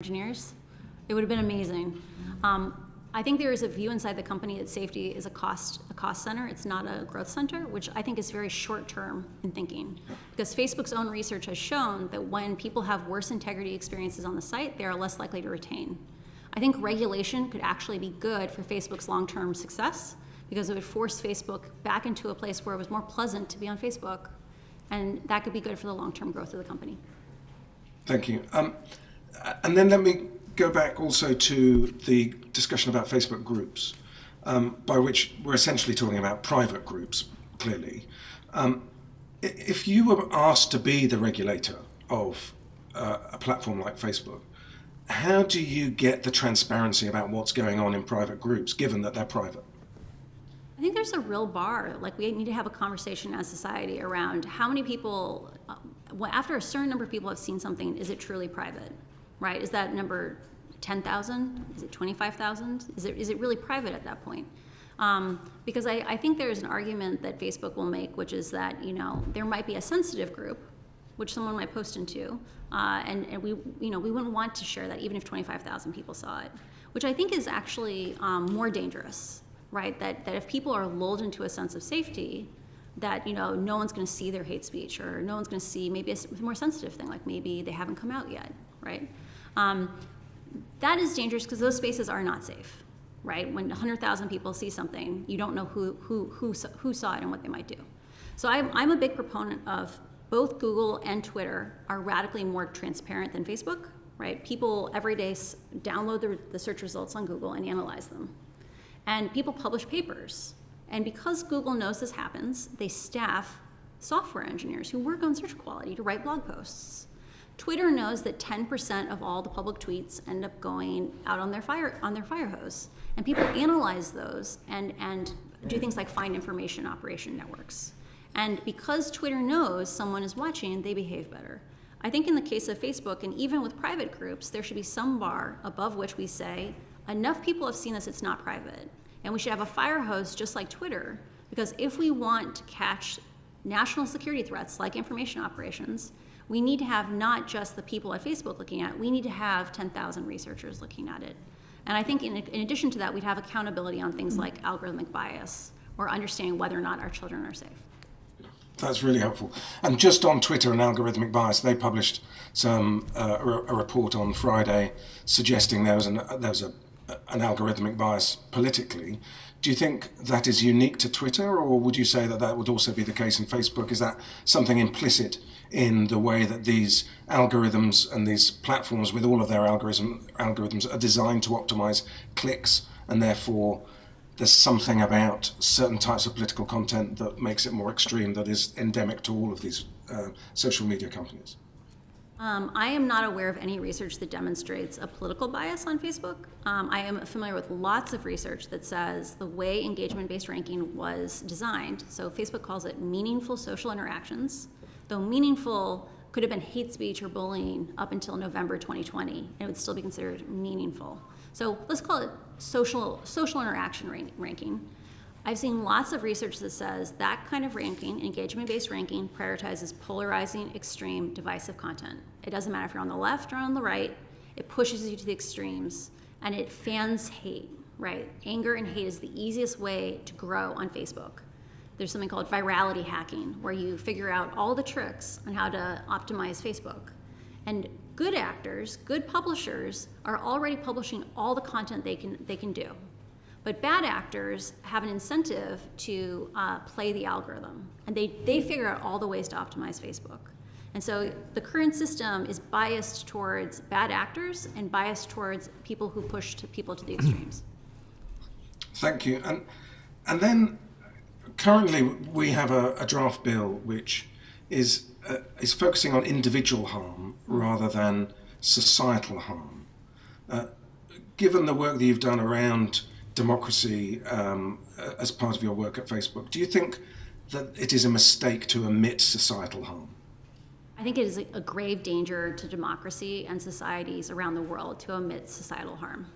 engineers. It would have been amazing. I think there is a view inside the company that safety is a cost center. It's not a growth center, which I think is very short term in thinking. Because Facebook's own research has shown that when people have worse integrity experiences on the site, they are less likely to retain. I think regulation could actually be good for Facebook's long-term success because it would force Facebook back into a place where it was more pleasant to be on Facebook, and that could be good for the long-term growth of the company. Thank you. And then let me go back also to the discussion about Facebook groups, by which we're essentially talking about private groups, clearly. If you were asked to be the regulator of a platform like Facebook, how do you get the transparency about what's going on in private groups, given that they're private? I think there's a real bar. Like, we need to have a conversation as society around how many people, after a certain number of people have seen something, is it truly private, right? Is that number 10,000? Is it 25,000? Is it really private at that point? Because I think there's an argument that Facebook will make, which is that, you know, there might be a sensitive group, which someone might post into, and we wouldn't want to share that even if 25,000 people saw it, which I think is actually more dangerous, right? That if people are lulled into a sense of safety, that, you know, no one's going to see their hate speech, or no one's going to see maybe a more sensitive thing, like maybe they haven't come out yet, right? That is dangerous because those spaces are not safe, right? When 100,000 people see something, you don't know who saw it and what they might do. So I'm a big proponent of both Google and Twitter are radically more transparent than Facebook, right? People every day download the search results on Google and analyze them. And people publish papers. And because Google knows this happens, they staff software engineers who work on search quality to write blog posts. Twitter knows that 10% of all the public tweets end up going out on their fire hose. And people analyze those and do things like find information operation networks. And because Twitter knows someone is watching, they behave better. I think in the case of Facebook, and even with private groups, there should be some bar above which we say, enough people have seen this, it's not private. And we should have a fire hose just like Twitter, because if we want to catch national security threats like information operations, we need to have not just the people at Facebook looking at it, we need to have 10,000 researchers looking at it. And I think in addition to that, we'd have accountability on things like algorithmic bias or understanding whether or not our children are safe. That's really helpful. And just on Twitter and algorithmic bias, they published a report on Friday suggesting there was an algorithmic bias politically. Do you think that is unique to Twitter, or would you say that that would also be the case in Facebook? Is that something implicit in the way that these algorithms and these platforms with all of their algorithms are designed to optimize clicks, and therefore there's something about certain types of political content that makes it more extreme, that is endemic to all of these social media companies? I am not aware of any research that demonstrates a political bias on Facebook. I am familiar with lots of research that says the way engagement-based ranking was designed, so Facebook calls it meaningful social interactions, though meaningful could have been hate speech or bullying up until November 2020, and it would still be considered meaningful. So let's call it social interaction ranking. I've seen lots of research that says that kind of ranking, engagement-based ranking, prioritizes polarizing, extreme, divisive content. It doesn't matter if you're on the left or on the right, it pushes you to the extremes, and it fans hate, right? Anger and hate is the easiest way to grow on Facebook. There's something called virality hacking, where you figure out all the tricks on how to optimize Facebook. And good actors, good publishers, are already publishing all the content they can do. But bad actors have an incentive to play the algorithm, and they figure out all the ways to optimize Facebook. And so the current system is biased towards bad actors and biased towards people who push people to the extremes. Thank you. And then currently we have a draft bill which is focusing on individual harm rather than societal harm. Given the work that you've done around democracy as part of your work at Facebook, do you think that it is a mistake to omit societal harm? I think it is a grave danger to democracy and societies around the world to omit societal harm.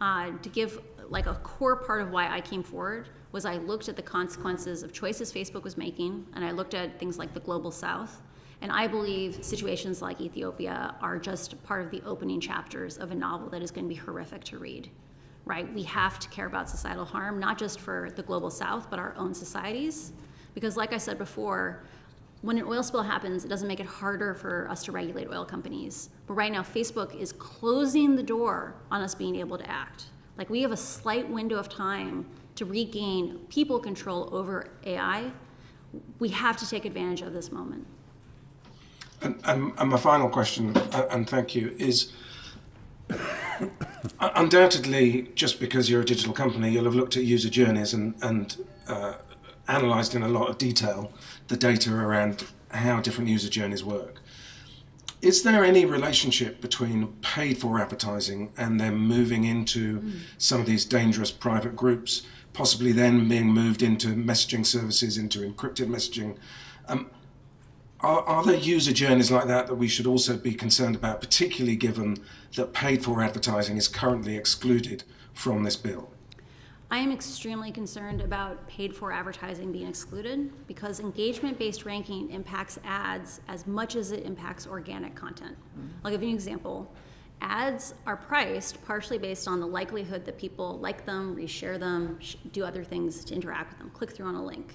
To give like a core part of why I came forward was I looked at the consequences of choices Facebook was making, and I looked at things like the Global South, And I believe situations like Ethiopia are just part of the opening chapters of a novel that is going to be horrific to read, right? We have to care about societal harm, not just for the global south, but our own societies. Because like I said before, when an oil spill happens, it doesn't make it harder for us to regulate oil companies. But right now, Facebook is closing the door on us being able to act. Like, we have a slight window of time to regain people control over AI. We have to take advantage of this moment. And my final question, and thank you, is undoubtedly, just because you're a digital company, you'll have looked at user journeys and analysed in a lot of detail the data around how different user journeys work. Is there any relationship between paid for advertising and then moving into some of these dangerous private groups, possibly then being moved into messaging services, into encrypted messaging? Are there user journeys like that we should also be concerned about, particularly given that paid for advertising is currently excluded from this bill? I am extremely concerned about paid for advertising being excluded because engagement-based ranking impacts ads as much as it impacts organic content. I'll give you an example. Ads are priced partially based on the likelihood that people like them, reshare them, do other things to interact with them, click through on a link.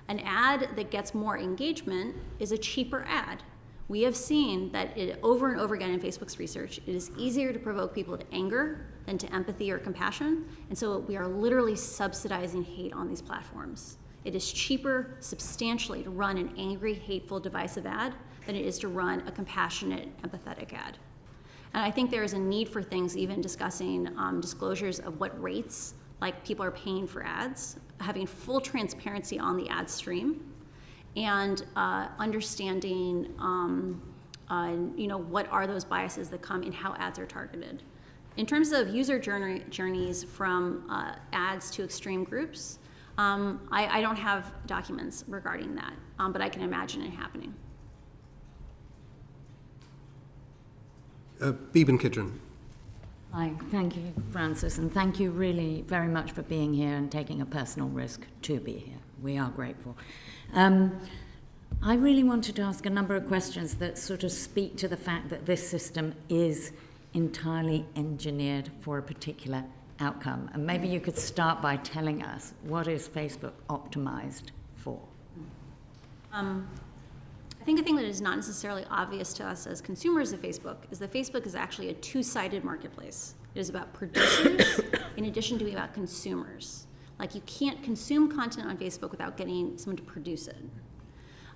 An ad that gets more engagement is a cheaper ad. We have seen that over and over again in Facebook's research, it is easier to provoke people to anger than to empathy or compassion. And so we are literally subsidizing hate on these platforms. It is cheaper substantially to run an angry, hateful, divisive ad than it is to run a compassionate, empathetic ad. And I think there is a need for things, even discussing disclosures of what rates like people are paying for ads, having full transparency on the ad stream, and understanding what are those biases that come in how ads are targeted. In terms of user journeys from ads to extreme groups, I don't have documents regarding that, but I can imagine it happening. Beeben Kidron. Hi, thank you, Frances, and thank you really very much for being here and taking a personal risk to be here. We are grateful. I really wanted to ask a number of questions that sort of speak to the fact that this system is entirely engineered for a particular outcome. And maybe you could start by telling us, what is Facebook optimized for? I think a thing that is not necessarily obvious to us as consumers of Facebook is that Facebook is actually a two-sided marketplace. It is about producers in addition to being about consumers. Like, you can't consume content on Facebook without getting someone to produce it.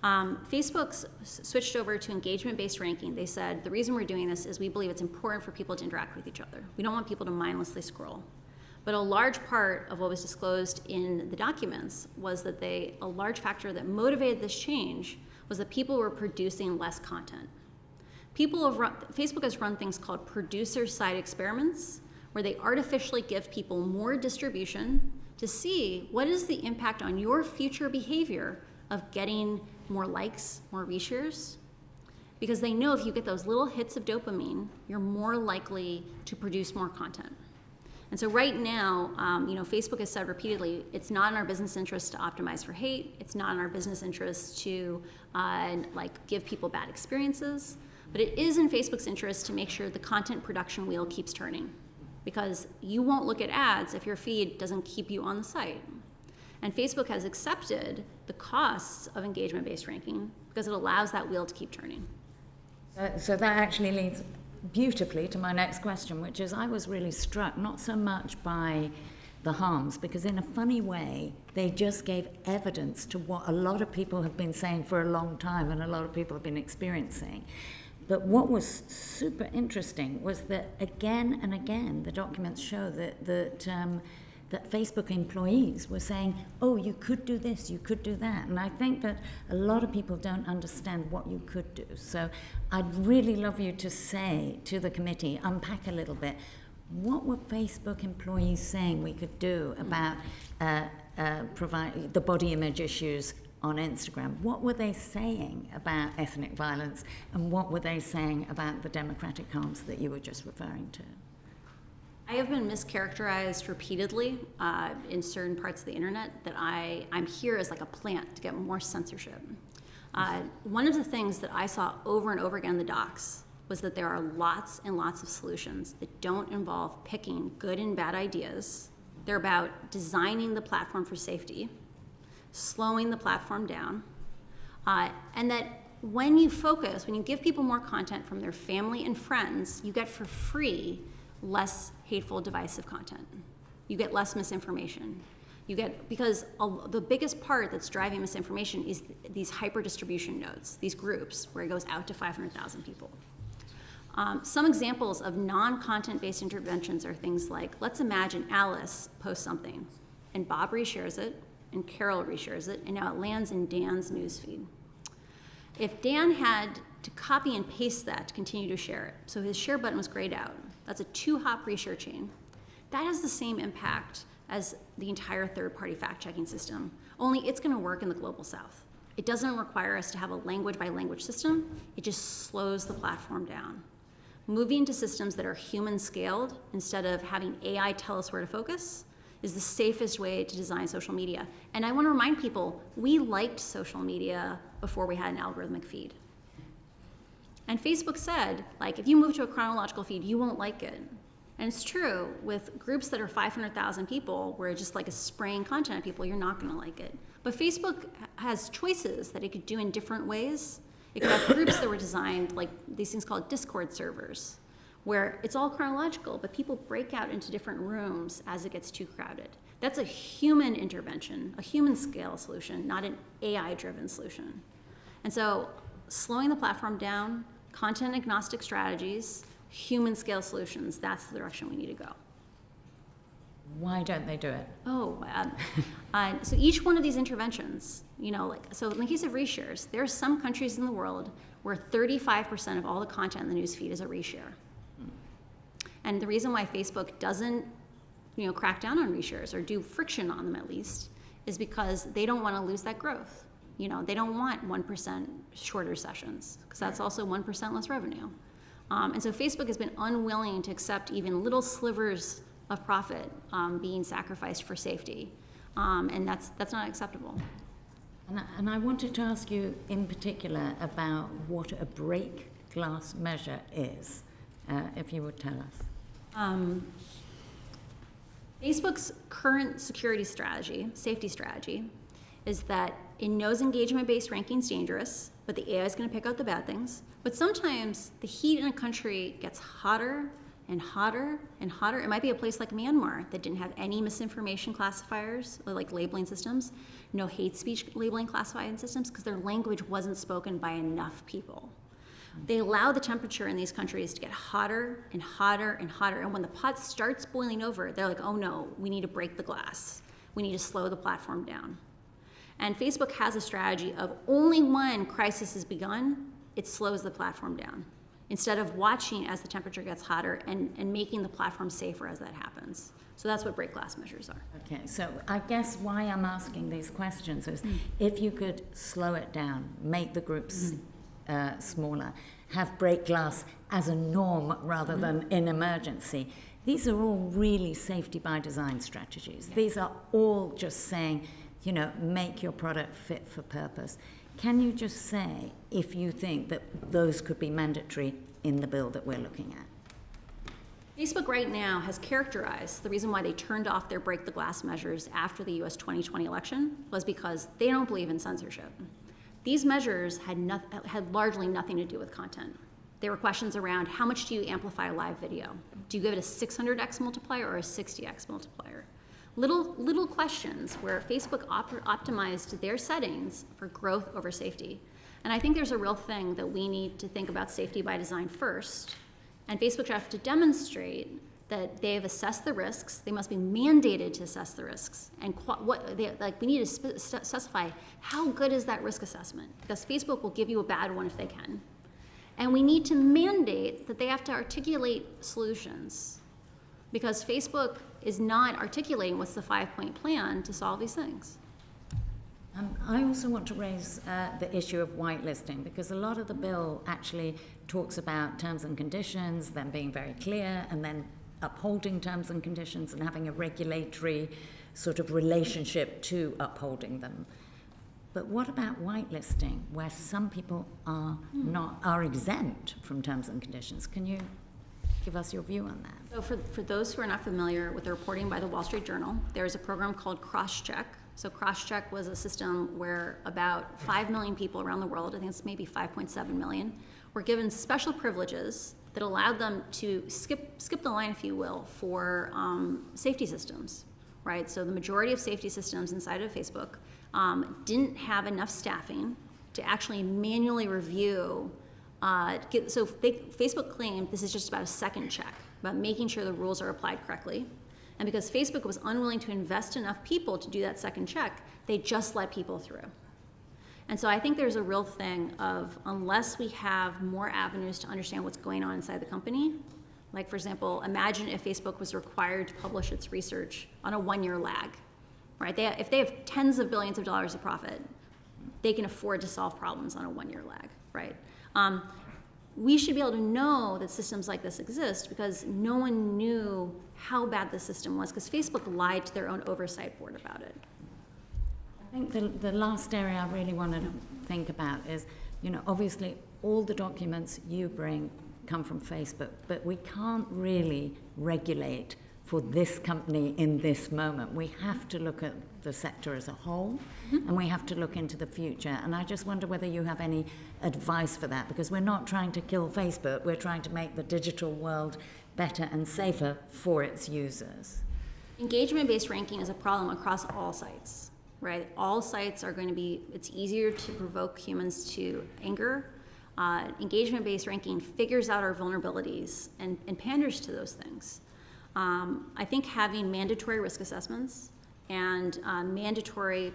Facebook's switched over to engagement-based ranking. They said, the reason we're doing this is we believe it's important for people to interact with each other. We don't want people to mindlessly scroll. But a large part of what was disclosed in the documents was that a large factor that motivated this change was that people were producing less content. Facebook has run things called producer-side experiments, where they artificially give people more distribution to see what is the impact on your future behavior of getting more likes, more reshares. Because they know if you get those little hits of dopamine, you're more likely to produce more content. And so right now, Facebook has said repeatedly, it's not in our business interest to optimize for hate. It's not in our business interest to give people bad experiences. But it is in Facebook's interest to make sure the content production wheel keeps turning, because you won't look at ads if your feed doesn't keep you on the site. And Facebook has accepted the costs of engagement-based ranking because it allows that wheel to keep turning. So that actually leads beautifully to my next question, which is, I was really struck not so much by the harms, because in a funny way, they just gave evidence to what a lot of people have been saying for a long time and a lot of people have been experiencing. But what was super interesting was that again and again, the documents show that Facebook employees were saying, oh, you could do this, you could do that. And I think that a lot of people don't understand what you could do. So I'd really love you to say to the committee, unpack a little bit, what were Facebook employees saying we could do about provide the body image issues on Instagram? What were they saying about ethnic violence? And what were they saying about the democratic harms that you were just referring to? I have been mischaracterized repeatedly in certain parts of the internet that I'm here as like a plant to get more censorship. One of the things that I saw over and over again in the docs was that there are lots and lots of solutions that don't involve picking good and bad ideas. They're about designing the platform for safety, slowing the platform down, and that when you focus, when you give people more content from their family and friends, you get for free less hateful, divisive content. You get less misinformation. Because the biggest part that's driving misinformation is these hyper-distribution nodes, these groups where it goes out to 500,000 people. Some examples of non-content-based interventions are things like, let's imagine Alice posts something, and Bob reshares it, and Carol reshares it, and now it lands in Dan's newsfeed. If Dan had to copy and paste that to continue to share it, so his share button was grayed out, that's a 2-hop reshare chain. That has the same impact as the entire third-party fact-checking system, only it's going to work in the global south. It doesn't require us to have a language-by-language system. It just slows the platform down. Moving to systems that are human-scaled instead of having AI tell us where to focus is the safest way to design social media. And I want to remind people, we liked social media before we had an algorithmic feed. And Facebook said, like, if you move to a chronological feed, you won't like it. And it's true, with groups that are 500,000 people, where it's just like a spraying content at people, you're not going to like it. But Facebook has choices that it could do in different ways. It could have groups that were designed, like these things called Discord servers, where it's all chronological, but people break out into different rooms as it gets too crowded. That's a human intervention, a human scale solution, not an AI-driven solution. And so slowing the platform down, content agnostic strategies, human scale solutions, that's the direction we need to go. Why don't they do it? So each one of these interventions, so in the case of reshares, there are some countries in the world where 35% of all the content in the newsfeed is a reshare. And the reason why Facebook doesn't, crack down on reshares or do friction on them at least, is because they don't want to lose that growth. They don't want 1% shorter sessions, because that's also 1% less revenue. And so Facebook has been unwilling to accept even little slivers of profit being sacrificed for safety. And that's not acceptable. And I wanted to ask you in particular about what a break glass measure is, if you would tell us. Facebook's current security strategy, safety strategy, is that it knows engagement-based ranking is dangerous, but the AI is going to pick out the bad things. But sometimes the heat in a country gets hotter and hotter and hotter. It might be a place like Myanmar that didn't have any misinformation classifiers, or like labeling systems, no hate speech labeling classifying systems, because their language wasn't spoken by enough people. They allow the temperature in these countries to get hotter and hotter and hotter. And when the pot starts boiling over, they're like, oh no, we need to break the glass. We need to slow the platform down. And Facebook has a strategy of only when crisis has begun, it slows the platform down, instead of watching as the temperature gets hotter and making the platform safer as that happens. So that's what break glass measures are. Okay, so I guess why I'm asking these questions is if you could slow it down, make the groups smaller, have break glass as a norm rather than in emergency. These are all really safety by design strategies. These are all just saying, make your product fit for purpose. Can you just say if you think that those could be mandatory in the bill that we're looking at? Facebook right now has characterized the reason why they turned off their break the glass measures after the US 2020 election was because they don't believe in censorship. These measures had largely nothing to do with content. There were questions around how much do you amplify a live video? Do you give it a 600x multiplier or a 60x multiplier? Little questions where Facebook optimized their settings for growth over safety. And I think there's a real thing that we need to think about safety by design first. And Facebook have to demonstrate that they have assessed the risks. They must be mandated to assess the risks. And we need to specify how good is that risk assessment, because Facebook will give you a bad one if they can. And we need to mandate that they have to articulate solutions, because Facebook is not articulating what's the 5-point plan to solve these things. I also want to raise the issue of whitelisting, because a lot of the bill actually talks about terms and conditions, them being very clear, and then upholding terms and conditions and having a regulatory sort of relationship to upholding them. But what about whitelisting, where some people are exempt from terms and conditions? Can you give us your view on that? So for those who are not familiar with the reporting by the Wall Street Journal, there's a program called Crosscheck. So Crosscheck was a system where about 5 million people around the world, I think it's maybe 5.7 million, were given special privileges that allowed them to skip the line, if you will, for safety systems, right? So the majority of safety systems inside of Facebook didn't have enough staffing to actually manually review. Facebook claimed this is just about a second check, about making sure the rules are applied correctly. And because Facebook was unwilling to invest enough people to do that second check, they just let people through. And so I think there's a real thing of, unless we have more avenues to understand what's going on inside the company, like for example, imagine if Facebook was required to publish its research on a 1-year lag, right? If they have tens of billions of dollars of profit, they can afford to solve problems on a 1-year lag, right? We should be able to know that systems like this exist because no one knew how bad the system was, because Facebook lied to their own oversight board about it. I think the last area I really want to think about is, obviously all the documents you bring come from Facebook, but we can't really regulate for this company in this moment. We have to look at the sector as a whole, and we have to look into the future. And I just wonder whether you have any advice for that, because we're not trying to kill Facebook, we're trying to make the digital world better and safer for its users. Engagement-based ranking is a problem across all sites, right? All sites are going to be, it's easier to provoke humans to anger. Engagement-based ranking figures out our vulnerabilities and panders to those things. I think having mandatory risk assessments and mandatory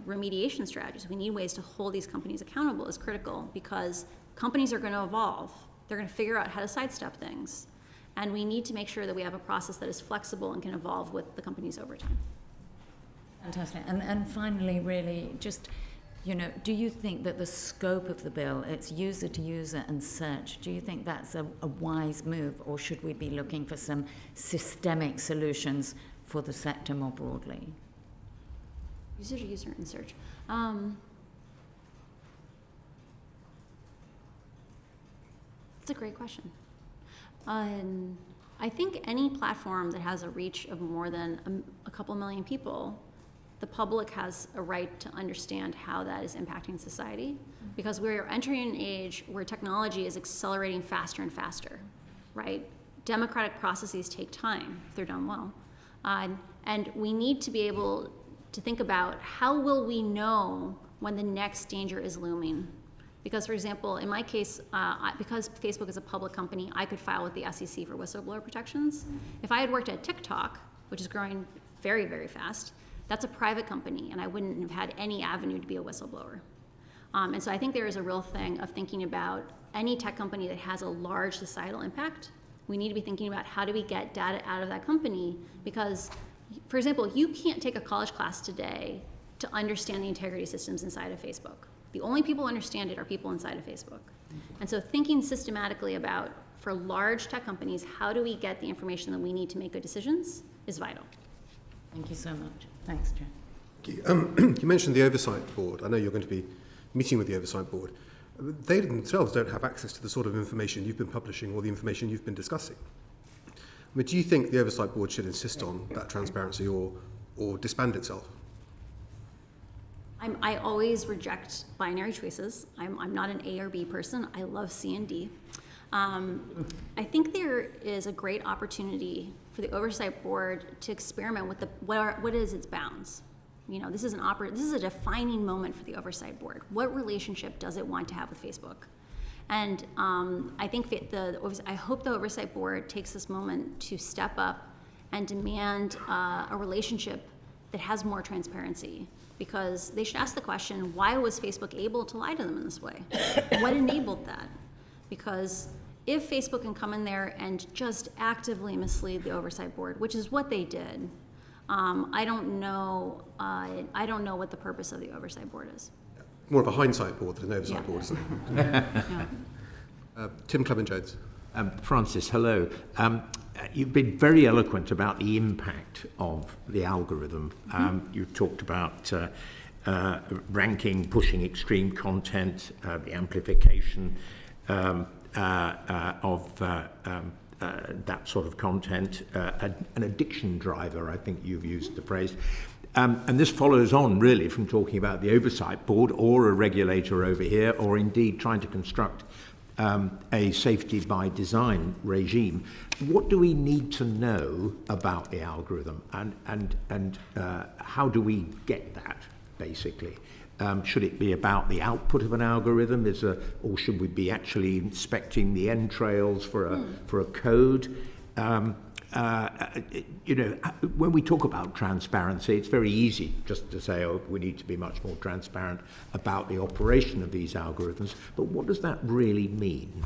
remediation strategies, we need ways to hold these companies accountable, is critical, because companies are going to evolve. They're going to figure out how to sidestep things. And we need to make sure that we have a process that is flexible and can evolve with the companies over time. Fantastic. And finally, really, just, do you think that the scope of the bill, it's user to user and search, do you think that's a wise move, or should we be looking for some systemic solutions for the sector more broadly? User to user and search. That's a great question. I think any platform that has a reach of more than a couple million people, the public has a right to understand how that is impacting society, because we're entering an age where technology is accelerating faster and faster, right? Democratic processes take time if they're done well. And we need to be able to think about, how will we know when the next danger is looming? Because, for example, in my case, because Facebook is a public company, I could file with the SEC for whistleblower protections. If I had worked at TikTok, which is growing very, very fast, that's a private company, and I wouldn't have had any avenue to be a whistleblower. And so I think there is a real thing of thinking about any tech company that has a large societal impact. We need to be thinking about, how do we get data out of that company? Because, for example, you can't take a college class today to understand the integrity systems inside of Facebook. The only people who understand it are people inside of Facebook. And so thinking systematically about, for large tech companies, how do we get the information that we need to make good decisions is vital. Thank you so much. Thanks, Jen. Thank you. You mentioned the Oversight Board. I know you're going to be meeting with the Oversight Board. They themselves don't have access to the sort of information you've been publishing or the information you've been discussing. I mean, do you think the Oversight Board should insist on that transparency or disband itself? I always reject binary choices. I'm not an A or B person. I love C and D. I think there is a great opportunity for the Oversight Board to experiment with what is its bounds. This is a defining moment for the Oversight Board. What relationship does it want to have with Facebook? And I think I hope the Oversight Board takes this moment to step up and demand a relationship that has more transparency, because they should ask the question, why was Facebook able to lie to them in this way? What enabled that? Because if Facebook can come in there and just actively mislead the Oversight Board, which is what they did, I don't know what the purpose of the Oversight Board is. More of a hindsight board than an oversight board, isn't it? Yeah. Tim Clement-Jones. Frances, hello. You've been very eloquent about the impact of the algorithm. You've talked about ranking, pushing extreme content, the amplification of that sort of content, an addiction driver, I think you've used the phrase. And this follows on really from talking about the oversight board or a regulator over here, or indeed trying to construct a safety by design regime. What do we need to know about the algorithm, and how do we get that, basically? Should it be about the output of an algorithm, or should we be actually inspecting the entrails for a code? When we talk about transparency, it's very easy just to say, oh, we need to be much more transparent about the operation of these algorithms. But what does that really mean?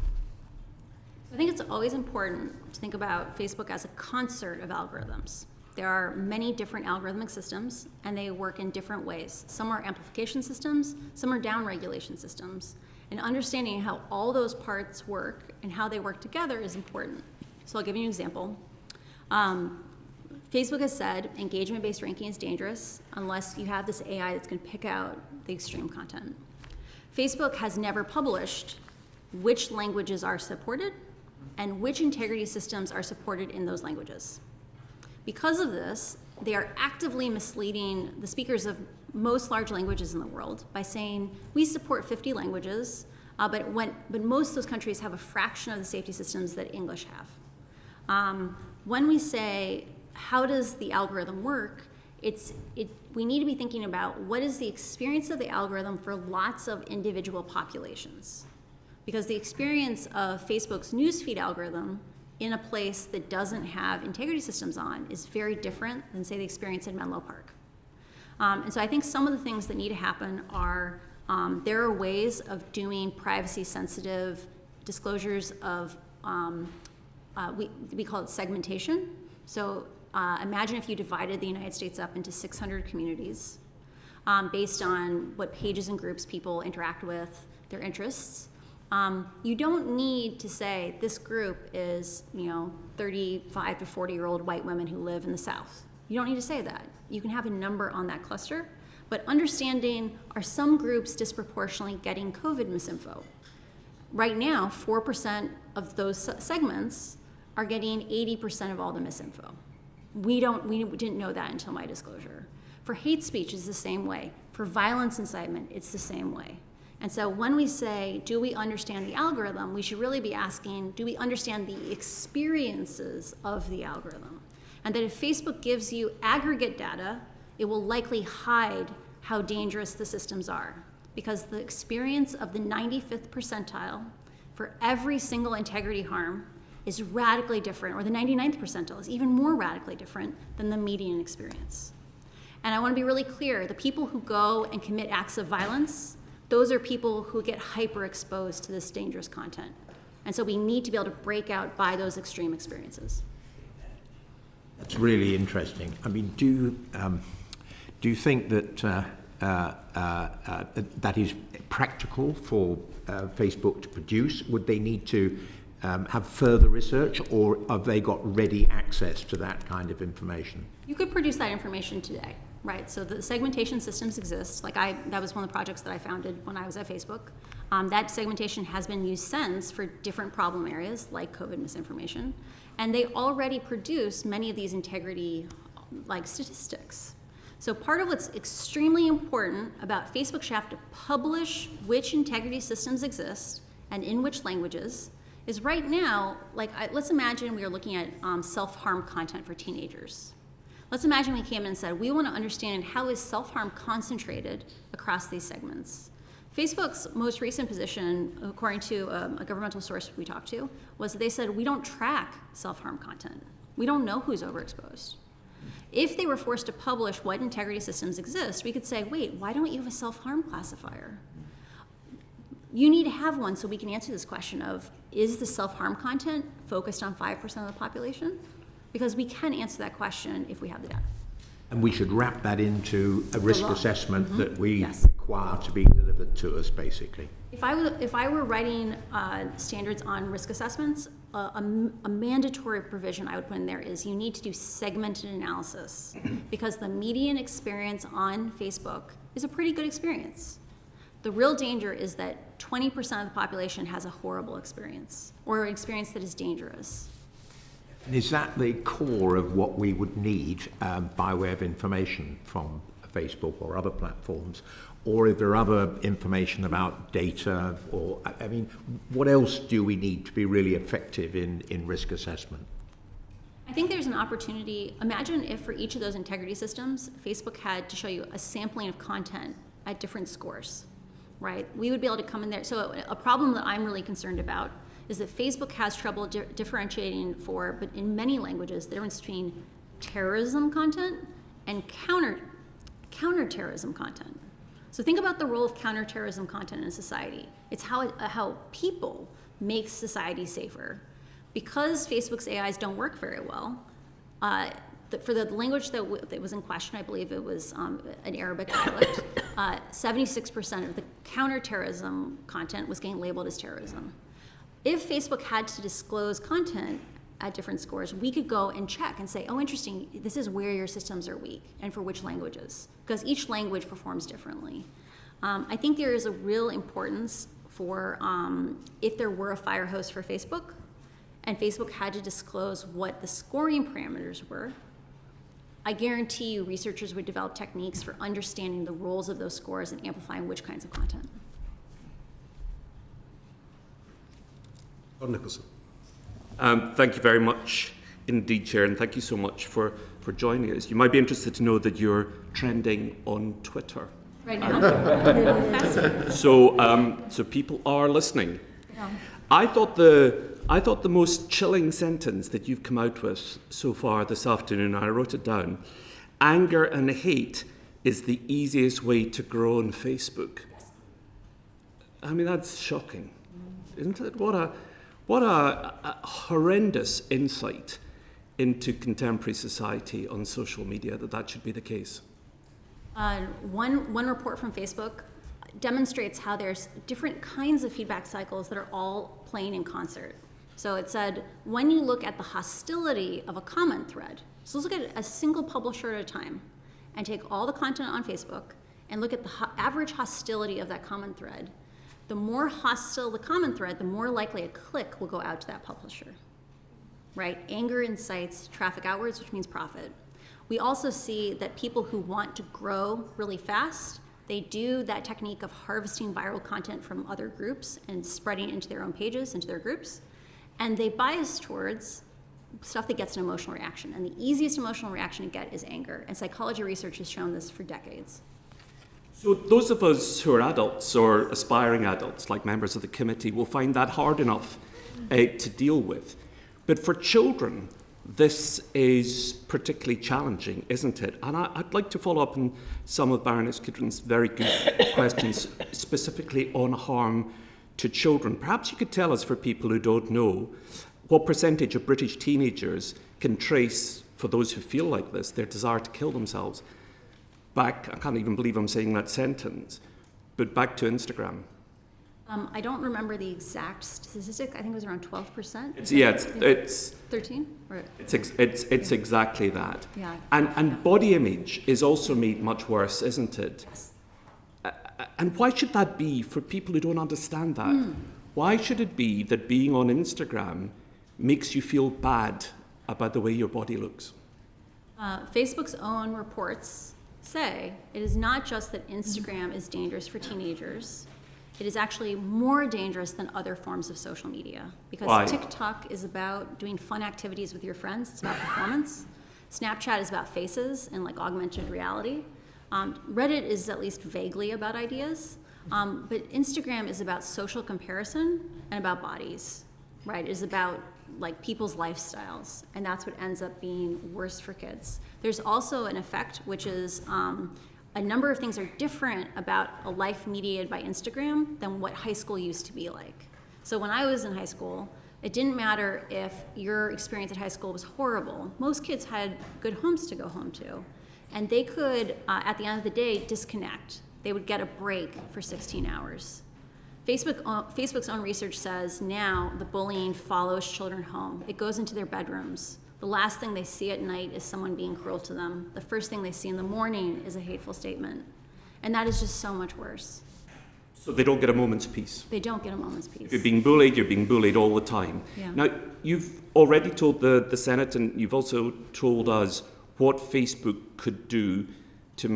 I think it's always important to think about Facebook as a concert of algorithms. There are many different algorithmic systems, and they work in different ways. Some are amplification systems, some are downregulation systems. And understanding how all those parts work and how they work together is important. So I'll give you an example. Facebook has said engagement-based ranking is dangerous unless you have this AI that's going to pick out the extreme content. Facebook has never published which languages are supported and which integrity systems are supported in those languages. Because of this, they are actively misleading the speakers of most large languages in the world by saying, we support 50 languages, but most of those countries have a fraction of the safety systems that English have. When we say, how does the algorithm work, we need to be thinking about what is the experience of the algorithm for lots of individual populations. Because the experience of Facebook's newsfeed algorithm in a place that doesn't have integrity systems on is very different than, say, the experience in Menlo Park. And so I think some of the things that need to happen are, there are ways of doing privacy-sensitive disclosures of we call it segmentation. So imagine if you divided the United States up into 600 communities based on what pages and groups people interact with, their interests. You don't need to say this group is 35 to 40-year-old white women who live in the South. You don't need to say that. You can have a number on that cluster, but understanding, are some groups disproportionately getting COVID misinfo? Right now, 4% of those segments are getting 80% of all the misinfo. We didn't know that until my disclosure. For hate speech, it's the same way. For violence incitement, it's the same way. And so when we say, do we understand the algorithm, we should really be asking, do we understand the experiences of the algorithm? And that if Facebook gives you aggregate data, it will likely hide how dangerous the systems are. Because the experience of the 95th percentile for every single integrity harm is radically different, or the 99th percentile is even more radically different than the median experience. And I want to be really clear, the people who go and commit acts of violence, those are people who get hyper-exposed to this dangerous content. And so we need to be able to break out by those extreme experiences. That's really interesting. I mean, do you think that that is practical for Facebook to produce? Would they need to have further research, or have they got ready access to that kind of information? You could produce that information today, right? So the segmentation systems exist. That was one of the projects that I founded when I was at Facebook. That segmentation has been used since for different problem areas like COVID misinformation. And they already produce many of these integrity statistics. So part of what's extremely important about Facebook should have to publish which integrity systems exist and in which languages is right now, let's imagine we are looking at self-harm content for teenagers. Let's imagine we came in and said, we want to understand how is self-harm concentrated across these segments. Facebook's most recent position, according to a governmental source we talked to, was that they said, we don't track self-harm content. We don't know who's overexposed. If they were forced to publish what integrity systems exist, we could say, wait, why don't you have a self-harm classifier? You need to have one so we can answer this question of, is the self-harm content focused on 5% of the population? Because we can answer that question if we have the data. And we should wrap that into a risk assessment that we Yes. require to be delivered to us, basically. If I were writing standards on risk assessments, a mandatory provision I would put in there is you need to do segmented analysis because the median experience on Facebook is a pretty good experience. The real danger is that 20% of the population has a horrible experience, or an experience that is dangerous. And is that the core of what we would need by way of information from Facebook or other platforms? Or is there other information about data? Or, I mean, what else do we need to be really effective in risk assessment? I think there's an opportunity. Imagine if for each of those integrity systems, Facebook had to show you a sampling of content at different scores, right? We would be able to come in there. So a problem that I'm really concerned about is that Facebook has trouble differentiating but in many languages, the difference between terrorism content and counterterrorism content. So think about the role of counterterrorism content in society. It's how people make society safer. Because Facebook's AIs don't work very well, for the language that was in question, I believe it was an Arabic dialect, 76% of the counterterrorism content was getting labeled as terrorism. If Facebook had to disclose content at different scores, we could go and check and say, oh, interesting, this is where your systems are weak and for which languages, because each language performs differently. I think there is a real importance for if there were a fire hose for Facebook, and Facebook had to disclose what the scoring parameters were, I guarantee you researchers would develop techniques for understanding the roles of those scores and amplifying which kinds of content. John Nicholson. Thank you very much indeed, Chair, and thank you so much for joining us. You might be interested to know that you're trending on Twitter. Right now? Fascinating. So people are listening. Yeah. I thought the most chilling sentence that you've come out with so far this afternoon, I wrote it down, anger and hate is the easiest way to grow on Facebook. I mean, that's shocking, isn't it? What a horrendous insight into contemporary society on social media that should be the case. One report from Facebook demonstrates how there's different kinds of feedback cycles that are all playing in concert. So it said, when you look at the hostility of a comment thread, so let's look at a single publisher at a time and take all the content on Facebook and look at the average hostility of that comment thread. The more hostile the comment thread, the more likely a click will go out to that publisher, right? Anger incites traffic outwards, which means profit. We also see that people who want to grow really fast, they do that technique of harvesting viral content from other groups and spreading into their own pages, into their groups, and they bias towards stuff that gets an emotional reaction. And the easiest emotional reaction to get is anger, and psychology research has shown this for decades. So those of us who are adults or aspiring adults, like members of the committee, will find that hard enough to deal with. But for children, this is particularly challenging, isn't it? And I'd like to follow up on some of Baroness Kidron's very good questions, specifically on harm to children. Perhaps you could tell us, for people who don't know, what percentage of British teenagers can trace, for those who feel like this, their desire to kill themselves back, I can't even believe I'm saying that sentence, but back to Instagram. I don't remember the exact statistic. I think it was around 12%. It's 13? Or? It's exactly that. Yeah. And body image is also made much worse, isn't it? Yes. And why should that be for people who don't understand that? Why should it be that being on Instagram makes you feel bad about the way your body looks? Facebook's own reports say it is not just that Instagram is dangerous for teenagers. It is actually more dangerous than other forms of social media, because Why? TikTok is about doing fun activities with your friends. It's about performance. Snapchat is about faces and like augmented reality. Reddit is at least vaguely about ideas, but Instagram is about social comparison and about bodies, right? It is about like people's lifestyles, and that's what ends up being worse for kids. There's also an effect, which is a number of things are different about a life mediated by Instagram than what high school used to be like. So when I was in high school, it didn't matter if your experience at high school was horrible. Most kids had good homes to go home to, and they could, at the end of the day, disconnect. They would get a break for 16 hours. Facebook's own research says now the bullying follows children home. It goes into their bedrooms. The last thing they see at night is someone being cruel to them. The first thing they see in the morning is a hateful statement. And that is just so much worse. So they don't get a moment's peace. They don't get a moment's peace. If you're being bullied, you're being bullied all the time. Yeah. Now, you've already told the Senate, and you've also told us what Facebook could do to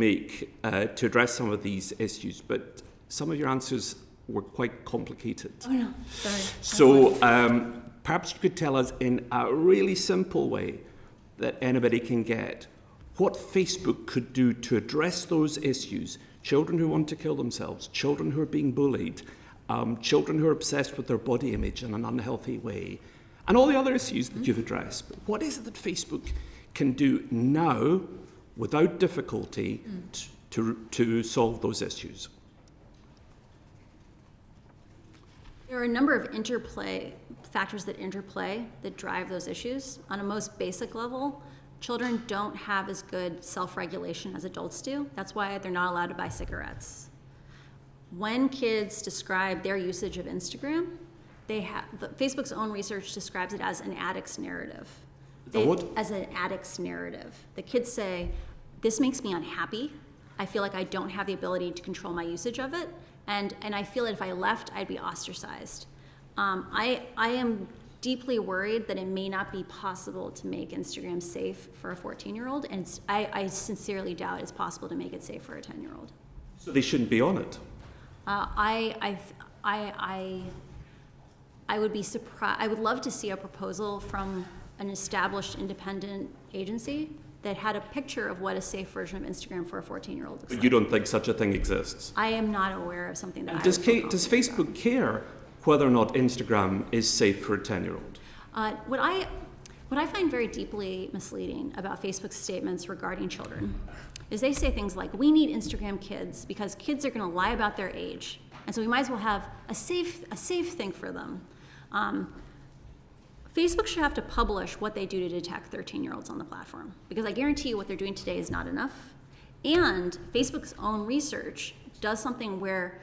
to address some of these issues, but some of your answers were quite complicated. Oh no, sorry. So perhaps you could tell us in a really simple way that anybody can get what Facebook could do to address those issues. Children who want to kill themselves, children who are being bullied, children who are obsessed with their body image in an unhealthy way, and all the other issues that you've addressed. But what is it that Facebook can do now, without difficulty, to solve those issues? There are a number of factors that interplay that drive those issues. On a most basic level, children don't have as good self-regulation as adults do. That's why they're not allowed to buy cigarettes. When kids describe their usage of Instagram, Facebook's own research describes it as an addict's narrative. As an addict's narrative. The kids say, this makes me unhappy. I feel like I don't have the ability to control my usage of it. And I feel that if I left, I'd be ostracized. I am deeply worried that it may not be possible to make Instagram safe for a 14-year-old, and I sincerely doubt it's possible to make it safe for a 10-year-old. So they shouldn't be on it? I would be surprised. I would love to see a proposal from an established independent agency that had a picture of what a safe version of Instagram for a 14-year-old looks But like. you don't think such a thing exists? I am not aware of something that Does Facebook care whether or not Instagram is safe for a 10-year-old? What I find very deeply misleading about Facebook's statements regarding children is they say things like, we need Instagram kids because kids are going to lie about their age, and so we might as well have a safe thing for them. Facebook should have to publish what they do to detect 13-year-olds on the platform, because I guarantee you what they're doing today is not enough. And Facebook's own research does something where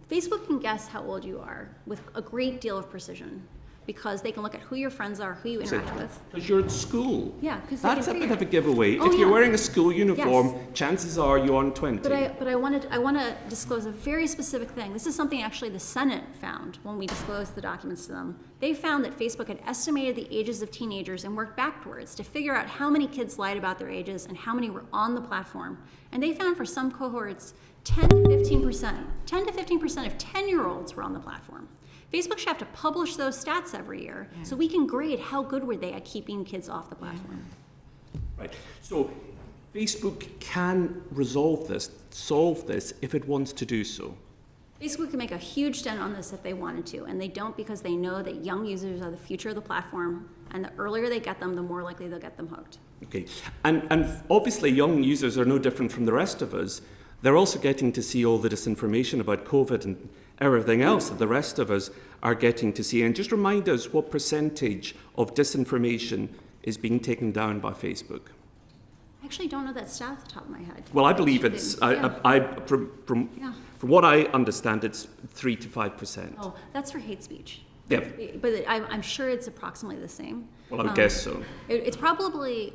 Facebook can guess how old you are with a great deal of precision, because they can look at who your friends are, who you interact with. Because you're at school. Yeah, because that's a bit of a giveaway. Oh, if you're yeah. wearing a school uniform, Yes. chances are you're on 20. But I want to disclose a very specific thing. This is something actually the Senate found when we disclosed the documents to them. They found that Facebook had estimated the ages of teenagers and worked backwards to figure out how many kids lied about their ages and how many were on the platform. And they found for some cohorts 10 to 15%. 10 to 15% of 10-year-olds were on the platform. Facebook should have to publish those stats every year so we can grade how good were they at keeping kids off the platform. Right. So Facebook can solve this if it wants to do so. Facebook can make a huge dent on this if they wanted to, and they don't, because they know that young users are the future of the platform, and the earlier they get them, the more likely they'll get them hooked. Okay. And obviously young users are no different from the rest of us. They're also getting to see all the disinformation about COVID and everything else that the rest of us are getting to see. And just remind us what percentage of disinformation is being taken down by Facebook. I actually don't know that stat off the top of my head. Well, I believe it's, from what I understand, it's 3 to 5%. Oh, that's for hate speech. Yeah. But I'm sure it's approximately the same. Well, I would guess so. It's probably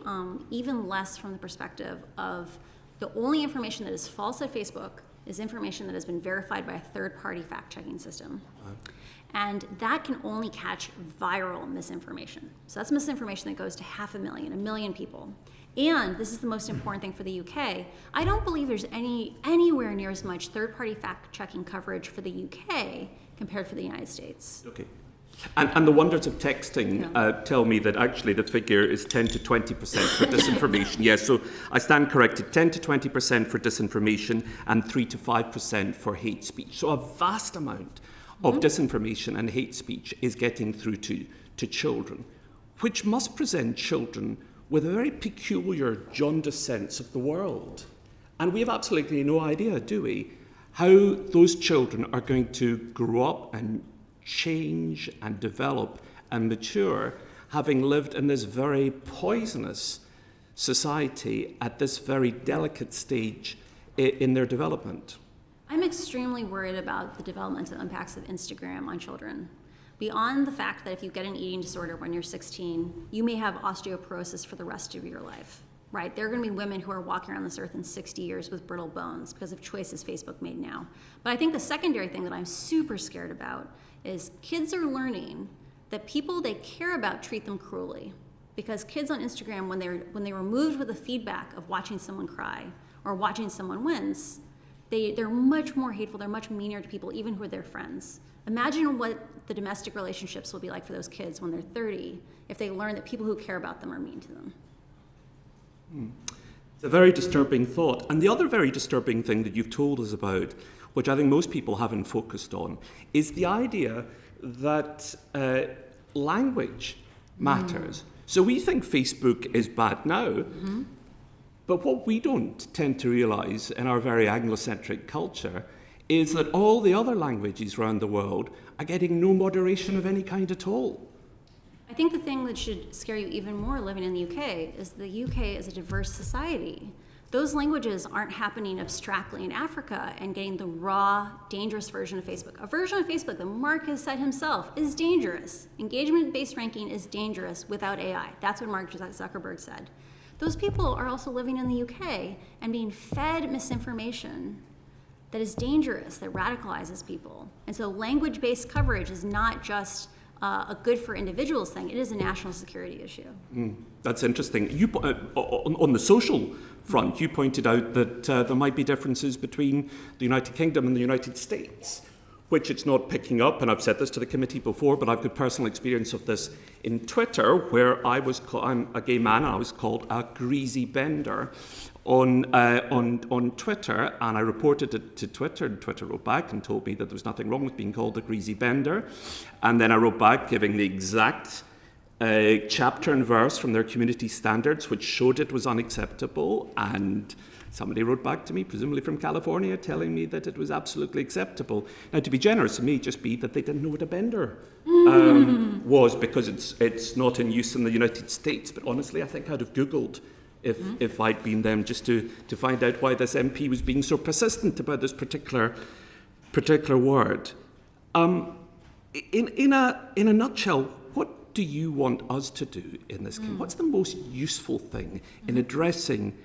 even less from the perspective of the only information that is false at Facebook is information that has been verified by a third-party fact-checking system. And that can only catch viral misinformation. So that's misinformation that goes to 500,000, 1 million people. And this is the most important thing for the UK. I don't believe there's anywhere near as much third-party fact-checking coverage for the UK compared to the United States. Okay. And the wonders of texting tell me that actually the figure is 10 to 20% for disinformation. Yes, so I stand corrected, 10 to 20% for disinformation and 3 to 5% for hate speech. So a vast amount of disinformation and hate speech is getting through to children, which must present children with a very peculiar, jaundiced sense of the world. And we have absolutely no idea, do we, how those children are going to grow up and change and develop and mature, having lived in this very poisonous society at this very delicate stage in their development. I'm extremely worried about the developmental impacts of Instagram on children. Beyond the fact that if you get an eating disorder when you're 16, you may have osteoporosis for the rest of your life. right? There are going to be women who are walking around this earth in 60 years with brittle bones because of choices Facebook made now. But I think the secondary thing that I'm super scared about is kids are learning that people they care about treat them cruelly. Because kids on Instagram, when they're removed with the feedback of watching someone cry or watching someone wince, they're much more hateful, they're much meaner to people, even who are their friends. Imagine what the domestic relationships will be like for those kids when they're 30 if they learn that people who care about them are mean to them. It's a very disturbing thought. And the other very disturbing thing that you've told us about, which I think most people haven't focused on, is the idea that language matters. So we think Facebook is bad now, but what we don't tend to realise in our very Anglocentric culture is that all the other languages around the world are getting no moderation of any kind at all. I think the thing that should scare you even more living in the UK is the UK is a diverse society. Those languages aren't happening abstractly in Africa and getting the raw, dangerous version of Facebook. A version of Facebook that Mark has said himself is dangerous. Engagement-based ranking is dangerous without AI. That's what Mark Zuckerberg said. Those people are also living in the UK and being fed misinformation that is dangerous, that radicalizes people. And so language-based coverage is not just a good for individuals thing, it is a national security issue. That's interesting. You, on the social front, you pointed out that there might be differences between the United Kingdom and the United States, which it's not picking up, and I've said this to the committee before, but I've got personal experience of this in Twitter, where I'm a gay man, and I was called a greasy bender on Twitter, and I reported it to Twitter, and Twitter wrote back and told me that there was nothing wrong with being called a greasy bender. And then I wrote back giving the exact chapter and verse from their community standards, which showed it was unacceptable, and somebody wrote back to me, presumably from California, telling me that it was absolutely acceptable. Now, to be generous, it may just be that they didn't know what a bender was, because it's not in use in the United States. But honestly, I think I'd have Googled if I'd been them, just to find out why this MP was being so persistent about this particular word. In a nutshell, what do you want us to do in this case? What's the most useful thing in addressing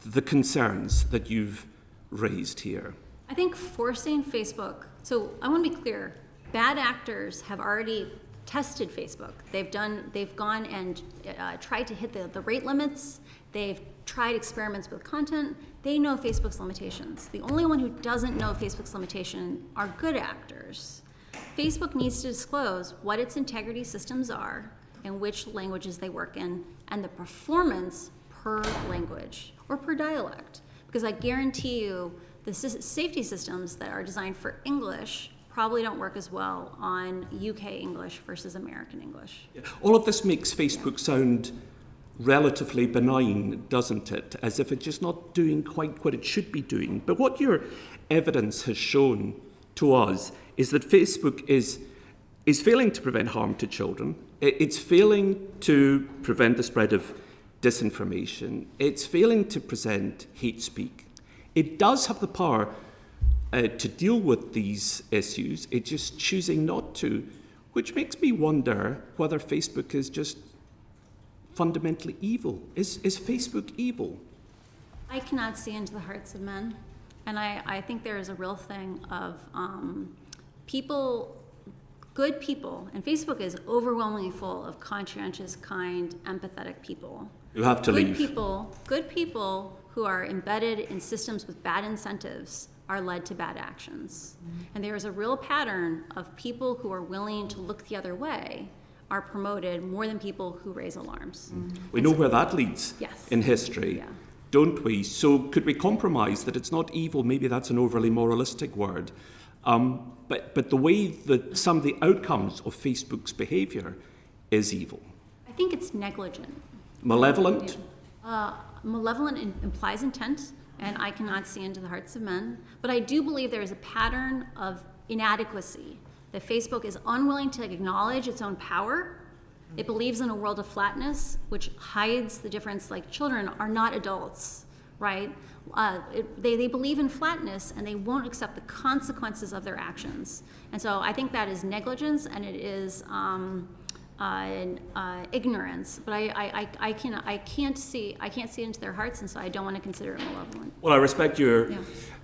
the concerns that you've raised here? I think forcing Facebook, so I want to be clear, bad actors have already tested Facebook. They've gone and tried to hit the rate limits. They've tried experiments with content. They know Facebook's limitations. The only one who doesn't know Facebook's limitation are good actors. Facebook needs to disclose what its integrity systems are and which languages they work in, and the performance per language or per dialect. Because I guarantee you the safety systems that are designed for English probably don't work as well on UK English versus American English. All of this makes Facebook sound relatively benign, doesn't it? As if it's just not doing quite what it should be doing. But what your evidence has shown to us is that Facebook is failing to prevent harm to children. It's failing to prevent the spread of disinformation. It's failing to present hate speak. It does have the power to deal with these issues. It's just choosing not to, which makes me wonder whether Facebook is just fundamentally evil. Is Facebook evil? I cannot see into the hearts of men. And I think there is a real thing of people, good people, and Facebook is overwhelmingly full of conscientious, kind, empathetic people. You have to leave. Good people who are embedded in systems with bad incentives are led to bad actions. And there is a real pattern of people who are willing to look the other way are promoted more than people who raise alarms. We know where that leads in history, don't we? So could we compromise that it's not evil? Maybe that's an overly moralistic word. But the way that some of the outcomes of Facebook's behaviour is evil. I think it's negligent. Malevolent? Malevolent implies intent, and I cannot see into the hearts of men. But I do believe there is a pattern of inadequacy, that Facebook is unwilling to acknowledge its own power. It believes in a world of flatness, which hides the difference, like children are not adults, right? They believe in flatness, and they won't accept the consequences of their actions. And so I think that is negligence, and it is ignorance, but I can't see into their hearts, and so I don't want to consider it malevolent. Well, I respect your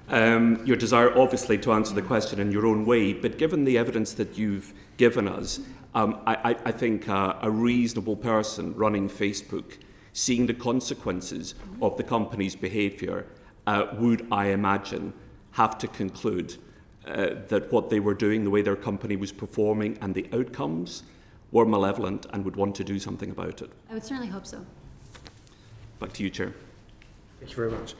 desire, obviously, to answer the question in your own way, but given the evidence that you've given us, I think a reasonable person running Facebook, seeing the consequences of the company's behaviour, would, I imagine, have to conclude that what they were doing, the way their company was performing, and the outcomes were malevolent and would want to do something about it. I would certainly hope so. Back to you, Chair. Thank you very much.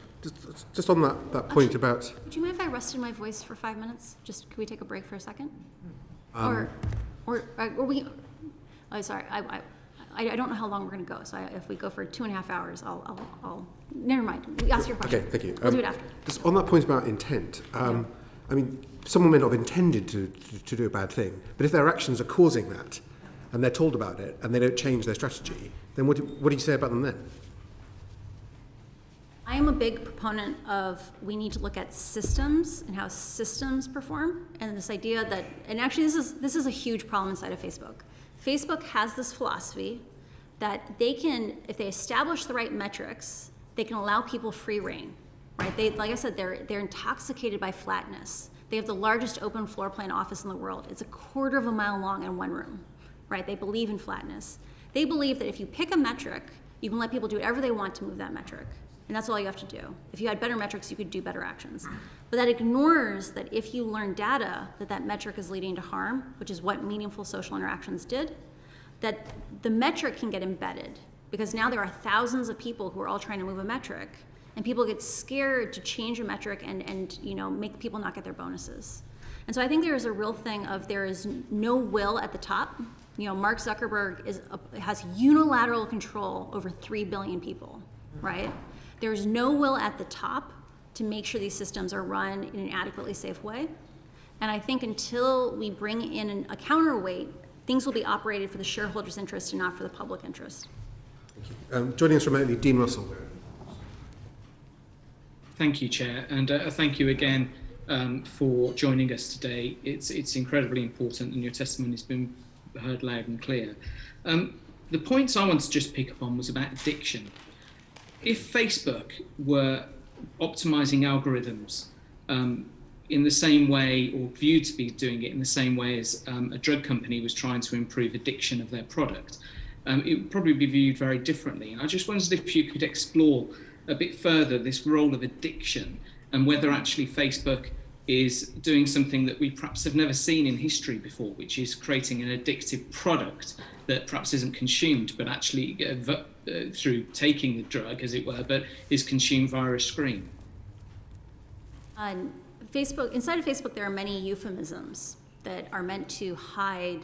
Just on that point about... Would you mind if I rested my voice for 5 minutes? Just, could we take a break for a second? Or we... Oh, sorry, I don't know how long we're going to go, so if we go for 2.5 hours, I'll never mind. Ask your question. Okay, thank you. We'll do it after. Just on that point about intent, I mean, someone may not have intended to do a bad thing, but if their actions are causing that, and they're told about it, and they don't change their strategy, then what do you say about them then? I am a big proponent of we need to look at systems and how systems perform, and this idea that, and actually this is a huge problem inside of Facebook. Facebook has this philosophy that they can, if they establish the right metrics, they can allow people free reign, right? They, like I said, they're intoxicated by flatness. They have the largest open floor plan office in the world. It's 1/4 of a mile long in one room, right? They believe in flatness. They believe that if you pick a metric, you can let people do whatever they want to move that metric. And that's all you have to do. If you had better metrics, you could do better actions. But that ignores that if you learn data that metric is leading to harm, which is what meaningful social interactions did, that the metric can get embedded. Because now there are thousands of people who are all trying to move a metric, and people get scared to change a metric and make people not get their bonuses. And so I think there is a real thing of there is no will at the top. Mark Zuckerberg has unilateral control over 3 billion people, right? There's no will at the top to make sure these systems are run in an adequately safe way. And I think until we bring in a counterweight, things will be operated for the shareholders' interest and not for the public interest. Thank you. Joining us remotely, Dean Russell. Thank you, Chair, and thank you again for joining us today. It's incredibly important, and your testimony has been heard loud and clear. The points I want to just pick up on was about addiction. If Facebook were optimizing algorithms in the same way, or viewed to be doing it in the same way as a drug company was trying to improve addiction of their product, it would probably be viewed very differently. And I just wondered if you could explore a bit further this role of addiction and whether actually Facebook is doing something that we perhaps have never seen in history before, which is creating an addictive product that perhaps isn't consumed, but actually through taking the drug, as it were, but is consumed via a screen. Inside of Facebook, there are many euphemisms that are meant to hide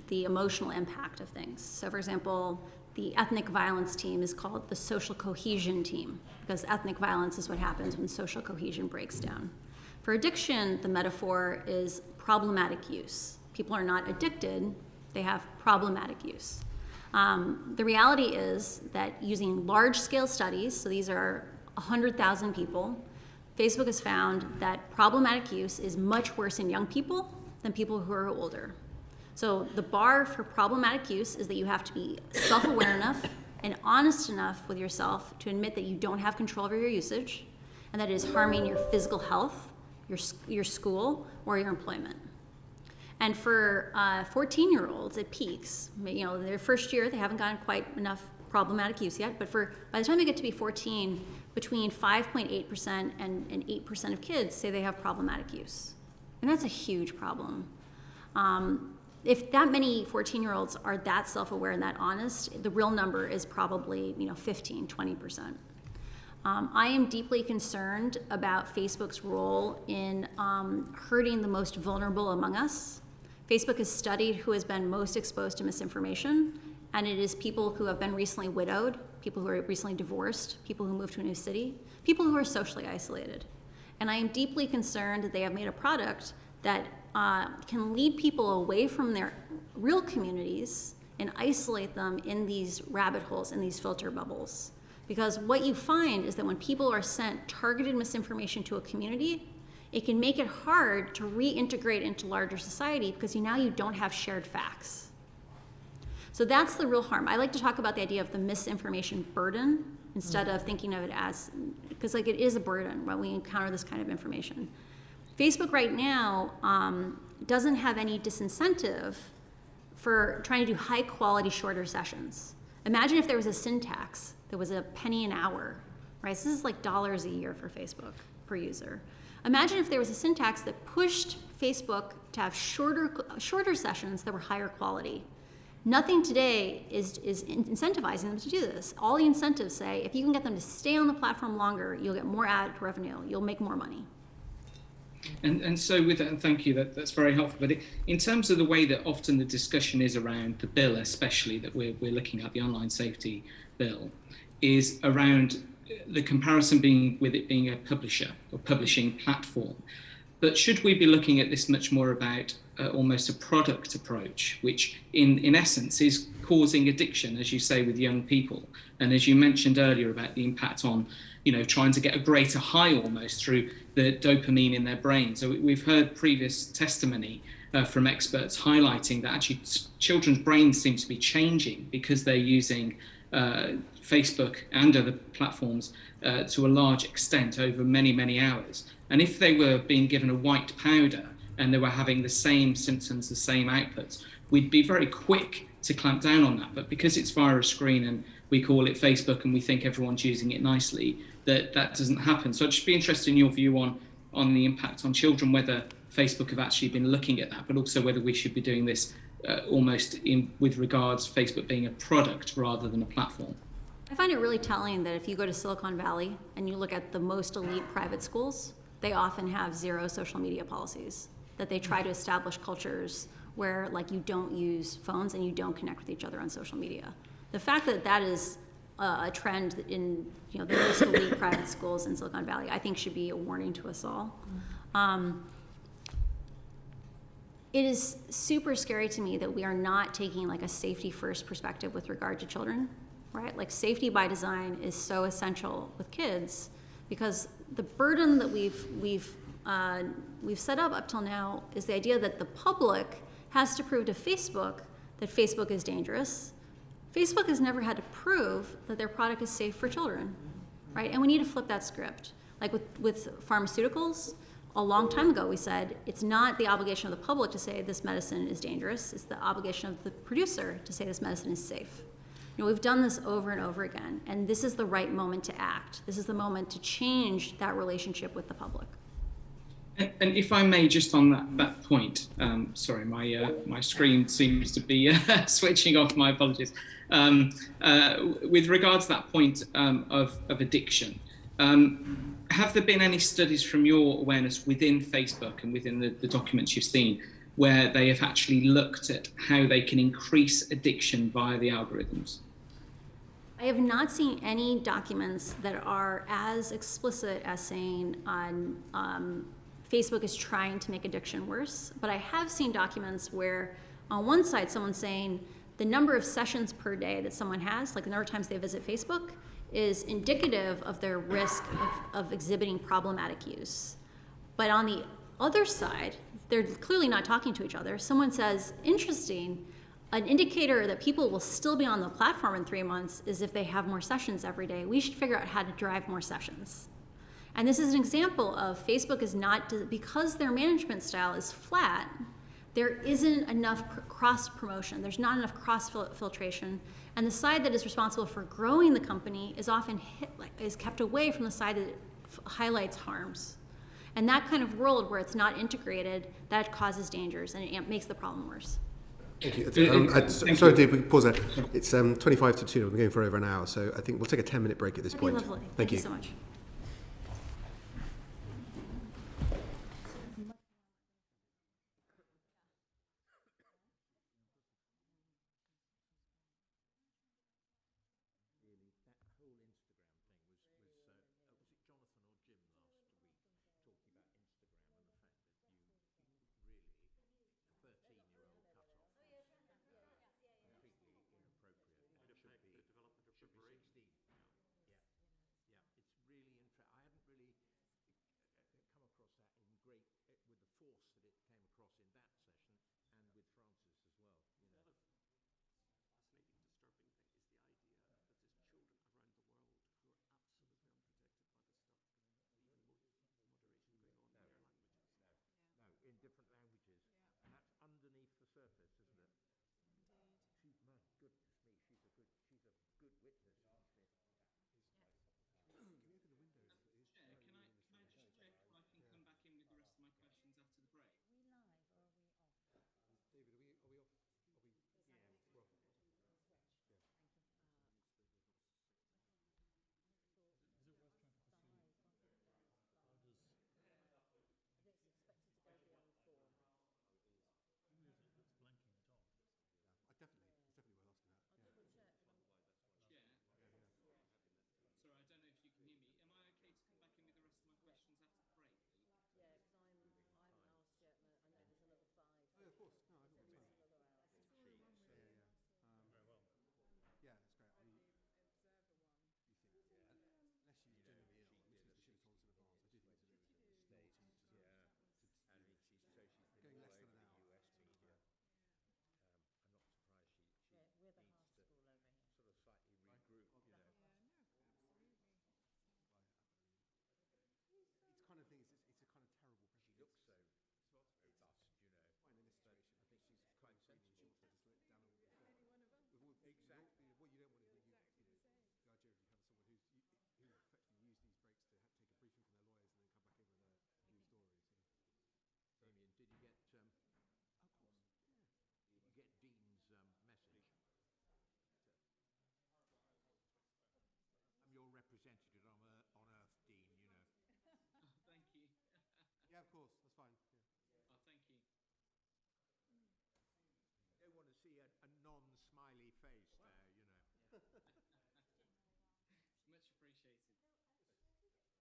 the emotional impact of things. So, for example, the ethnic violence team is called the social cohesion team, because ethnic violence is what happens when social cohesion breaks down. For addiction, the metaphor is problematic use. People are not addicted, they have problematic use. The reality is that using large-scale studies, so these are 100,000 people, Facebook has found that problematic use is much worse in young people than people who are older. So the bar for problematic use is that you have to be self-aware enough and honest enough with yourself to admit that you don't have control over your usage and that it is harming your physical health, your school, or your employment. And for 14-year-olds, it peaks. Their first year, they haven't gotten quite enough problematic use yet, but by the time they get to be 14, between 5.8% and 8% of kids say they have problematic use. And that's a huge problem. If that many 14-year-olds are that self-aware and that honest, the real number is probably 15, 20%. I am deeply concerned about Facebook's role in hurting the most vulnerable among us. Facebook has studied who has been most exposed to misinformation, and it is people who have been recently widowed, people who are recently divorced, people who moved to a new city, people who are socially isolated. And I am deeply concerned that they have made a product that can lead people away from their real communities and isolate them in these rabbit holes, in these filter bubbles. Because what you find is that when people are sent targeted misinformation to a community, it can make it hard to reintegrate into larger society because now you don't have shared facts. So that's the real harm. I like to talk about the idea of the misinformation burden instead of thinking of it as, because like it is a burden when we encounter this kind of information. Facebook right now doesn't have any disincentive for trying to do high quality shorter sessions. Imagine if there was a sin tax that was a penny an hour, right? So this is like dollars a year for Facebook per user. Imagine if there was a sin tax that pushed Facebook to have shorter sessions that were higher quality. Nothing today is incentivizing them to do this. All the incentives say, if you can get them to stay on the platform longer, you'll get more ad revenue, you'll make more money. And so with that, and thank you, that's very helpful. But in terms of the way that often the discussion is around the bill, especially that we're looking at, the online safety bill, is around the comparison being with it being a publisher or publishing platform. But should we be looking at this much more about almost a product approach, which in essence is causing addiction, as you say, with young people? And as you mentioned earlier about the impact on, trying to get a greater high almost through the dopamine in their brain. So we've heard previous testimony from experts highlighting that actually children's brains seem to be changing because they're using Facebook and other platforms to a large extent over many, many hours. And if they were being given a white powder and they were having the same symptoms, the same outputs, we'd be very quick to clamp down on that. But because it's via a screen and we call it Facebook and we think everyone's using it nicely, that doesn't happen. So I'd just be interested in your view on the impact on children, whether Facebook have actually been looking at that, but also whether we should be doing this almost with regards to Facebook being a product rather than a platform. I find it really telling that if you go to Silicon Valley and you look at the most elite private schools, they often have zero social media policies, that they try to establish cultures where like you don't use phones and you don't connect with each other on social media. The fact that that is a trend in the most elite private schools in Silicon Valley, I think should be a warning to us all. It is super scary to me that we are not taking like a safety first perspective with regard to children, right? Like safety by design is so essential with kids because the burden that we've set up till now is the idea that the public has to prove to Facebook that Facebook is dangerous. Facebook has never had to prove that their product is safe for children, right? And we need to flip that script. Like with pharmaceuticals, a long time ago we said it's not the obligation of the public to say this medicine is dangerous, it's the obligation of the producer to say this medicine is safe. We've done this over and over again, and this is the right moment to act. This is the moment to change that relationship with the public. And if I may, just on that point, sorry, my screen seems to be switching off. My apologies. With regards to that point of addiction, have there been any studies from your awareness within Facebook and within the documents you've seen where they have actually looked at how they can increase addiction via the algorithms? I have not seen any documents that are as explicit as saying Facebook is trying to make addiction worse, but I have seen documents where on one side someone's saying the number of sessions per day that someone has, like the number of times they visit Facebook, is indicative of their risk of exhibiting problematic use. But on the other side, they're clearly not talking to each other. Someone says, interesting, an indicator that people will still be on the platform in 3 months is if they have more sessions every day. We should figure out how to drive more sessions. And this is an example of Facebook is not, because their management style is flat, there isn't enough cross-promotion. There's not enough cross-filtration. And the side that is responsible for growing the company is often is kept away from the side that highlights harms. And that kind of world where it's not integrated, that causes dangers and it makes the problem worse. Thank you. Sorry, Dave, we can pause there. It's 25 to 2. We're going for over an hour, so I think we'll take a 10-minute break at this point. That'd be lovely. Thank you so much. face there, you know. Much appreciated. Yeah. I can tell you, the guy is, so I'm a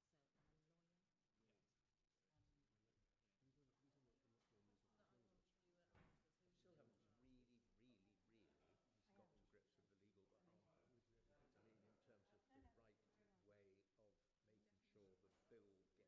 lawyer. Yes. I still haven't really got to grips with the legal behind it. I mean, in terms of the right way of making sure the bill gets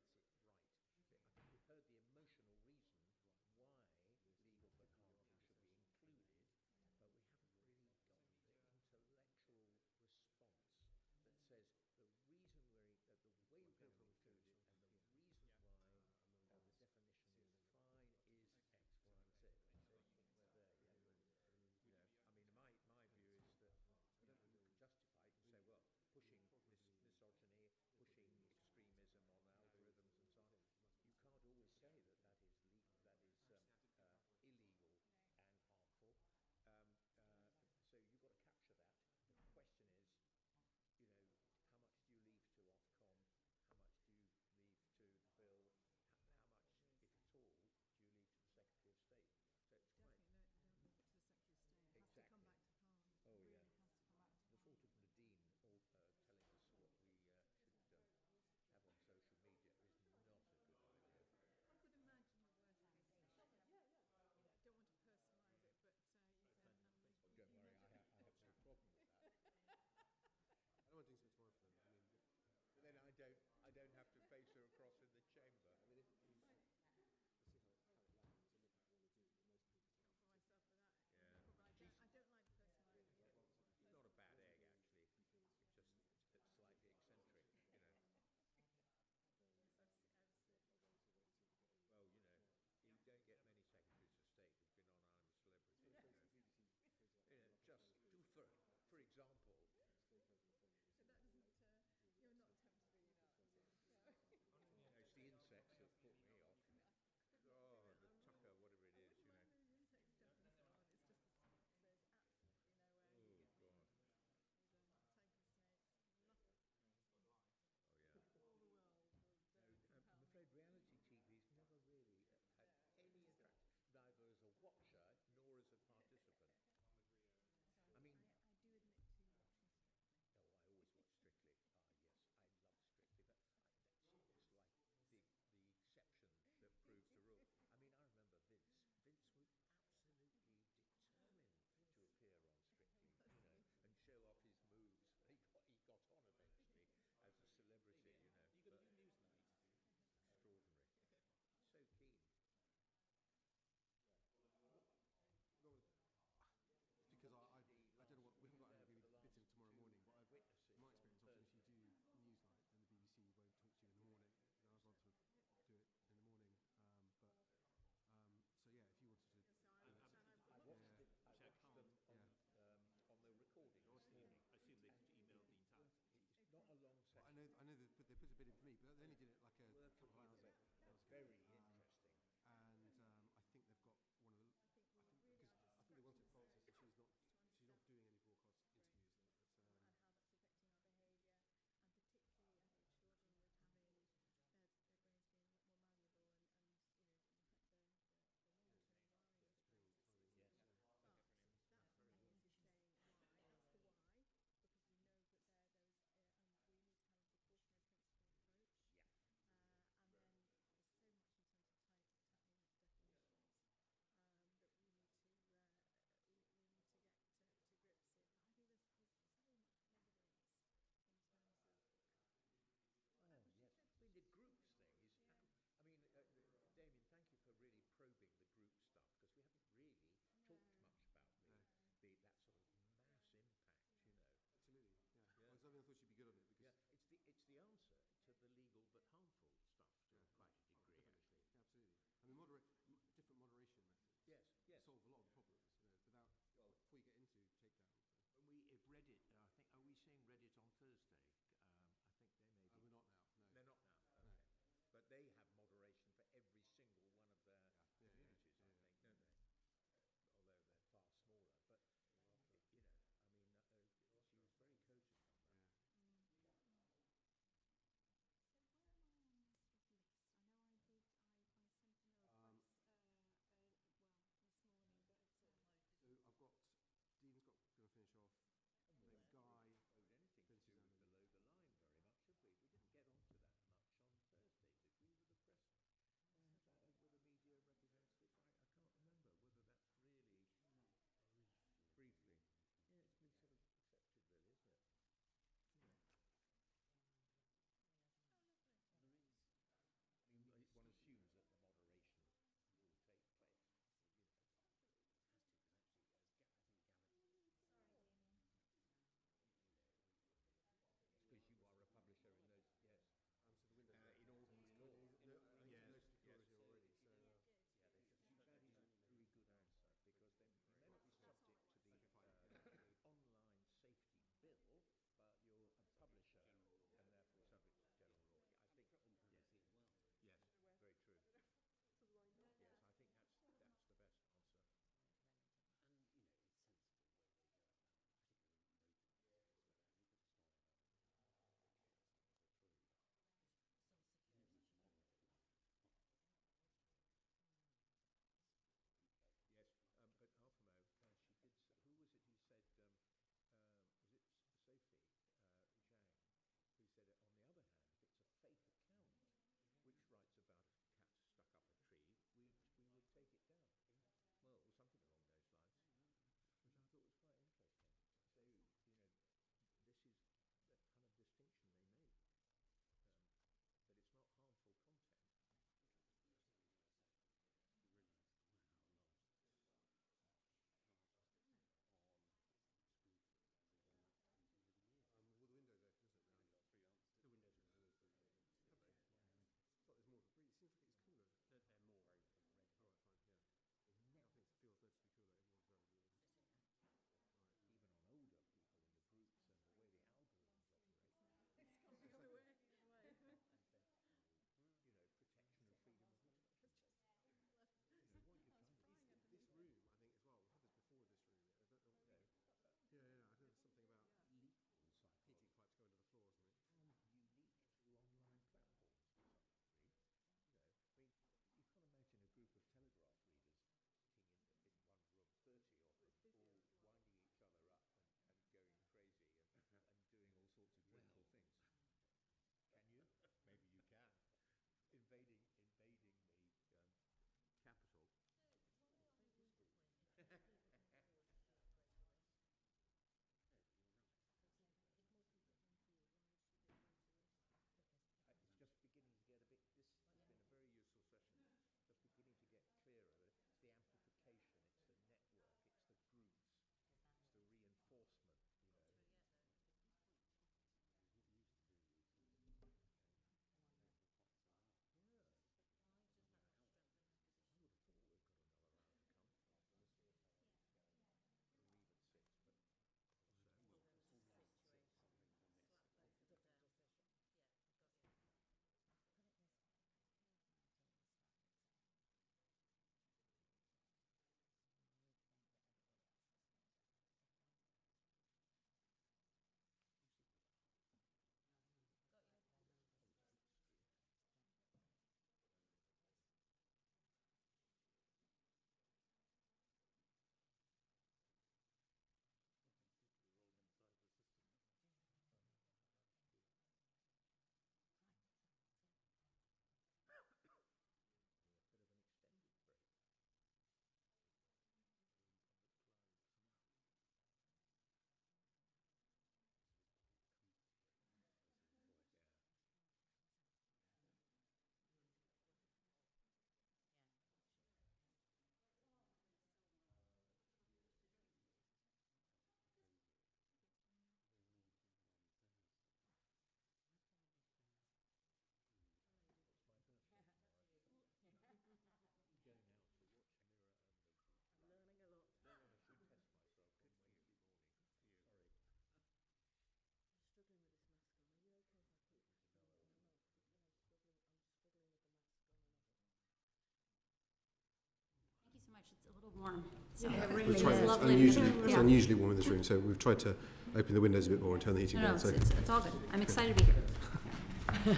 little warm. So We've it's tried, it's, lovely. it's unusually warm in this room, so we've tried to open the windows a bit more and turn the heating No, down. So it's all good. I'm excited to be here.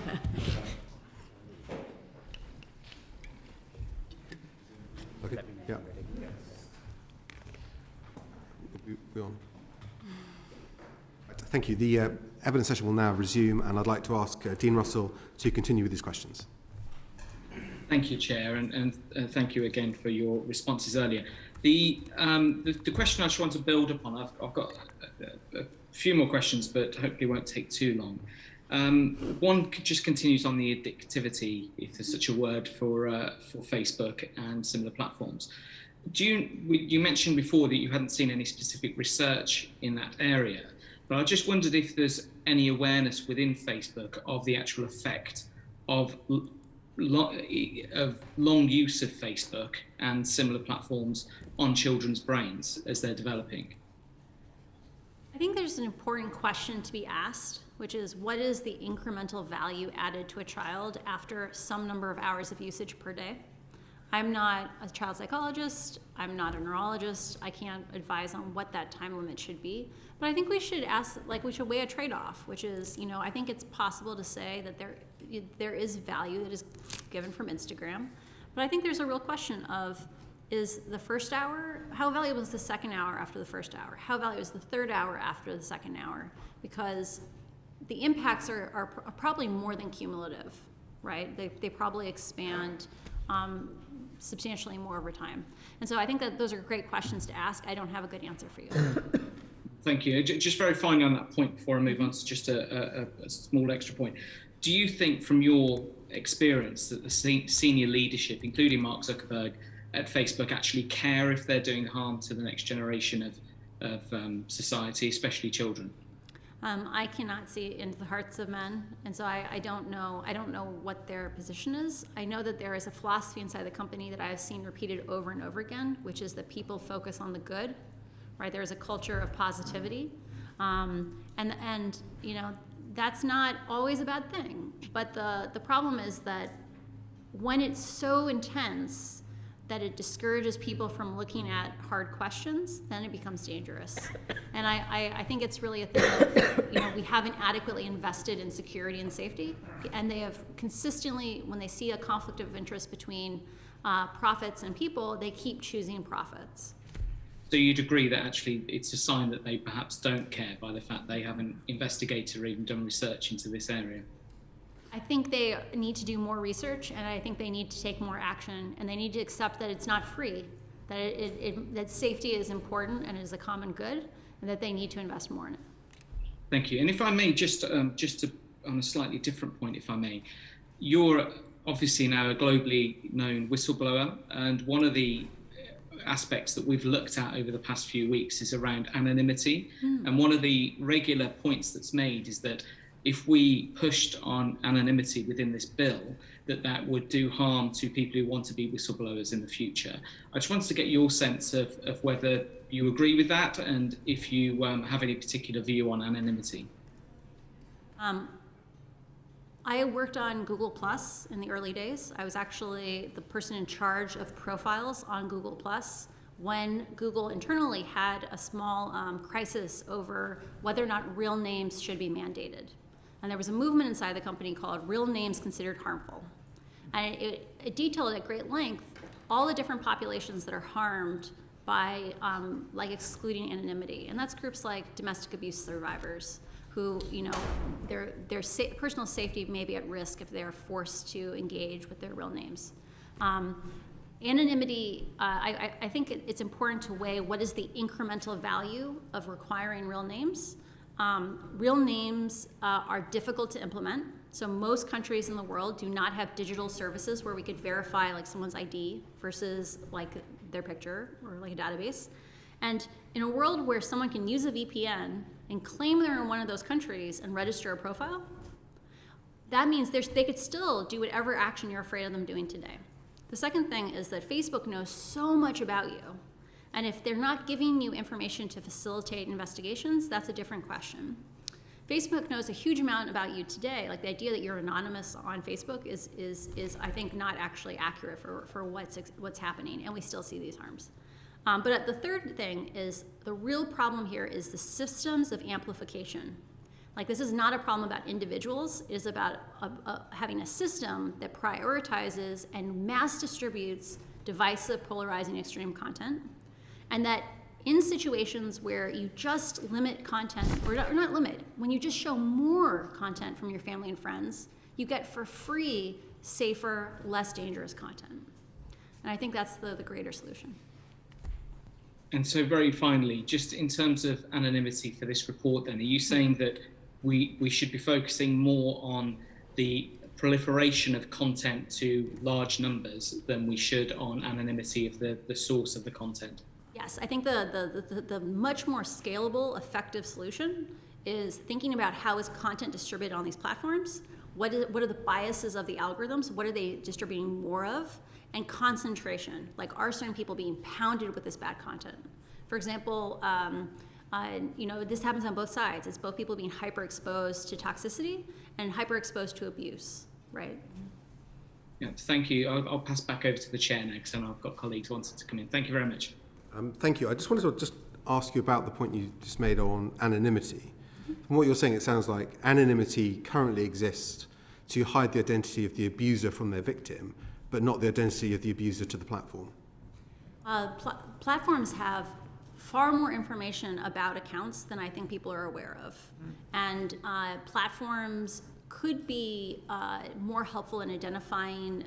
okay, yeah. We're on. Thank you. The evidence session will now resume, and I'd like to ask Dean Russell to continue with his questions. Thank you, Chair, and thank you again for your responses earlier. The question I just want to build upon, I've got a few more questions, but hopefully won't take too long. One just continues on the addictivity, if there's such a word, for Facebook and similar platforms. You mentioned before that you hadn't seen any specific research in that area, but I just wondered if there's any awareness within Facebook of the actual effect of long use of Facebook and similar platforms on children's brains as they're developing. I think there's an important question to be asked, which is what is the incremental value added to a child after some number of hours of usage per day? I'm not a child psychologist, I'm not a neurologist, I can't advise on what that time limit should be, but I think we should we should weigh a trade-off, which is, I think it's possible to say that there is value that is given from Instagram, but I think there's a real question of, is the first hour, how valuable is the second hour after the first hour? How valuable is the third hour after the second hour? Because the impacts are probably more than cumulative, right? They probably expand substantially more over time. And so I think that those are great questions to ask. I don't have a good answer for you. Thank you. Just very finally on that point before I move on to just a small extra point. Do you think from your experience that the senior leadership, including Mark Zuckerberg at Facebook, actually care if they're doing harm to the next generation of society, especially children? I cannot see into the hearts of men, and so I don't know. I don't know what their position is. I know that there is a philosophy inside the company that I have seen repeated over and over again, which is that people focus on the good, right? There is a culture of positivity, and that's not always a bad thing. But the problem is that when it's so intense that it discourages people from looking at hard questions, then it becomes dangerous. And I think it's really a thing of, we haven't adequately invested in security and safety, and they have consistently, when they see a conflict of interest between profits and people, they keep choosing profits. So you'd agree that actually it's a sign that they perhaps don't care by the fact they haven't investigated or even done research into this area? I think they need to do more research, and I think they need to take more action, and they need to accept that it's not free, that that safety is important and is a common good, and that they need to invest more in it. Thank you. And if I may, just on a slightly different point, if I may, you're obviously now a globally known whistleblower, and one of the aspects that we've looked at over the past few weeks is around anonymity. And one of the regular points that's made is that if we pushed on anonymity within this bill, that would do harm to people who want to be whistleblowers in the future. I just wanted to get your sense of whether you agree with that and if you have any particular view on anonymity. I worked on Google Plus in the early days. I was actually the person in charge of profiles on Google Plus when Google internally had a small crisis over whether or not real names should be mandated. And there was a movement inside the company called Real Names Considered Harmful. And it detailed at great length all the different populations that are harmed by excluding anonymity. And that's groups like domestic abuse survivors who, their personal safety may be at risk if they're forced to engage with their real names. Anonymity, I think it's important to weigh what is the incremental value of requiring real names. Real names are difficult to implement. So most countries in the world do not have digital services where we could verify someone's ID versus their picture or a database. And in a world where someone can use a VPN and claim they're in one of those countries and register a profile, that means they could still do whatever action you're afraid of them doing today. The second thing is that Facebook knows so much about you. And if they're not giving you information to facilitate investigations, that's a different question. Facebook knows a huge amount about you today. The idea that you're anonymous on Facebook is I think, not actually accurate for what's happening, and we still see these harms. But the third thing is the real problem here is the systems of amplification. Like, this is not a problem about individuals. It is about having a system that prioritizes and mass distributes divisive, polarizing, extreme content. And that in situations where you just limit content, or not limit, when you just show more content from your family and friends, you get for free, safer, less dangerous content. And I think that's the greater solution. And so very finally, just in terms of anonymity for this report then, are you saying that we should be focusing more on the proliferation of content to large numbers than we should on anonymity of the source of the content? Yes, I think the much more scalable, effective solution is thinking about how is content distributed on these platforms, what are the biases of the algorithms, what are they distributing more of, and concentration. Like, are certain people being pounded with this bad content? For example, this happens on both sides. It's both people being hyper-exposed to toxicity and hyper-exposed to abuse, right? Yeah, thank you. I'll pass back over to the chair next, and I've got colleagues wanting to come in. Thank you very much. Thank you. I just wanted to ask you about the point you just made on anonymity. From what you're saying, it sounds like anonymity currently exists to hide the identity of the abuser from their victim, but not the identity of the abuser to the platform. Platforms have far more information about accounts than I think people are aware of. And platforms could be more helpful in identifying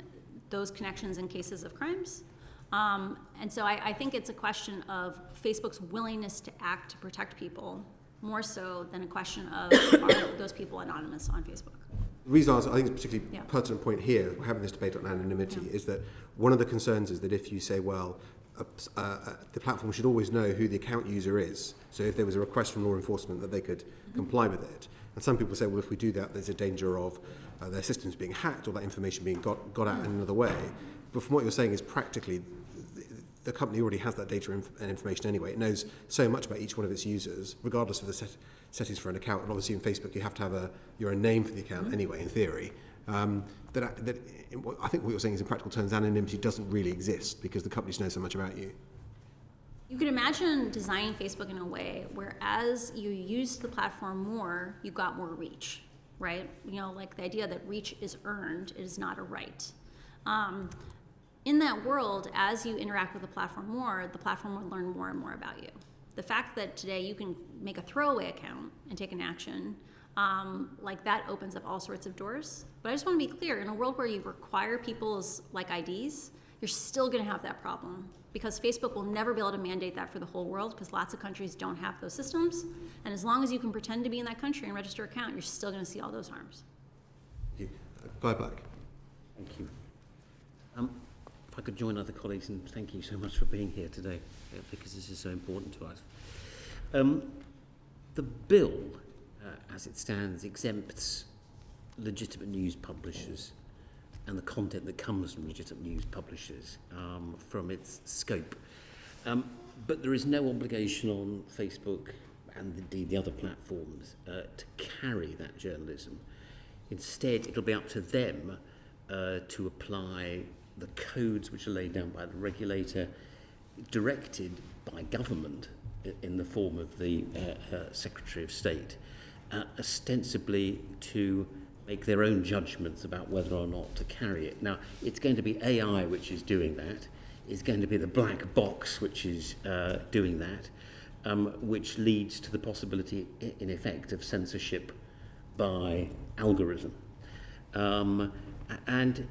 those connections in cases of crimes. And so I think it's a question of Facebook's willingness to act to protect people, more so than a question of are those people anonymous on Facebook. The reason I think it's a particularly pertinent point here, we're having this debate on anonymity, is that one of the concerns is that if you say, well, the platform should always know who the account user is, so if there was a request from law enforcement that they could comply with it. And some people say, well, if we do that, there's a danger of their systems being hacked or that information being got out in another way. But from what you're saying is practically, the company already has that data and information anyway. It knows so much about each one of its users, regardless of the settings for an account. And obviously in Facebook, you have to have your own name for the account anyway, in theory. I think what you're saying is, in practical terms, anonymity doesn't really exist because the companies know so much about you. You could imagine designing Facebook in a way where as you use the platform more, you got more reach, right? Like the idea that reach is earned, it is not a right. In that world, as you interact with the platform more, the platform will learn more and more about you. The fact that today you can make a throwaway account and take an action, like that opens up all sorts of doors. But I just want to be clear, in a world where you require people's IDs, you're still going to have that problem because Facebook will never be able to mandate that for the whole world because lots of countries don't have those systems. And as long as you can pretend to be in that country and register an account, you're still going to see all those harms. Thank you. Guy Black. Thank you. If I could join other colleagues in thanking you so much for being here today, because this is so important to us. The bill, as it stands, exempts legitimate news publishers and the content that comes from legitimate news publishers from its scope. But there is no obligation on Facebook and indeed the other platforms to carry that journalism. Instead, it'll be up to them to apply the codes which are laid down by the regulator, directed by government in the form of the Secretary of State, ostensibly to make their own judgments about whether or not to carry it. Now, it's going to be AI which is doing that. It's going to be the black box which is doing that, which leads to the possibility, in effect, of censorship by algorithm. And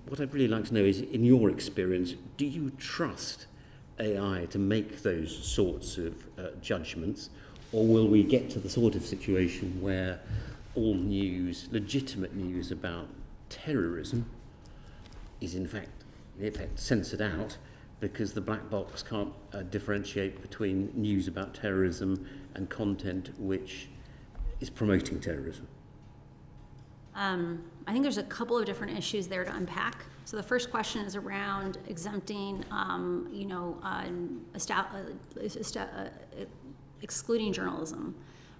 what I'd really like to know is, in your experience, do you trust AI to make those sorts of judgments, or will we get to the sort of situation where all news, legitimate news about terrorism, is in effect censored out because the black box can't differentiate between news about terrorism and content which is promoting terrorism? I think there's a couple of different issues there to unpack. So the first question is around exempting, excluding journalism.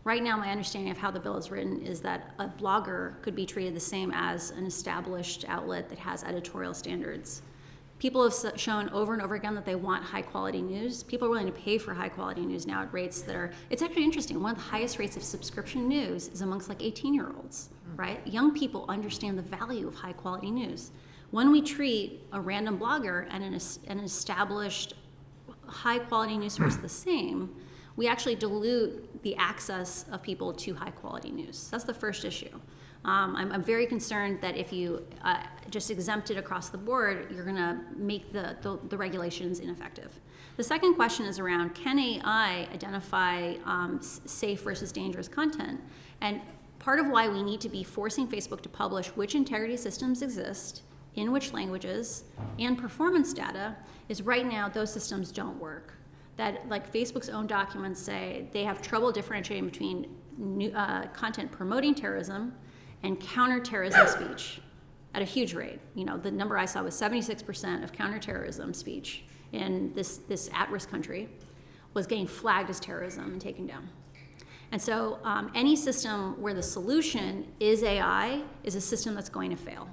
Right now, my understanding of how the bill is written is that a blogger could be treated the same as an established outlet that has editorial standards. People have shown over and over again that they want high quality news. People are willing to pay for high quality news now at rates that are, it's actually interesting. One of the highest rates of subscription news is amongst like 18-year-olds, right? Young people understand the value of high quality news. When we treat a random blogger and an established high quality news source the same, we actually dilute the access of people to high quality news. That's the first issue. I'm very concerned that if you just exempt it across the board, you're going to make the regulations ineffective. The second question is around, can AI identify safe versus dangerous content? And part of why we need to be forcing Facebook to publish which integrity systems exist, in which languages, and performance data is right now those systems don't work. That, like Facebook's own documents say, they have trouble differentiating between content promoting terrorism and counterterrorism speech at a huge rate. You know, the number I saw was 76% of counterterrorism speech in this at-risk country was getting flagged as terrorism and taken down. And so any system where the solution is AI is a system that's going to fail.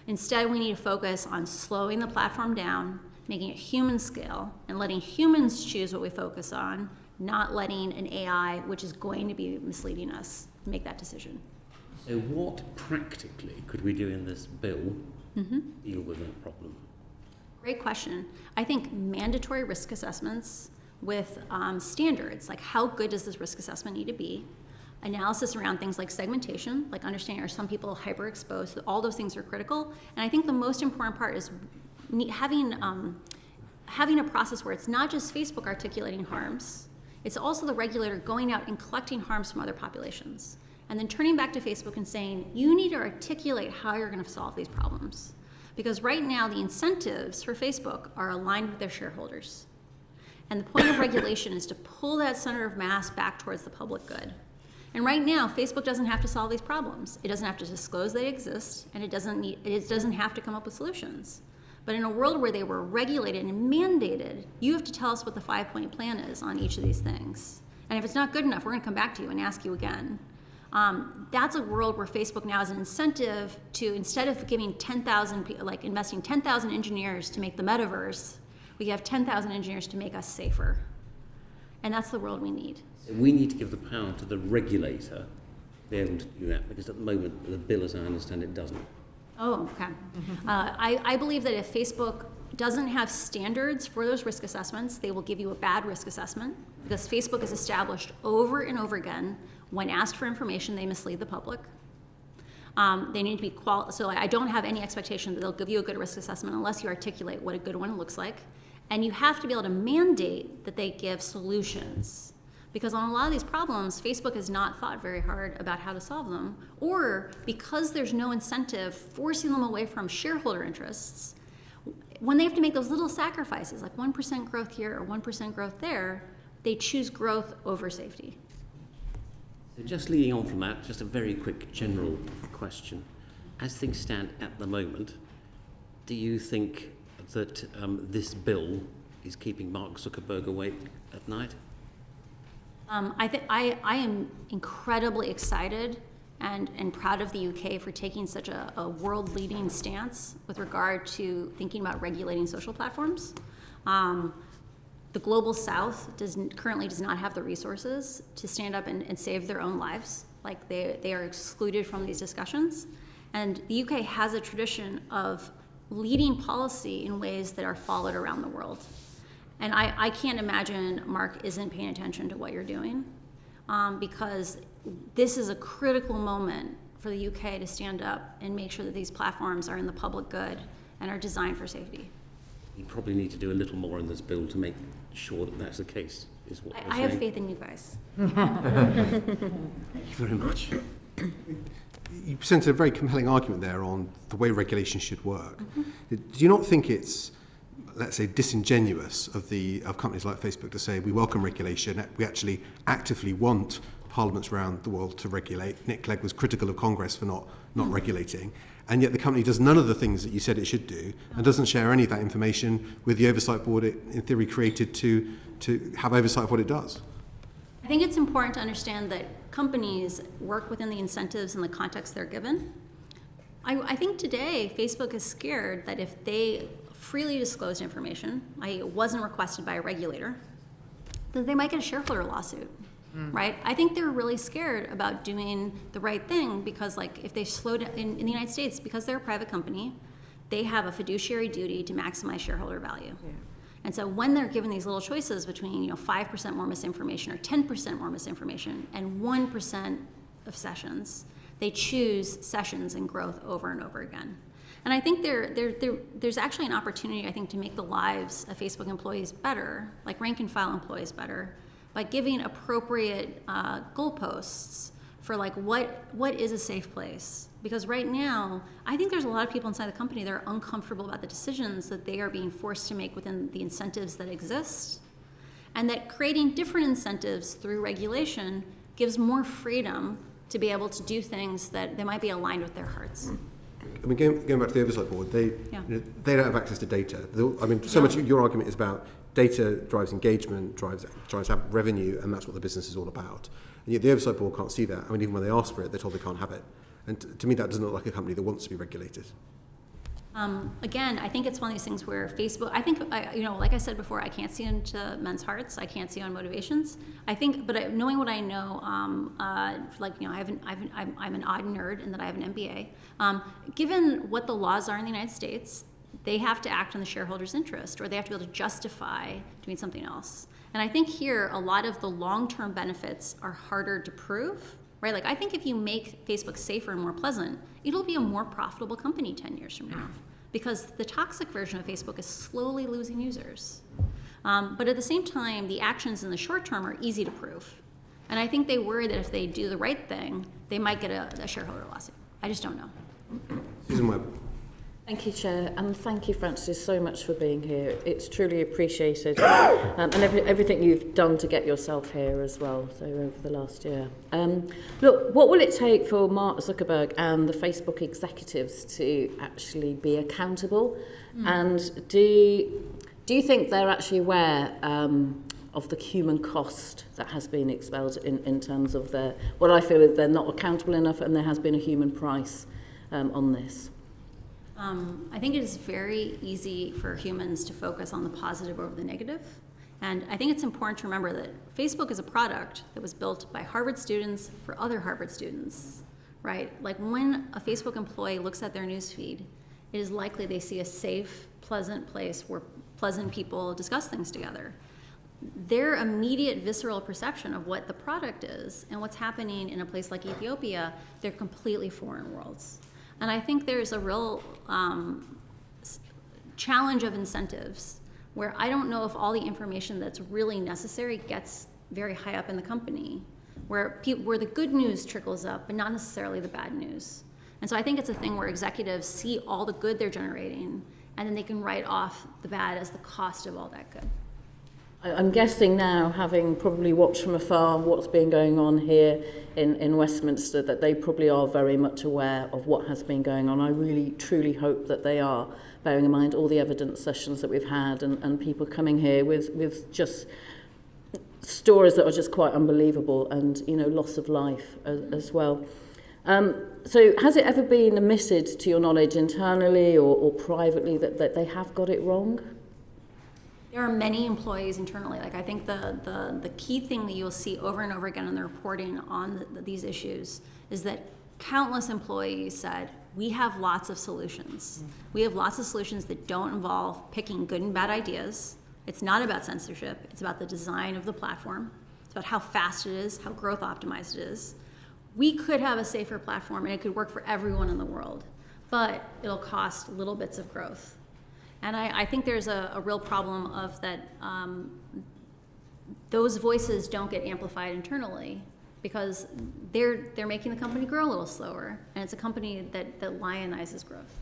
Instead, we need to focus on slowing the platform down, making it human scale, and letting humans choose what we focus on, not letting an AI, which is going to be misleading us, make that decision. So what practically could we do in this bill to deal with that problem? Great question. I think mandatory risk assessments with standards, like how good does this risk assessment need to be? Analysis around things like segmentation, like understanding are some people hyper-exposed, all those things are critical. And I think the most important part is having a process where it's not just Facebook articulating harms, it's also the regulator going out and collecting harms from other populations. And then turning back to Facebook and saying, you need to articulate how you're going to solve these problems. Because right now, the incentives for Facebook are aligned with their shareholders. And the point of regulation is to pull that center of mass back towards the public good. And right now, Facebook doesn't have to solve these problems. It doesn't have to disclose they exist, and it doesn't have to come up with solutions. But in a world where they were regulated and mandated, you have to tell us what the 5-point plan is on each of these things. And if it's not good enough, we're going to come back to you and ask you again. That's a world where Facebook now has an incentive to, instead of giving 10,000, like investing 10,000 engineers to make the metaverse, we have 10,000 engineers to make us safer. And that's the world we need. So we need to give the power to the regulator to be able to do that, because at the moment, the bill, as I understand it, doesn't. Oh, okay. I believe that if Facebook doesn't have standards for those risk assessments, they will give you a bad risk assessment, because Facebook has established over and over again, when asked for information, they mislead the public. They need to be so I don't have any expectation that they'll give you a good risk assessment unless you articulate what a good one looks like. And you have to be able to mandate that they give solutions. Because on a lot of these problems, Facebook has not thought very hard about how to solve them, or because there's no incentive forcing them away from shareholder interests, when they have to make those little sacrifices, like 1% growth here or 1% growth there, they choose growth over safety. So just leading on from that, just a very quick general question. As things stand at the moment, do you think that this bill is keeping Mark Zuckerberg awake at night? I am incredibly excited and proud of the UK for taking such a world-leading stance with regard to thinking about regulating social platforms. The global south currently does not have the resources to stand up and save their own lives. Like they are excluded from these discussions. And the UK has a tradition of leading policy in ways that are followed around the world. And I can't imagine Mark isn't paying attention to what you're doing, because this is a critical moment for the UK to stand up and make sure that these platforms are in the public good and are designed for safety. You probably need to do a little more in this bill to make sure that that's the case, is what I have faith in you guys. Thank you very much. You presented a very compelling argument there on the way regulation should work. Do you not think it's, let's say, disingenuous of companies like Facebook to say we welcome regulation, we actually actively want parliaments around the world to regulate? Nick Clegg was critical of Congress for not regulating, and yet the company does none of the things that you said it should do and doesn't share any of that information with the oversight board it, in theory, created to have oversight of what it does. I think it's important to understand that companies work within the incentives and the context they're given. I think today Facebook is scared that if they freely disclosed information, i.e. it wasn't requested by a regulator, that they might get a shareholder lawsuit, right? I think they're really scared about doing the right thing because, like, if they slow down in the United States, because they're a private company, they have a fiduciary duty to maximize shareholder value. Yeah. And so when they're given these little choices between 5% more misinformation or 10% more misinformation and 1% of sessions, they choose sessions and growth over and over again. And I think there's actually an opportunity, I think, to make the lives of Facebook employees better, like rank and file employees better, by giving appropriate goalposts for like what is a safe place. Because right now, I think there's a lot of people inside the company that are uncomfortable about the decisions that they are being forced to make within the incentives that exist, and that creating different incentives through regulation gives more freedom to be able to do things that they might be aligned with their hearts. I mean, going back to the oversight board, they don't have access to data. I mean, so much of your argument is about data drives engagement, drives revenue, and that's what the business is all about. And yet the oversight board can't see that. I mean, even when they ask for it, they're told they can't have it. And to me, that doesn't look like a company that wants to be regulated. Again, I think it's one of these things where Facebook, I think, like I said before, I can't see into men's hearts. I can't see on motivations. I think, but knowing what I know, I'm an odd nerd in that I have an MBA. Given what the laws are in the United States, they have to act in the shareholders' interest, or they have to be able to justify doing something else. And I think here, a lot of the long-term benefits are harder to prove. Right? Like, I think if you make Facebook safer and more pleasant, it'll be a more profitable company 10 years from now, because the toxic version of Facebook is slowly losing users. But at the same time, the actions in the short term are easy to prove. And I think they worry that if they do the right thing, they might get a shareholder lawsuit. I just don't know. Susan Webb. Thank you, Chair, and thank you, Frances, so much for being here. It's truly appreciated, and everything you've done to get yourself here as well, so over the last year. Look, what will it take for Mark Zuckerberg and the Facebook executives to actually be accountable? And do you think they're actually aware of the human cost that has been expelled in terms of what I feel is they're not accountable enough, and there has been a human price on this? I think it is very easy for humans to focus on the positive over the negative. And I think it's important to remember that Facebook is a product that was built by Harvard students for other Harvard students, right? Like, when a Facebook employee looks at their newsfeed, it is likely they see a safe, pleasant place where pleasant people discuss things together. Their immediate visceral perception of what the product is and what's happening in a place like Ethiopia, they're completely foreign worlds. And I think there's a real challenge of incentives where I don't know if all the information that's really necessary gets very high up in the company, where the good news trickles up, but not necessarily the bad news. And so I think it's a thing where executives see all the good they're generating, and then they can write off the bad as the cost of all that good. I'm guessing now, having probably watched from afar what's been going on here in Westminster, that they probably are very much aware of what has been going on. I really, truly hope that they are, bearing in mind all the evidence sessions that we've had and people coming here with just stories that are just quite unbelievable, and, loss of life as well. So has it ever been admitted, to your knowledge, internally or privately, that they have got it wrong? There are many employees internally. Like, I think the key thing that you'll see over and over again in the reporting on these issues is that countless employees said, we have lots of solutions. We have lots of solutions that don't involve picking good and bad ideas. It's not about censorship. It's about the design of the platform. It's about how fast it is, how growth optimized it is. We could have a safer platform and it could work for everyone in the world, but it'll cost little bits of growth. And I think there's a real problem of that those voices don't get amplified internally because they're making the company grow a little slower, and it's a company that lionizes growth.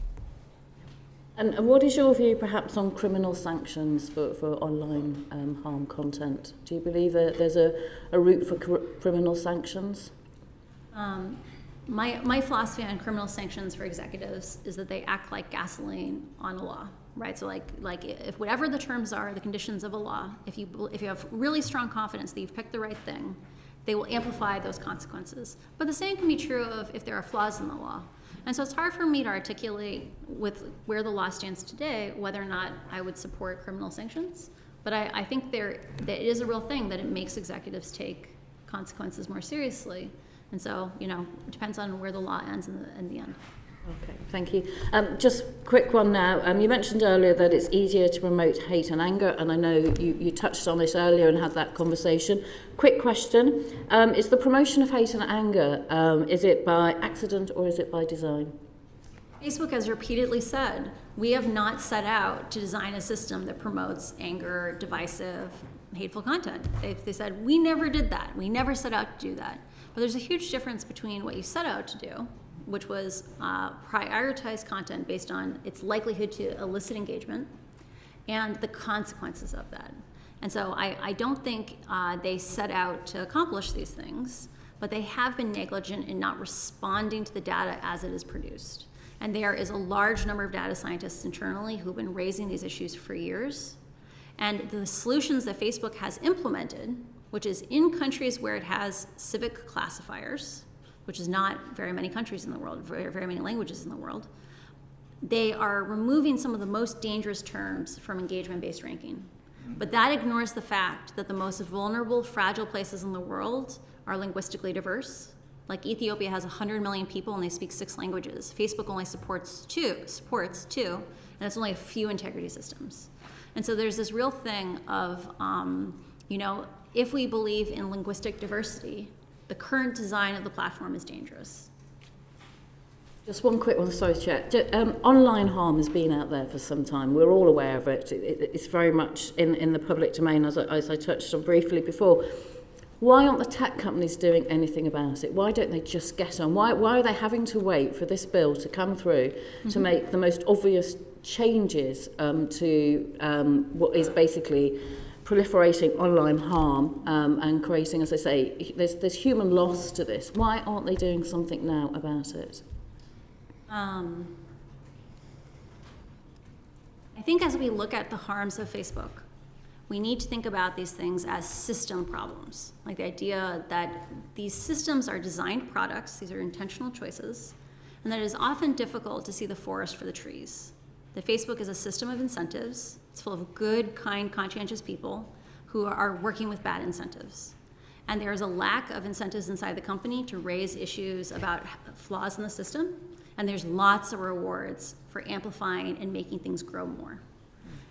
And what is your view perhaps on criminal sanctions for online harm content? Do you believe that there's a route for criminal sanctions? My philosophy on criminal sanctions for executives is that they act like gasoline on a law. Right, so like if whatever the terms are, the conditions of a law, if you have really strong confidence that you've picked the right thing, they will amplify those consequences. But the same can be true of if there are flaws in the law. And so it's hard for me to articulate with where the law stands today whether or not I would support criminal sanctions. But I think that it is a real thing that it makes executives take consequences more seriously. And so, you know, it depends on where the law ends in the end. Okay, thank you. Just quick one now. You mentioned earlier that it's easier to promote hate and anger, and I know you touched on this earlier and had that conversation. Quick question. Is the promotion of hate and anger, is it by accident or is it by design? Facebook has repeatedly said, we have not set out to design a system that promotes anger, divisive, hateful content. They said, we never did that. We never set out to do that. But there's a huge difference between what you set out to do, which was prioritize content based on its likelihood to elicit engagement, and the consequences of that. And so I don't think they set out to accomplish these things, but they have been negligent in not responding to the data as it is produced. And there is a large number of data scientists internally who've been raising these issues for years. And the solutions that Facebook has implemented, which is in countries where it has civic classifiers, which is not very many countries in the world, very many languages in the world, they are removing some of the most dangerous terms from engagement-based ranking. But that ignores the fact that the most vulnerable, fragile places in the world are linguistically diverse. Like Ethiopia has 100 million people and they speak 6 languages. Facebook only supports two, and it's only a few integrity systems. And so there's this real thing of, you know, if we believe in linguistic diversity, the current design of the platform is dangerous. Just one quick one, sorry, Chair. Online harm has been out there for some time. We're all aware of it. It's very much in the public domain, as I touched on briefly before. Why aren't the tech companies doing anything about it? Why don't they just get on? Why are they having to wait for this bill to come through to make the most obvious changes to what is basically proliferating online harm and creating, as I say, there's human loss to this. Why aren't they doing something now about it? I think as we look at the harms of Facebook, we need to think about these things as system problems. Like the idea that these systems are designed products, these are intentional choices, and that it is often difficult to see the forest for the trees. That Facebook is a system of incentives. It's full of good, kind, conscientious people who are working with bad incentives. And there is a lack of incentives inside the company to raise issues about flaws in the system, and there's lots of rewards for amplifying and making things grow more.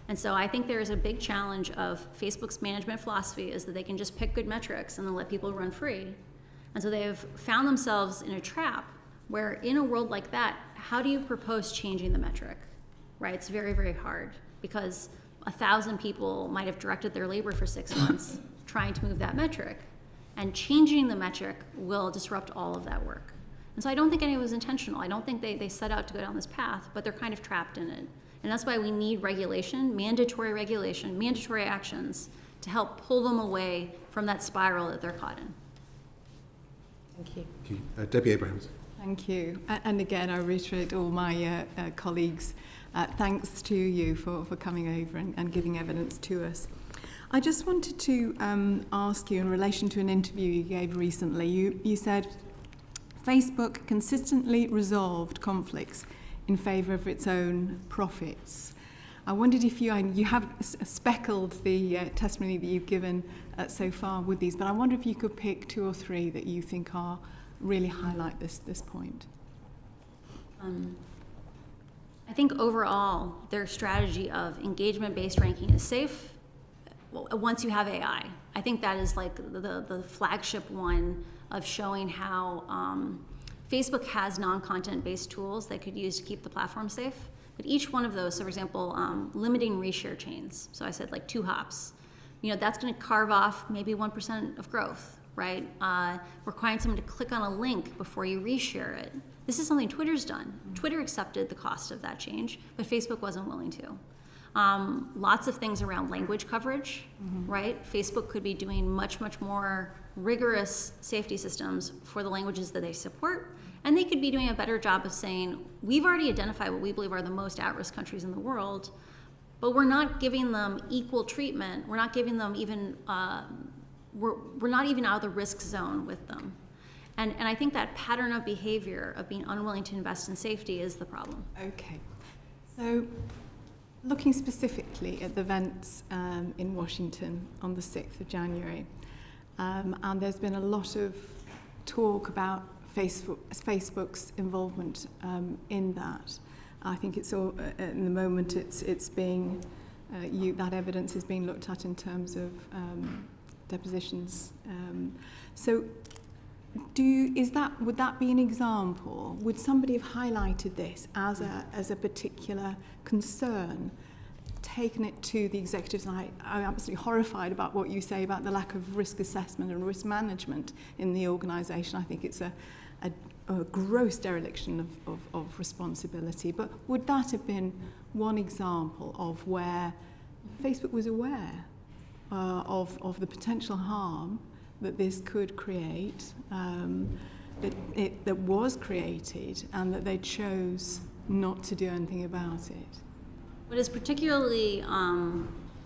And so I think there is a big challenge of Facebook's management philosophy is that they can just pick good metrics and then let people run free. And so they have found themselves in a trap where in a world like that, how do you propose changing the metric, right? It's very, very hard because 1,000 people might have directed their labor for 6 months trying to move that metric, and changing the metric will disrupt all of that work. And so I don't think any of it was intentional. I don't think they set out to go down this path, but they're kind of trapped in it. And that's why we need regulation, mandatory actions to help pull them away from that spiral that they're caught in. Thank you. Thank you. Debbie Abrahams. Thank you. And again, I reiterate all my colleagues' thanks to you for coming over and giving evidence to us. I just wanted to ask you in relation to an interview you gave recently. You said Facebook consistently resolved conflicts in favour of its own profits. I wondered if you have speckled the testimony that you've given so far with these, but I wonder if you could pick 2 or 3 that you think really highlight this point. I think overall, their strategy of engagement-based ranking is safe once you have AI. I think that is like the flagship one of showing how Facebook has non-content-based tools they could use to keep the platform safe. But each one of those, so for example, limiting reshare chains. So I said like 2 hops. You know, that's going to carve off maybe 1% of growth, right? Requiring someone to click on a link before you reshare it. This is something Twitter's done. Twitter accepted the cost of that change, but Facebook wasn't willing to. Lots of things around language coverage, right? Facebook could be doing much, much more rigorous safety systems for the languages that they support, and they could be doing a better job of saying, we've already identified what we believe are the most at-risk countries in the world, but we're not giving them equal treatment. We're not giving them even, we're not even out of the risk zone with them. And I think that pattern of behavior of being unwilling to invest in safety is the problem. Okay. So, looking specifically at the events in Washington on the 6th of January, and there's been a lot of talk about Facebook's involvement in that. I think it's all, in the moment it's being, that evidence is being looked at in terms of depositions. So, would that be an example? Would somebody have highlighted this as a particular concern, taken it to the executives? And I'm absolutely horrified about what you say about the lack of risk assessment and risk management in the organisation. I think it's a gross dereliction of responsibility. But would that have been one example of where Facebook was aware of the potential harm that this could create, that was created, and that they chose not to do anything about it? What is particularly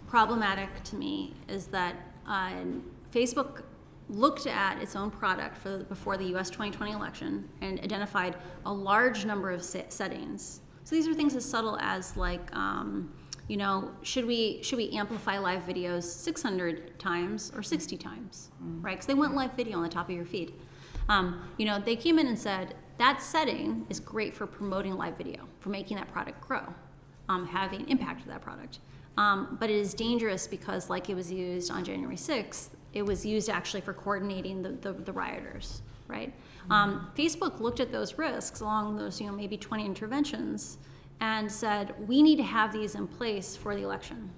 problematic to me is that Facebook looked at its own product before the US 2020 election and identified a large number of settings. So these are things as subtle as like, should we amplify live videos 600 times or 60 times, right? Because they want live video on the top of your feed. They came in and said, that setting is great for promoting live video, for making that product grow, having impact to that product. But it is dangerous because, like it was used on January 6th, it was used actually for coordinating the rioters, right? Facebook looked at those risks along those, maybe 20 interventions and said, we need to have these in place for the election.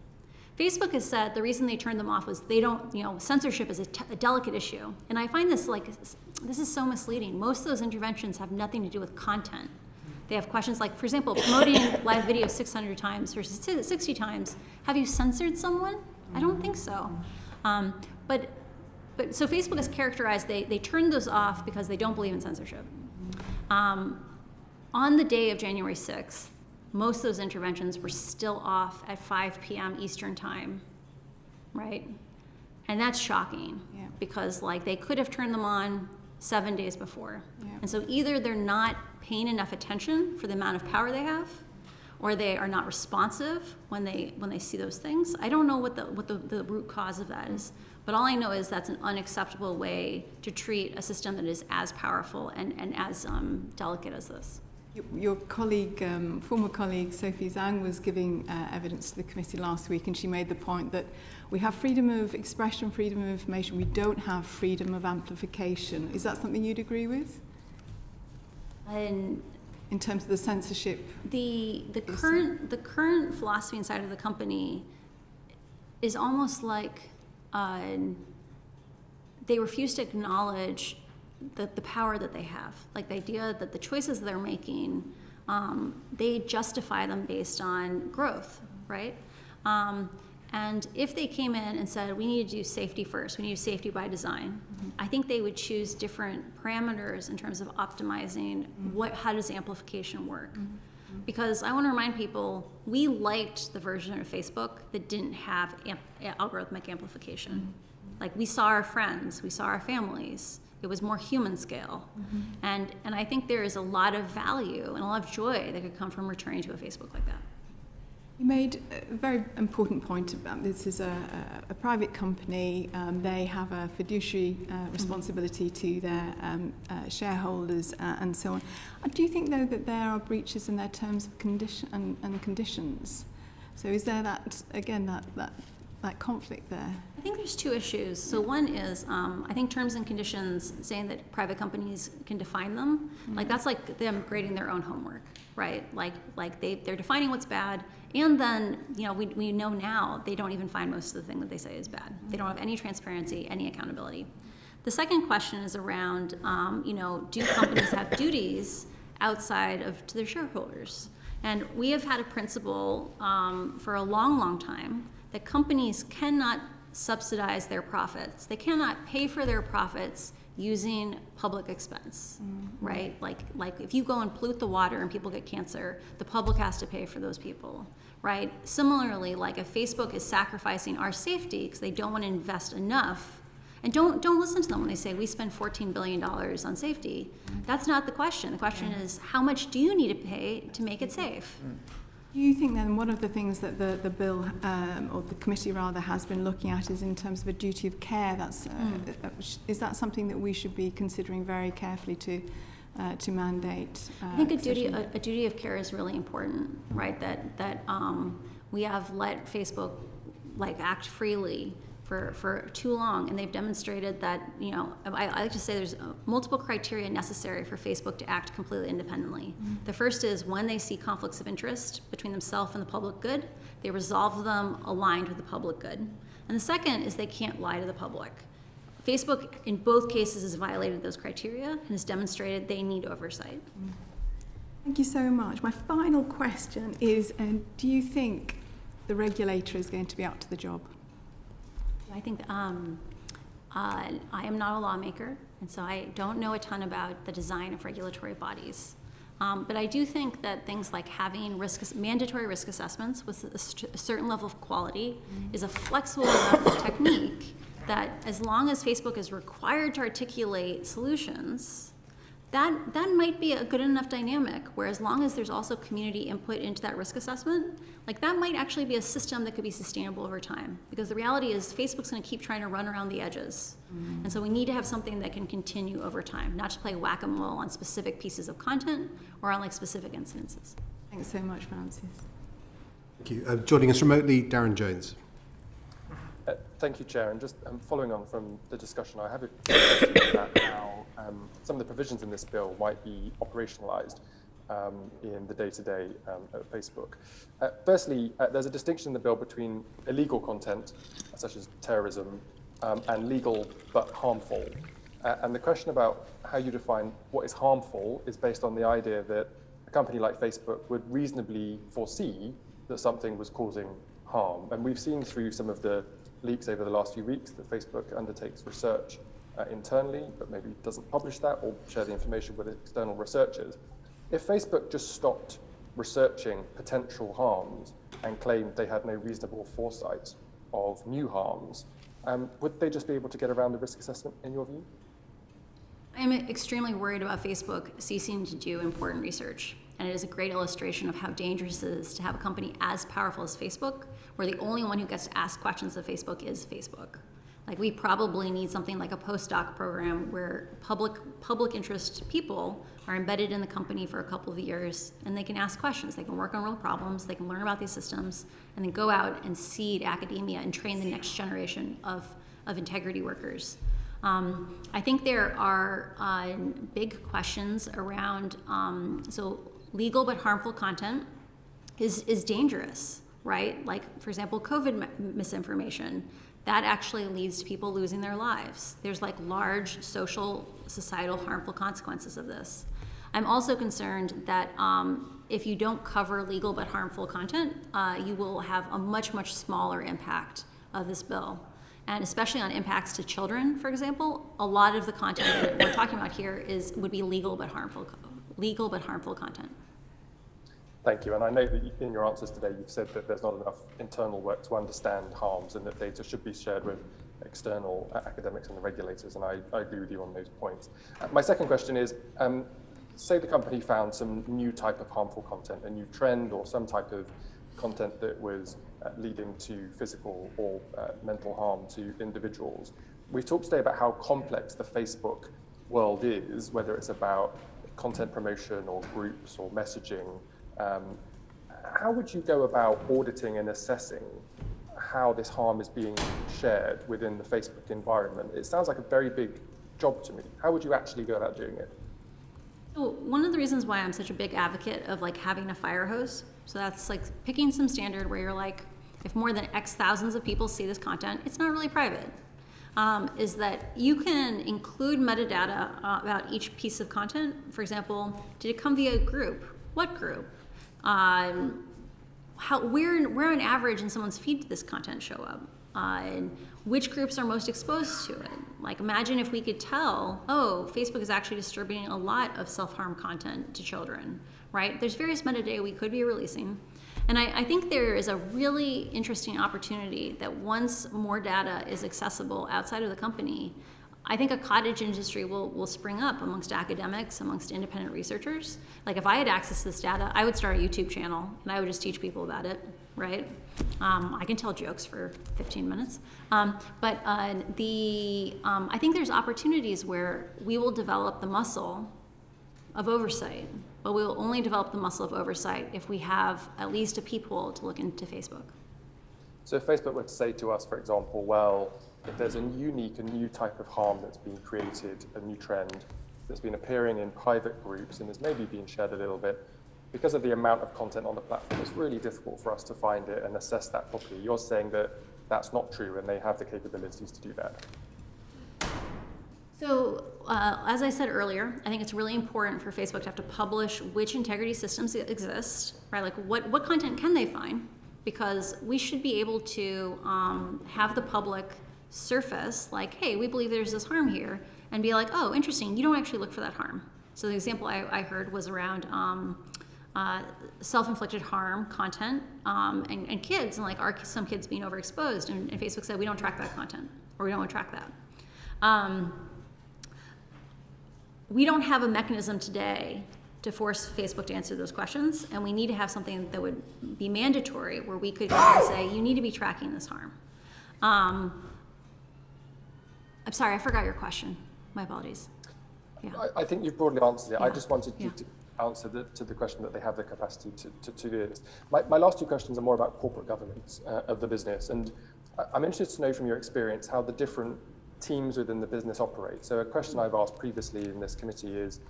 Facebook has said the reason they turned them off was they don't, censorship is a delicate issue. And I find this this is so misleading. Most of those interventions have nothing to do with content. They have questions like, for example, promoting live video 600 times versus 60 times. Have you censored someone? I don't think so. But so Facebook has characterized, they turned those off because they don't believe in censorship. On the day of January 6th, most of those interventions were still off at 5 p.m. Eastern time, right? And that's shocking because they could have turned them on 7 days before. Yeah. And so either they're not paying enough attention for the amount of power they have, or they are not responsive when they see those things. I don't know what the root cause of that is, but all I know is that's an unacceptable way to treat a system that is as powerful and as delicate as this. Your colleague, former colleague Sophie Zhang was giving evidence to the committee last week, and she made the point that we have freedom of expression, freedom of information, we don't have freedom of amplification. Is that something you'd agree with? In terms of the censorship? The current philosophy inside of the company is almost like they refuse to acknowledge the power that they have, like the idea that the choices they're making, they justify them based on growth, right? And if they came in and said, we need to do safety first, we need to do safety by design, I think they would choose different parameters in terms of optimizing how does amplification work. Because I want to remind people, we liked the version of Facebook that didn't have algorithmic amplification. Like we saw our friends, we saw our families. It was more human scale. And I think there is a lot of value and a lot of joy that could come from returning to a Facebook like that. You made a very important point about this is a private company. They have a fiduciary responsibility to their shareholders and so on. Do you think, though, that there are breaches in their terms of conditions? So is there that conflict there? I think there's two issues. So one is, I think terms and conditions saying that private companies can define them, like that's like them grading their own homework, right? Like they're defining what's bad, and then we know now they don't even find most of the thing that they say is bad. They don't have any transparency, any accountability. The second question is around, do companies have duties outside to their shareholders? And we have had a principle for a long, long time that companies cannot subsidize their profits. They cannot pay for their profits using public expense, right? Like if you go and pollute the water and people get cancer, the public has to pay for those people, right? Similarly, like if Facebook is sacrificing our safety because they don't want to invest enough, And don't listen to them when they say we spend $14 billion on safety. That's not the question. The question is, how much do you need to pay to make it safe? Do you think then one of the things that the bill, or the committee rather, has been looking at is in terms of a duty of care? Is that something that we should be considering very carefully to mandate? I think a duty of care is really important, right? That we have let Facebook act freely for too long, and they've demonstrated that, I like to say there's multiple criteria necessary for Facebook to act completely independently. The first is when they see conflicts of interest between themselves and the public good, they resolve them aligned with the public good. And the second is they can't lie to the public. Facebook, in both cases, has violated those criteria and has demonstrated they need oversight. Thank you so much. My final question is, do you think the regulator is going to be up to the job? I think I am not a lawmaker, and so I don't know a ton about the design of regulatory bodies. But I do think that things like having mandatory risk assessments with a certain level of quality is a flexible enough technique that as long as Facebook is required to articulate solutions, that might be a good enough dynamic, where as long as there's also community input into that risk assessment, that might actually be a system that could be sustainable over time. Because the reality is Facebook's going to keep trying to run around the edges. And so we need to have something that can continue over time, not just play whack-a-mole on specific pieces of content or on specific incidences. Thanks so much, Frances. Thank you. Joining us remotely, Darren Jones. Thank you, Chair. And just following on from the discussion, I have a question about how some of the provisions in this bill might be operationalised in the day-to-day at Facebook. Firstly, there's a distinction in the bill between illegal content, such as terrorism, and legal but harmful. And the question about how you define what is harmful is based on the idea that a company like Facebook would reasonably foresee that something was causing harm. And we've seen through some of the leaks over the last few weeks that Facebook undertakes research internally, but maybe doesn't publish that or share the information with external researchers. If Facebook just stopped researching potential harms and claimed they had no reasonable foresight of new harms, would they just be able to get around the risk assessment, in your view? I'm extremely worried about Facebook ceasing to do important research. And it is a great illustration of how dangerous it is to have a company as powerful as Facebook, where the only one who gets to ask questions of Facebook is Facebook. We probably need something like a postdoc program where public interest people are embedded in the company for a couple of years, and they can ask questions. They can work on real problems. They can learn about these systems, and then go out and seed academia and train the next generation of integrity workers. I think there are big questions around, so legal but harmful content is dangerous, right? For example, COVID misinformation. That actually leads to people losing their lives. There's large social, societal, harmful consequences of this. I'm also concerned that if you don't cover legal but harmful content, you will have a much, much smaller impact of this bill. And especially on impacts to children, for example, a lot of the content that we're talking about here would be legal but harmful content. Thank you. And I know that in your answers today, you've said that there's not enough internal work to understand harms and that data should be shared with external academics and the regulators. And I agree with you on those points. My second question is, say the company found some new type of harmful content, a new trend or some type of content that was leading to physical or mental harm to individuals. We've talked today about how complex the Facebook world is, whether it's about content promotion or groups or messaging. How would you go about auditing and assessing how this harm is being shared within the Facebook environment? It sounds like a very big job to me. How would you actually go about doing it? So one of the reasons why I'm such a big advocate of having a fire hose, so that's picking some standard where you're if more than X thousands of people see this content, it's not really private, is that you can include metadata about each piece of content. For example, did it come via a group? What group? Where on average in someone's feed did this content show up? And which groups are most exposed to it? Imagine if we could tell, Facebook is actually distributing a lot of self-harm content to children, right? There's various metadata we could be releasing. And I think there is a really interesting opportunity that once more data is accessible outside of the company, I think a cottage industry will spring up amongst academics, amongst independent researchers. Like if I had access to this data, I would start a YouTube channel and I would just teach people about it, right? I can tell jokes for 15 minutes. I think there's opportunities where we will develop the muscle of oversight, but we will only develop the muscle of oversight if we have at least a peephole to look into Facebook. So if Facebook were to say to us, for example, well, if there's a unique and new type of harm that's been created, a new trend that's been appearing in private groups and is maybe being shared a little bit, because of the amount of content on the platform, it's really difficult for us to find it and assess that properly. You're saying that that's not true and they have the capabilities to do that. So, as I said earlier, I think it's really important for Facebook to have to publish which integrity systems exist, right? Like what content can they find? Because we should be able to have the public surface like, hey, we believe there's this harm here, and be like, oh, interesting, you don't actually look for that harm. So the example I heard was around self-inflicted harm content and kids, and like, are some kids being overexposed? And Facebook said, we don't track that content, or we don't want to track that. We don't have a mechanism today to force Facebook to answer those questions, and we need to have something that would be mandatory where we could go and say, you need to be tracking this harm. I'm sorry, I forgot your question. My apologies. Yeah. I think you've broadly answered it. Yeah. I just wanted you to answer to the question that they have the capacity to do this. My last two questions are more about corporate governance of the business, and I'm interested to know from your experience how the different teams within the business operate. So a question I've asked previously in this committee is,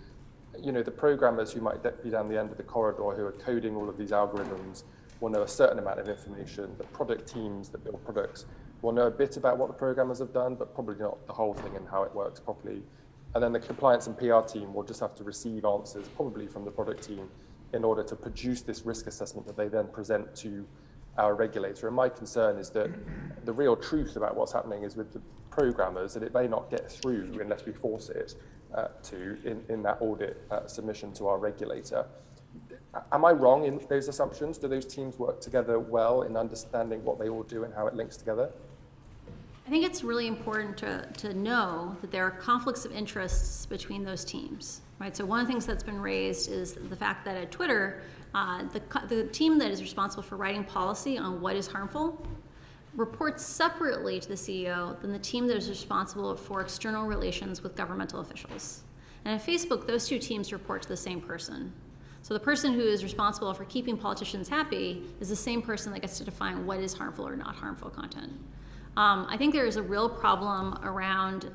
you know, the programmers who might be down the end of the corridor who are coding all of these algorithms will know a certain amount of information. The product teams that build products will know a bit about what the programmers have done, but probably not the whole thing and how it works properly. And then the compliance and PR team will just have to receive answers, probably from the product team, in order to produce this risk assessment that they then present to our regulator. And my concern is that the real truth about what's happening is with the programmers, that it may not get through unless we force it in that audit submission to our regulator. Am I wrong in those assumptions? Do those teams work together well in understanding what they all do and how it links together? I think it's really important to know that there are conflicts of interests between those teams, right? So one of the things that's been raised is the fact that at Twitter, the team that is responsible for writing policy on what is harmful reports separately to the CEO than the team that is responsible for external relations with governmental officials. And at Facebook, those two teams report to the same person. So the person who is responsible for keeping politicians happy is the same person that gets to define what is harmful or not harmful content. I think there is a real problem around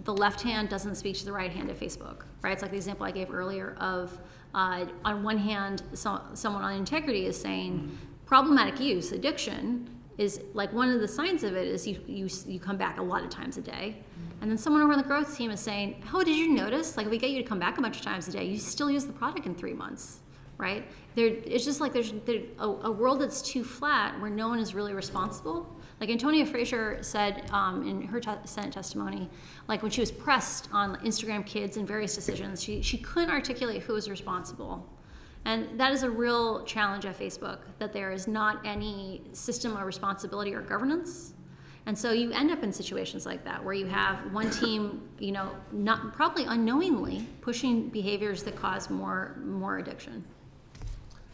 the left hand doesn't speak to the right hand at Facebook, right? It's like the example I gave earlier of, on one hand, someone on integrity is saying problematic use, addiction, is like one of the signs of it is you come back a lot of times a day. And then someone over on the growth team is saying, oh, did you notice? Like, if we get you to come back a bunch of times a day, you still use the product in 3 months, right? It's just like there's a world that's too flat where no one is really responsible. Like Antonia Fraser said in her Senate testimony, like when she was pressed on Instagram Kids and various decisions, she couldn't articulate who was responsible. And that is a real challenge at Facebook, that there is not any system of responsibility or governance. And so you end up in situations like that, where you have one team, you know, not probably unknowingly pushing behaviors that cause more addiction.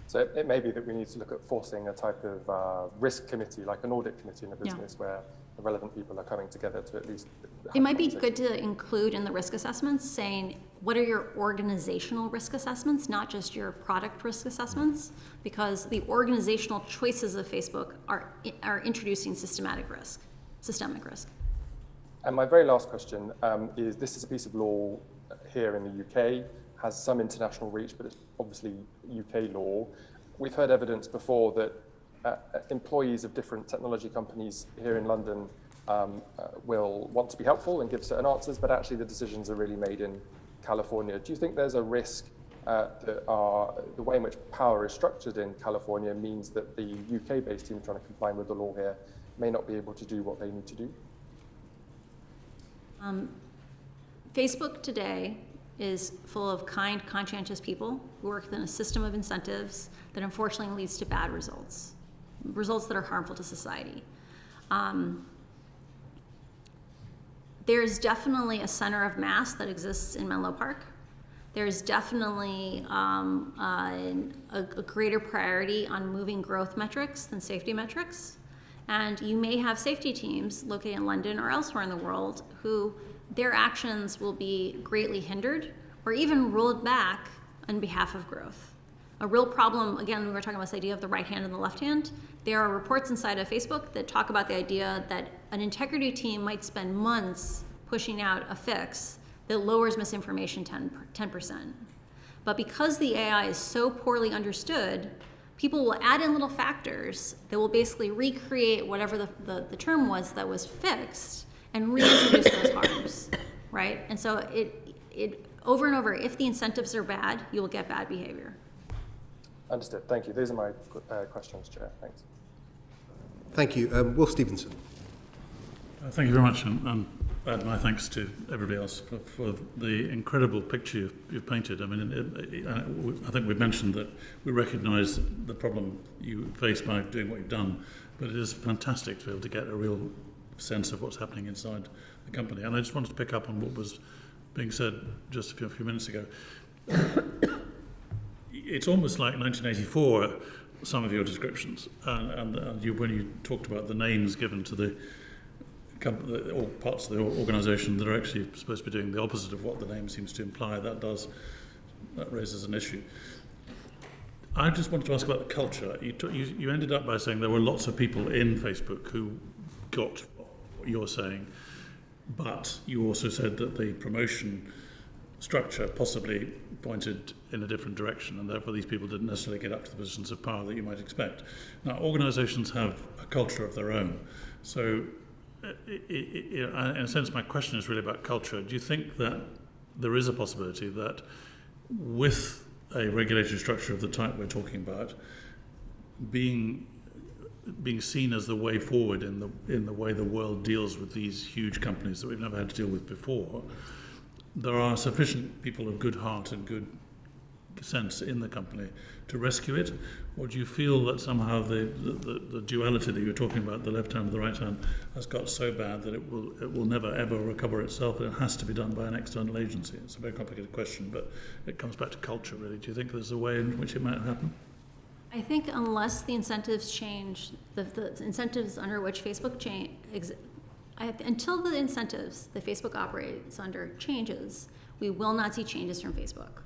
So it may be that we need to look at forcing a type of risk committee, like an audit committee in a business, where the relevant people are coming together to at least. It might be good to include in the risk assessments saying, what are your organizational risk assessments, not just your product risk assessments, because the organizational choices of Facebook are introducing systemic risk. And my very last question is, this is a piece of law here in the UK, has some international reach, but it's obviously UK law. We've heard evidence before that employees of different technology companies here in London will want to be helpful and give certain answers, but actually the decisions are really made in California. Do you think there's a risk that the way in which power is structured in California means that the UK-based team trying to comply with the law here may not be able to do what they need to do? Facebook today is full of kind, conscientious people who work within a system of incentives that unfortunately leads to bad results, results that are harmful to society. There's definitely a center of mass that exists in Menlo Park. There's definitely a greater priority on moving growth metrics than safety metrics. And you may have safety teams located in London or elsewhere in the world who their actions will be greatly hindered or even ruled back on behalf of growth. A real problem, again, we were talking about this idea of the right hand and the left hand. There are reports inside of Facebook that talk about the idea that an integrity team might spend months pushing out a fix that lowers misinformation 10%. But because the AI is so poorly understood, people will add in little factors that will basically recreate whatever the term was that was fixed and reintroduce those harms, right? And so it over and over, if the incentives are bad, you will get bad behavior. Understood. Thank you. Those are my questions, Chair. Thanks. Thank you. Will Stevenson. Thank you very much, and add my thanks to everybody else for the incredible picture you've painted. I mean, I think we've mentioned that we recognise the problem you face by doing what you've done, but it is fantastic to be able to get a real sense of what's happening inside the company. And I just wanted to pick up on what was being said just a few minutes ago. It's almost like 1984, some of your descriptions, and when you talked about the names given to the company, or parts of the organisation that are actually supposed to be doing the opposite of what the name seems to imply, that raises an issue. I just wanted to ask about the culture. You ended up by saying there were lots of people in Facebook who got what you're saying, but you also said that the promotion structure possibly pointed in a different direction, and therefore these people didn't necessarily get up to the positions of power that you might expect. Now, organisations have a culture of their own, so in a sense my question is really about culture. Do you think that there is a possibility that with a regulatory structure of the type we're talking about being seen as the way forward in the way the world deals with these huge companies that we've never had to deal with before, there are sufficient people of good heart and good sense in the company to rescue it? Or do you feel that somehow the duality that you were talking about, the left hand and the right hand, has got so bad that it will never ever recover itself, and it has to be done by an external agency? It's a very complicated question, but it comes back to culture, really. Do you think there's a way in which it might happen? I think unless the incentives change, the incentives under which Facebook until the incentives that Facebook operates under changes, we will not see changes from Facebook.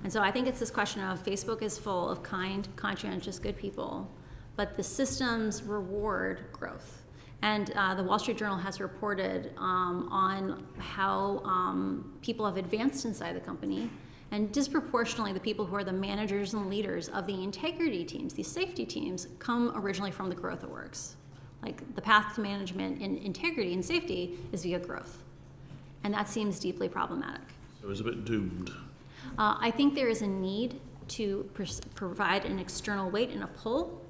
And so I think it's this question of Facebook is full of kind, conscientious, good people, but the systems reward growth. And the Wall Street Journal has reported on how people have advanced inside the company, and disproportionately the people who are the managers and leaders of the integrity teams, these safety teams, come originally from the growth orgs. Like the path to management in integrity and safety is via growth. And that seems deeply problematic. So it's a bit doomed. I think there is a need to provide an external weight and a pull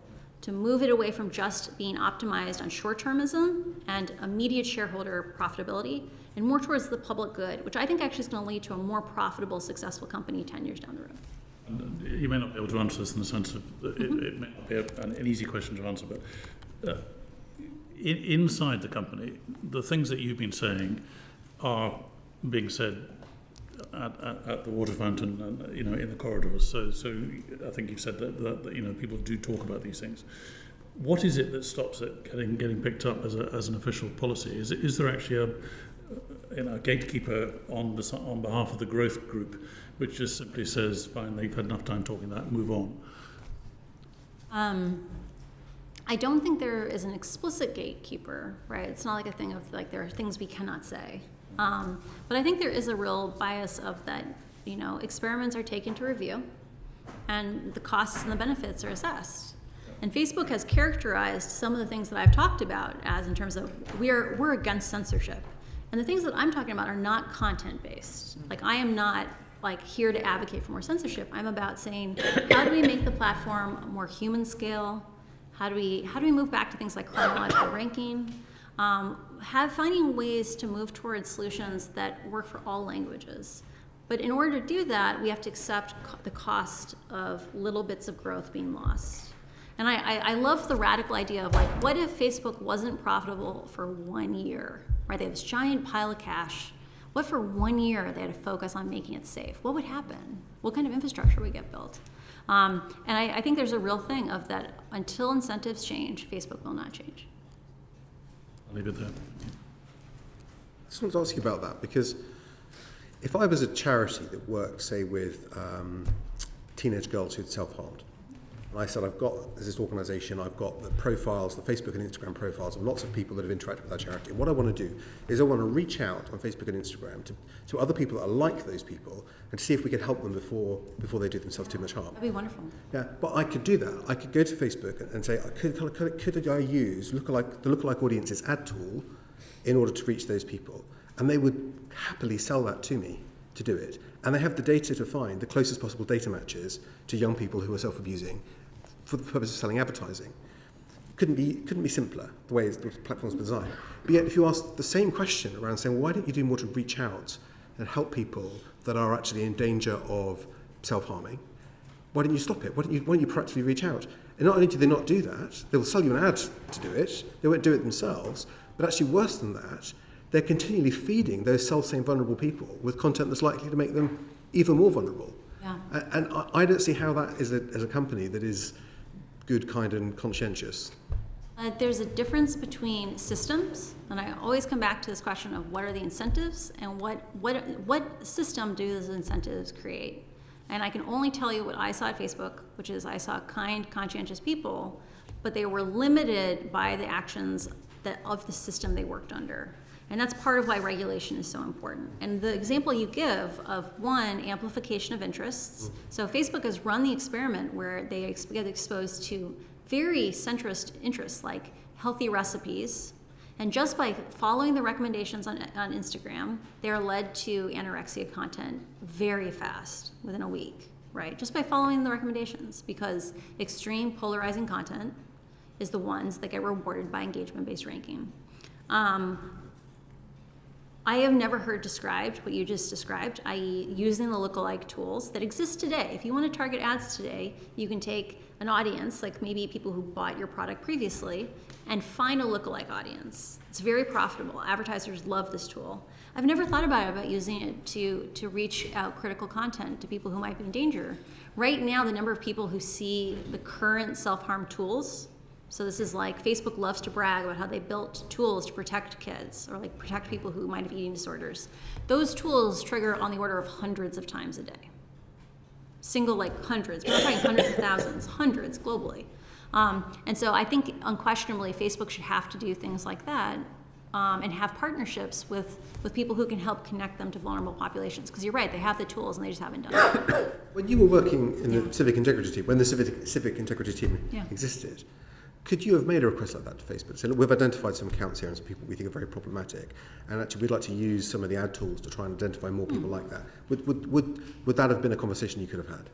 to move it away from just being optimized on short-termism and immediate shareholder profitability, and more towards the public good, which I think actually is going to lead to a more profitable, successful company 10 years down the road. And you may not be able to answer this in the sense of it may not be an easy question to answer, but inside the company, the things that you've been saying are being said at the water fountain and in the corridors. So I think you've said that people do talk about these things. What is it that stops it getting picked up as an official policy? Is there actually a gatekeeper on behalf of the growth group, which just simply says, "Fine, you've had enough time talking that, move on"? I don't think there is an explicit gatekeeper, right? It's not like a thing of like there are things we cannot say. But I think there is a real bias of that, experiments are taken to review and the costs and the benefits are assessed. And Facebook has characterized some of the things that I've talked about as in terms of we're against censorship. And the things that I'm talking about are not content-based. Like I am not here to advocate for more censorship. I'm about saying, how do we make the platform more human scale? How do we move back to things like chronological ranking? Finding ways to move towards solutions that work for all languages. But in order to do that, we have to accept the cost of little bits of growth being lost. And I love the radical idea of like, what if Facebook wasn't profitable for 1 year, right? They have this giant pile of cash. What for 1 year they had to focus on making it safe? What would happen? What kind of infrastructure would get built? And I think there's a real thing of that until incentives change, Facebook will not change. I'll leave it there. I just want to ask you about that, because if I was a charity that worked, say, with teenage girls who'd self-harmed, and I said, there's this organisation, I've got the profiles, the Facebook and Instagram profiles of lots of people that have interacted with our charity. And what I want to do is I want to reach out on Facebook and Instagram to other people that are like those people and to see if we could help them before they do themselves too much harm. That'd be wonderful. Yeah, but I could do that. I could go to Facebook and say, could I use the lookalike audiences ad tool in order to reach those people? And they would happily sell that to me to do it. And they have the data to find the closest possible data matches to young people who are self-abusing for the purpose of selling advertising. Couldn't be simpler, the way the platform's designed. But yet, if you ask the same question around saying, well, why don't you do more to reach out and help people that are actually in danger of self-harming, why don't you stop it? Why don't you proactively reach out? And not only do they not do that, they'll sell you an ad to do it, they won't do it themselves, but actually worse than that, they're continually feeding those self-same vulnerable people with content that's likely to make them even more vulnerable. Yeah. And I don't see how that is as a company that is good, kind, and conscientious. There's a difference between systems, and I always come back to this question of what are the incentives and what system do those incentives create? And I can only tell you what I saw at Facebook, which is I saw kind, conscientious people, but they were limited by the actions of the system they worked under. And that's part of why regulation is so important. And the example you give of one, amplification of interests. So Facebook has run the experiment where they get exposed to very centrist interests like healthy recipes. And just by following the recommendations on Instagram, they are led to anorexia content very fast, within a week, right? Just by following the recommendations, because extreme polarizing content is the ones that get rewarded by engagement-based ranking. I have never heard described what you just described, i.e. using the lookalike tools that exist today. If you want to target ads today, you can take an audience, like maybe people who bought your product previously, and find a lookalike audience. It's very profitable. Advertisers love this tool. I've never thought about using it to reach out critical content to people who might be in danger. Right now, the number of people who see the current self-harm tools, so this is like Facebook loves to brag about how they built tools to protect kids or like protect people who might have eating disorders. Those tools trigger on the order of hundreds of times a day. Single, like hundreds, we're not talking hundreds of thousands, hundreds globally. And so I think unquestionably Facebook should have to do things like that and have partnerships with people who can help connect them to vulnerable populations. Because you're right, they have the tools and they just haven't done it. When you were working in the civic integrity team, when the civic integrity team existed, could you have made a request like that to Facebook? So look, we've identified some accounts here and some people we think are very problematic, and actually we'd like to use some of the ad tools to try and identify more people like that. Would that have been a conversation you could have had?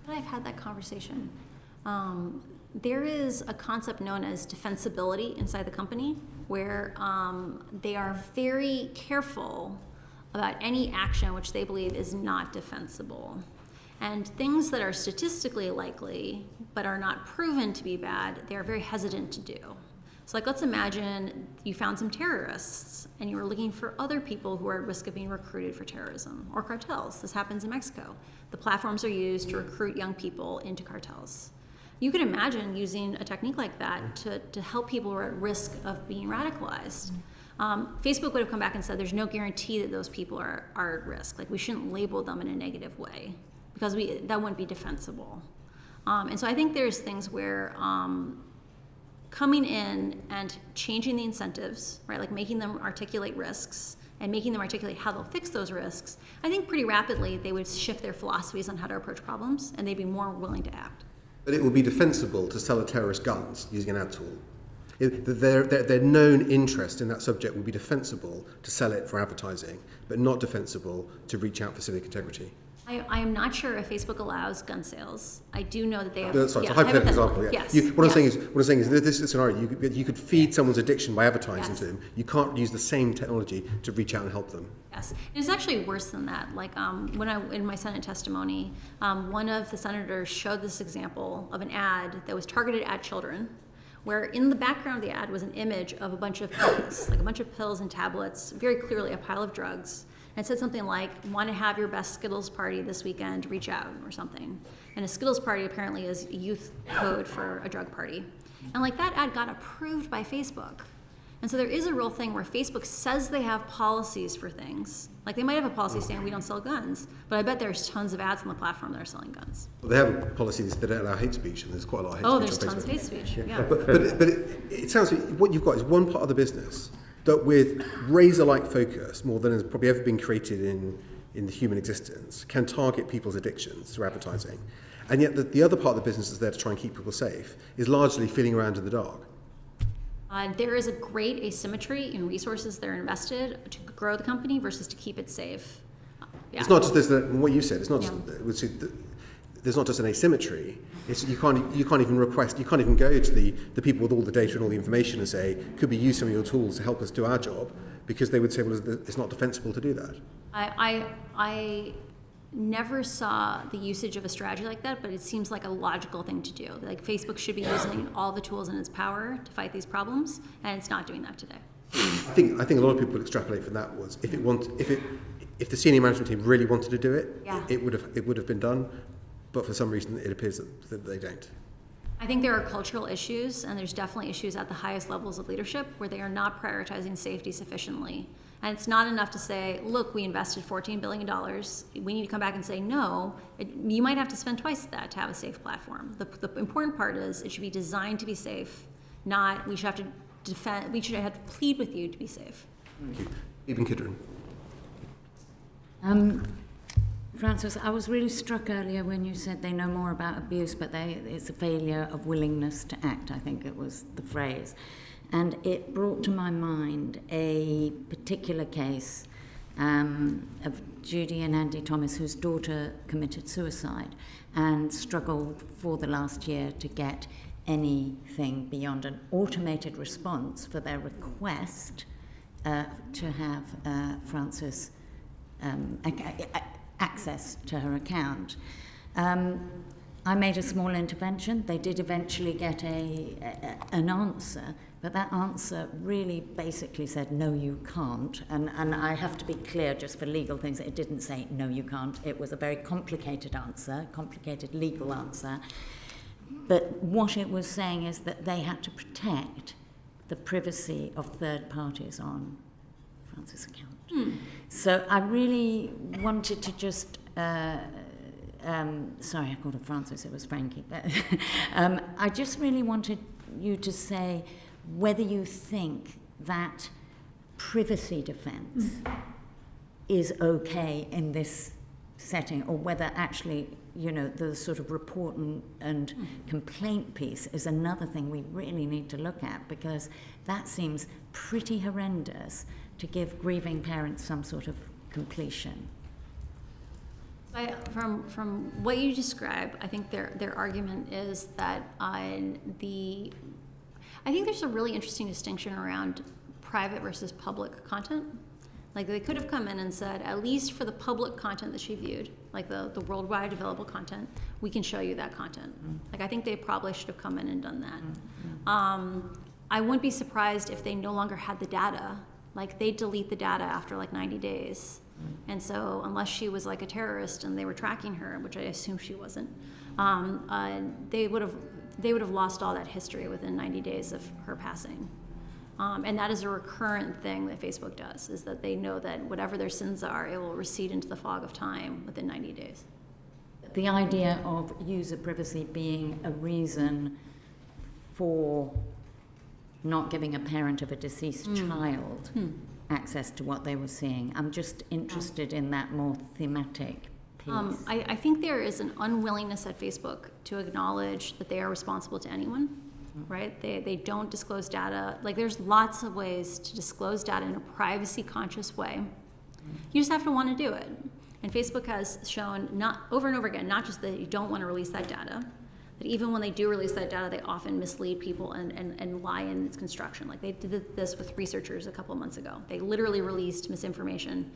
I've had that conversation. There is a concept known as defensibility inside the company, where they are very careful about any action which they believe is not defensible. And things that are statistically likely but are not proven to be bad, they are very hesitant to do. So like, let's imagine you found some terrorists and you were looking for other people who are at risk of being recruited for terrorism, or cartels. This happens in Mexico. The platforms are used to recruit young people into cartels. You could imagine using a technique like that to help people who are at risk of being radicalized. Facebook would have come back and said there's no guarantee that those people are at risk. Like, we shouldn't label them in a negative way, because that wouldn't be defensible. And so I think there's things where coming in and changing the incentives, right, like making them articulate risks and making them articulate how they'll fix those risks, I think pretty rapidly they would shift their philosophies on how to approach problems, and they'd be more willing to act. But it would be defensible to sell a terrorist guns using an ad tool. Their known interest in that subject would be defensible to sell it for advertising, but not defensible to reach out for civic integrity. I am not sure if Facebook allows gun sales. I do know that they have. Sorry, it's a hypothetical example. Yeah. Yes. What I'm saying is that this scenario, you could feed someone's addiction by advertising to them. You can't use the same technology to reach out and help them. Yes, and it's actually worse than that. Like when in my Senate testimony, one of the senators showed this example of an ad that was targeted at children, where in the background of the ad was an image of a bunch of pills, like a bunch of pills and tablets, very clearly a pile of drugs. And it said something like, want to have your best Skittles party this weekend, reach out, or something. And a Skittles party apparently is youth code for a drug party. And like that ad got approved by Facebook. And so there is a real thing where Facebook says they have policies for things. Like they might have a policy saying we don't sell guns, but I bet there's tons of ads on the platform that are selling guns. Well, they have policies that don't allow hate speech, and there's quite a lot of hate speech on Facebook. Oh, there's tons of hate speech, yeah. But it sounds like what you've got is one part of the business that with razor-like focus, more than has probably ever been created in the human existence, can target people's addictions through advertising. And yet the other part of the business that's there to try and keep people safe is largely feeling around in the dark. There is a great asymmetry in resources that are invested to grow the company versus to keep it safe. Yeah. It's not just what you said. It's not just, there's not just an asymmetry. It's, you can't even request. You can't even go to the people with all the data and all the information and say, could we use some of your tools to help us do our job? Because they would say, well, it's not defensible to do that. I never saw the usage of a strategy like that, but it seems like a logical thing to do. Like Facebook should be using all the tools in its power to fight these problems, and it's not doing that today. I think a lot of people extrapolate from that was if the senior management team really wanted to do it, it would have been done, but for some reason it appears that they don't. I think there are cultural issues, and there's definitely issues at the highest levels of leadership where they are not prioritizing safety sufficiently. And it's not enough to say, look, we invested $14 billion. We need to come back and say, no, you might have to spend twice that to have a safe platform. The important part is it should be designed to be safe, not we should have to defend, we should have to plead with you to be safe. Thank you. Ibn Kidron. Frances, I was really struck earlier when you said they know more about abuse, but it's a failure of willingness to act, I think it was the phrase. And it brought to my mind a particular case of Judy and Andy Thomas, whose daughter committed suicide and struggled for the last year to get anything beyond an automated response for their request to have Frances access to her account. I made a small intervention. They did eventually get an answer, but that answer really basically said, no, you can't. And I have to be clear just for legal things, it didn't say, no, you can't. It was a very complicated answer, complicated legal answer. But what it was saying is that they had to protect the privacy of third parties on Frances' account. So I really wanted to just, sorry, I called her Frances, it was Frankie. But I just really wanted you to say whether you think that privacy defense is okay in this setting, or whether actually, you know, the sort of report and complaint piece is another thing we really need to look at, because that seems pretty horrendous to give grieving parents some sort of completion. From what you describe, I think their argument is that I think there's a really interesting distinction around private versus public content. Like they could have come in and said, at least for the public content that she viewed, like the worldwide available content, we can show you that content. Like I think they probably should have come in and done that. I wouldn't be surprised if they no longer had the data. Like they delete the data after like 90 days. And so unless she was like a terrorist and they were tracking her, which I assume she wasn't, they would have lost all that history within 90 days of her passing. And that is a recurrent thing that Facebook does, is that they know that whatever their sins are, it will recede into the fog of time within 90 days. The idea of user privacy being a reason for not giving a parent of a deceased child access to what they were seeing. I'm just interested in that more thematic piece. I think there is an unwillingness at Facebook to acknowledge that they are responsible to anyone, right? They don't disclose data. Like there's lots of ways to disclose data in a privacy conscious way. You just have to want to do it. And Facebook has shown over and over again, not just that you don't want to release that data, that even when they do release that data, they often mislead people and lie in its construction. Like they did this with researchers a couple of months ago. They literally released misinformation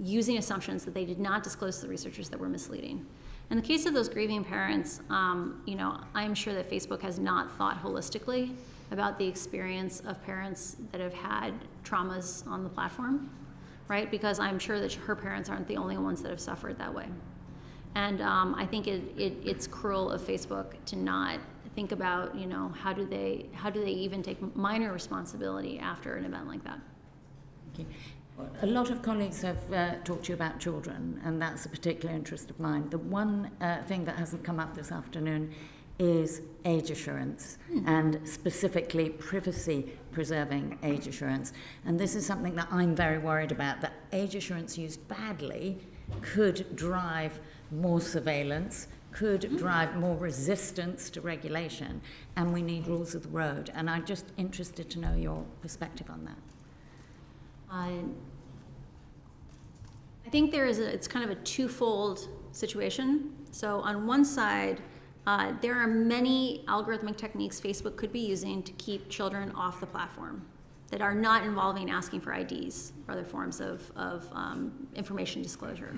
using assumptions that they did not disclose to the researchers that were misleading. In the case of those grieving parents, I'm sure that Facebook has not thought holistically about the experience of parents that have had traumas on the platform, right? Because I'm sure that her parents aren't the only ones that have suffered that way. And I think it's cruel of Facebook to not think about, how do they even take minor responsibility after an event like that. Thank you. A lot of colleagues have talked to you about children, and that's a particular interest of mine. The one thing that hasn't come up this afternoon is age assurance, and specifically privacy-preserving age assurance. And this is something that I'm very worried about, that age assurance used badly could drive more surveillance, could drive more resistance to regulation, and we need rules of the road. And I'm just interested to know your perspective on that. I think it's kind of a twofold situation. So on one side, there are many algorithmic techniques Facebook could be using to keep children off the platform that are not involving asking for IDs or other forms of information disclosure.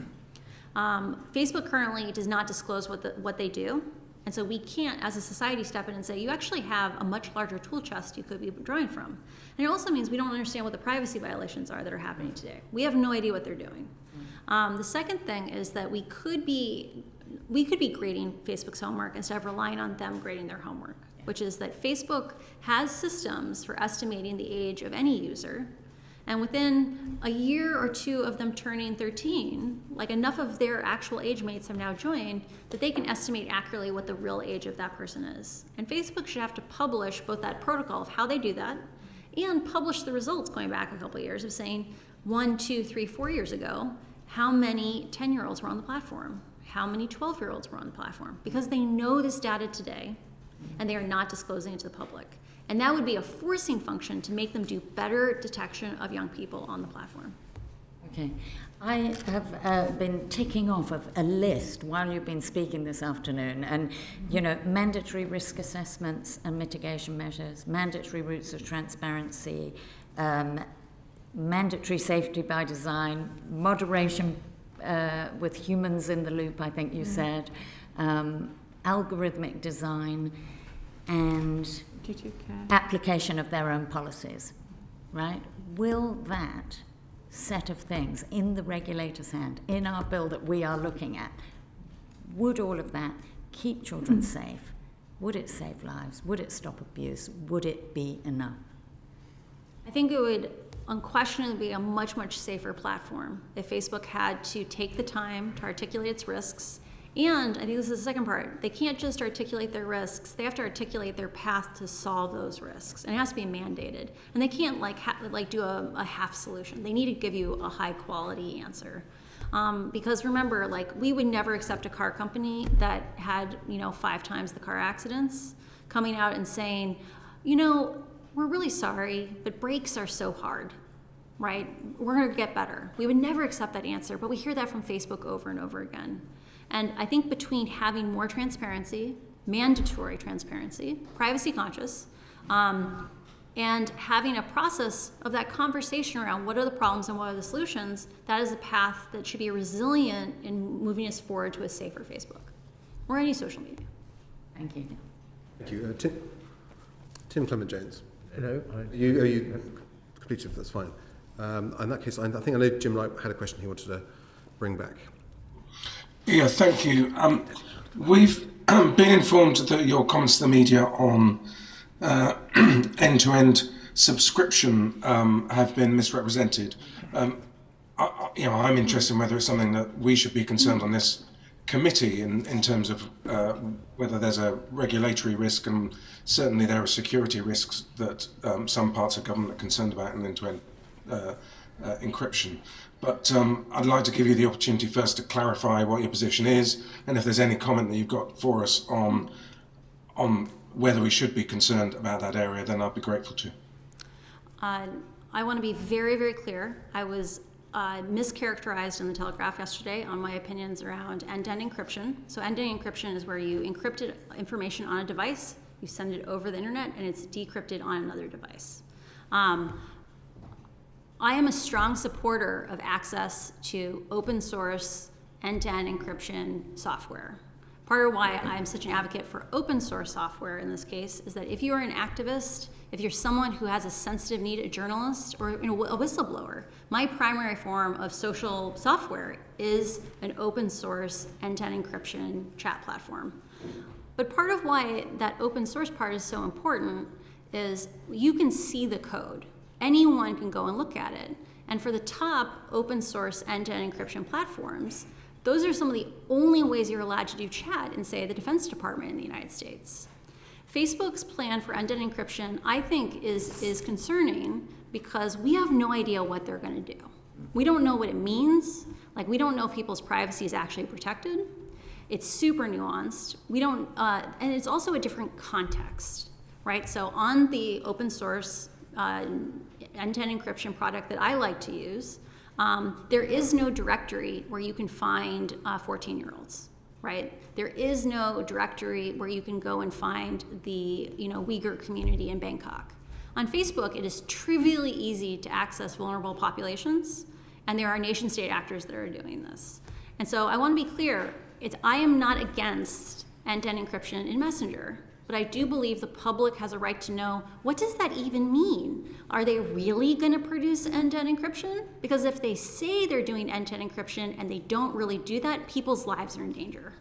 Facebook currently does not disclose what they do. And so we can't, as a society, step in and say, you actually have a much larger tool chest you could be drawing from. And it also means we don't understand what the privacy violations are that are happening today. We have no idea what they're doing. The second thing is that we could be grading Facebook's homework instead of relying on them grading their homework, which is that Facebook has systems for estimating the age of any user. And within a year or two of them turning 13, like enough of their actual age mates have now joined that they can estimate accurately what the real age of that person is. And Facebook should have to publish both that protocol of how they do that and publish the results going back a couple of years of saying 1, 2, 3, 4 years ago, how many 10-year-olds were on the platform, how many 12-year-olds were on the platform, because they know this data today and they are not disclosing it to the public. And that would be a forcing function to make them do better detection of young people on the platform. Okay. I have been ticking off of a list while you've been speaking this afternoon, and, mandatory risk assessments and mitigation measures, mandatory routes of transparency, mandatory safety by design, moderation with humans in the loop, I think you said, algorithmic design, and application of their own policies, right? Will that set of things in the regulator's hand, in our bill that we are looking at, would all of that keep children safe? Would it save lives? Would it stop abuse? Would it be enough? I think it would unquestionably be a much, much safer platform if Facebook had to take the time to articulate its risks. And I think this is the second part. They can't just articulate their risks. They have to articulate their path to solve those risks. And it has to be mandated. And they can't do a half solution. They need to give you a high quality answer. Because remember, we would never accept a car company that had, 5 times the car accidents coming out and saying, we're really sorry, but brakes are so hard, right? We're gonna get better. We would never accept that answer, but we hear that from Facebook over and over again. And I think between having more transparency, mandatory transparency, privacy conscious, and having a process of that conversation around what are the problems and what are the solutions, that is a path that should be resilient in moving us forward to a safer Facebook or any social media. Thank you. Thank you. Tim Clement-Jones. No, You completed, that's fine. In that case, I think I know Jim Wright had a question he wanted to bring back. Yeah, thank you. We've been informed that your comments to the media on end-to-end subscription have been misrepresented. I'm interested in whether it's something that we should be concerned on this committee in terms of whether there's a regulatory risk, and certainly there are security risks that some parts of government are concerned about in end-to-end encryption. But I'd like to give you the opportunity first to clarify what your position is, and if there's any comment that you've got for us on whether we should be concerned about that area, then I'd be grateful to. I want to be very, very clear. I was mischaracterized in the Telegraph yesterday on my opinions around end-to-end encryption. So end-to-end encryption is where you encrypted information on a device, you send it over the internet, and it's decrypted on another device. I am a strong supporter of access to open source end-to-end encryption software. Part of why I'm such an advocate for open source software in this case is that if you are an activist, if you're someone who has a sensitive need, a journalist or a whistleblower, my primary form of social software is an open source end-to-end encryption chat platform. But part of why that open source part is so important is you can see the code. Anyone can go and look at it. And for the top open source end-to-end encryption platforms, those are some of the only ways you're allowed to do chat in, say, the Defense Department in the United States. Facebook's plan for end-to-end encryption, I think, is concerning because we have no idea what they're going to do. We don't know what it means. Like, we don't know if people's privacy is actually protected. It's super nuanced. We don't, and it's also a different context, right? So on the open source end-to-end encryption product that I like to use, there is no directory where you can find 14-year-olds, right? There is no directory where you can go and find the Uyghur community in Bangkok. On Facebook, it is trivially easy to access vulnerable populations, and there are nation-state actors that are doing this. And so I want to be clear, I am not against end-to-end encryption in Messenger, but I do believe the public has a right to know, what does that even mean? Are they really going to produce end-to-end encryption? Because if they say they're doing end-to-end encryption and they don't really do that, people's lives are in danger.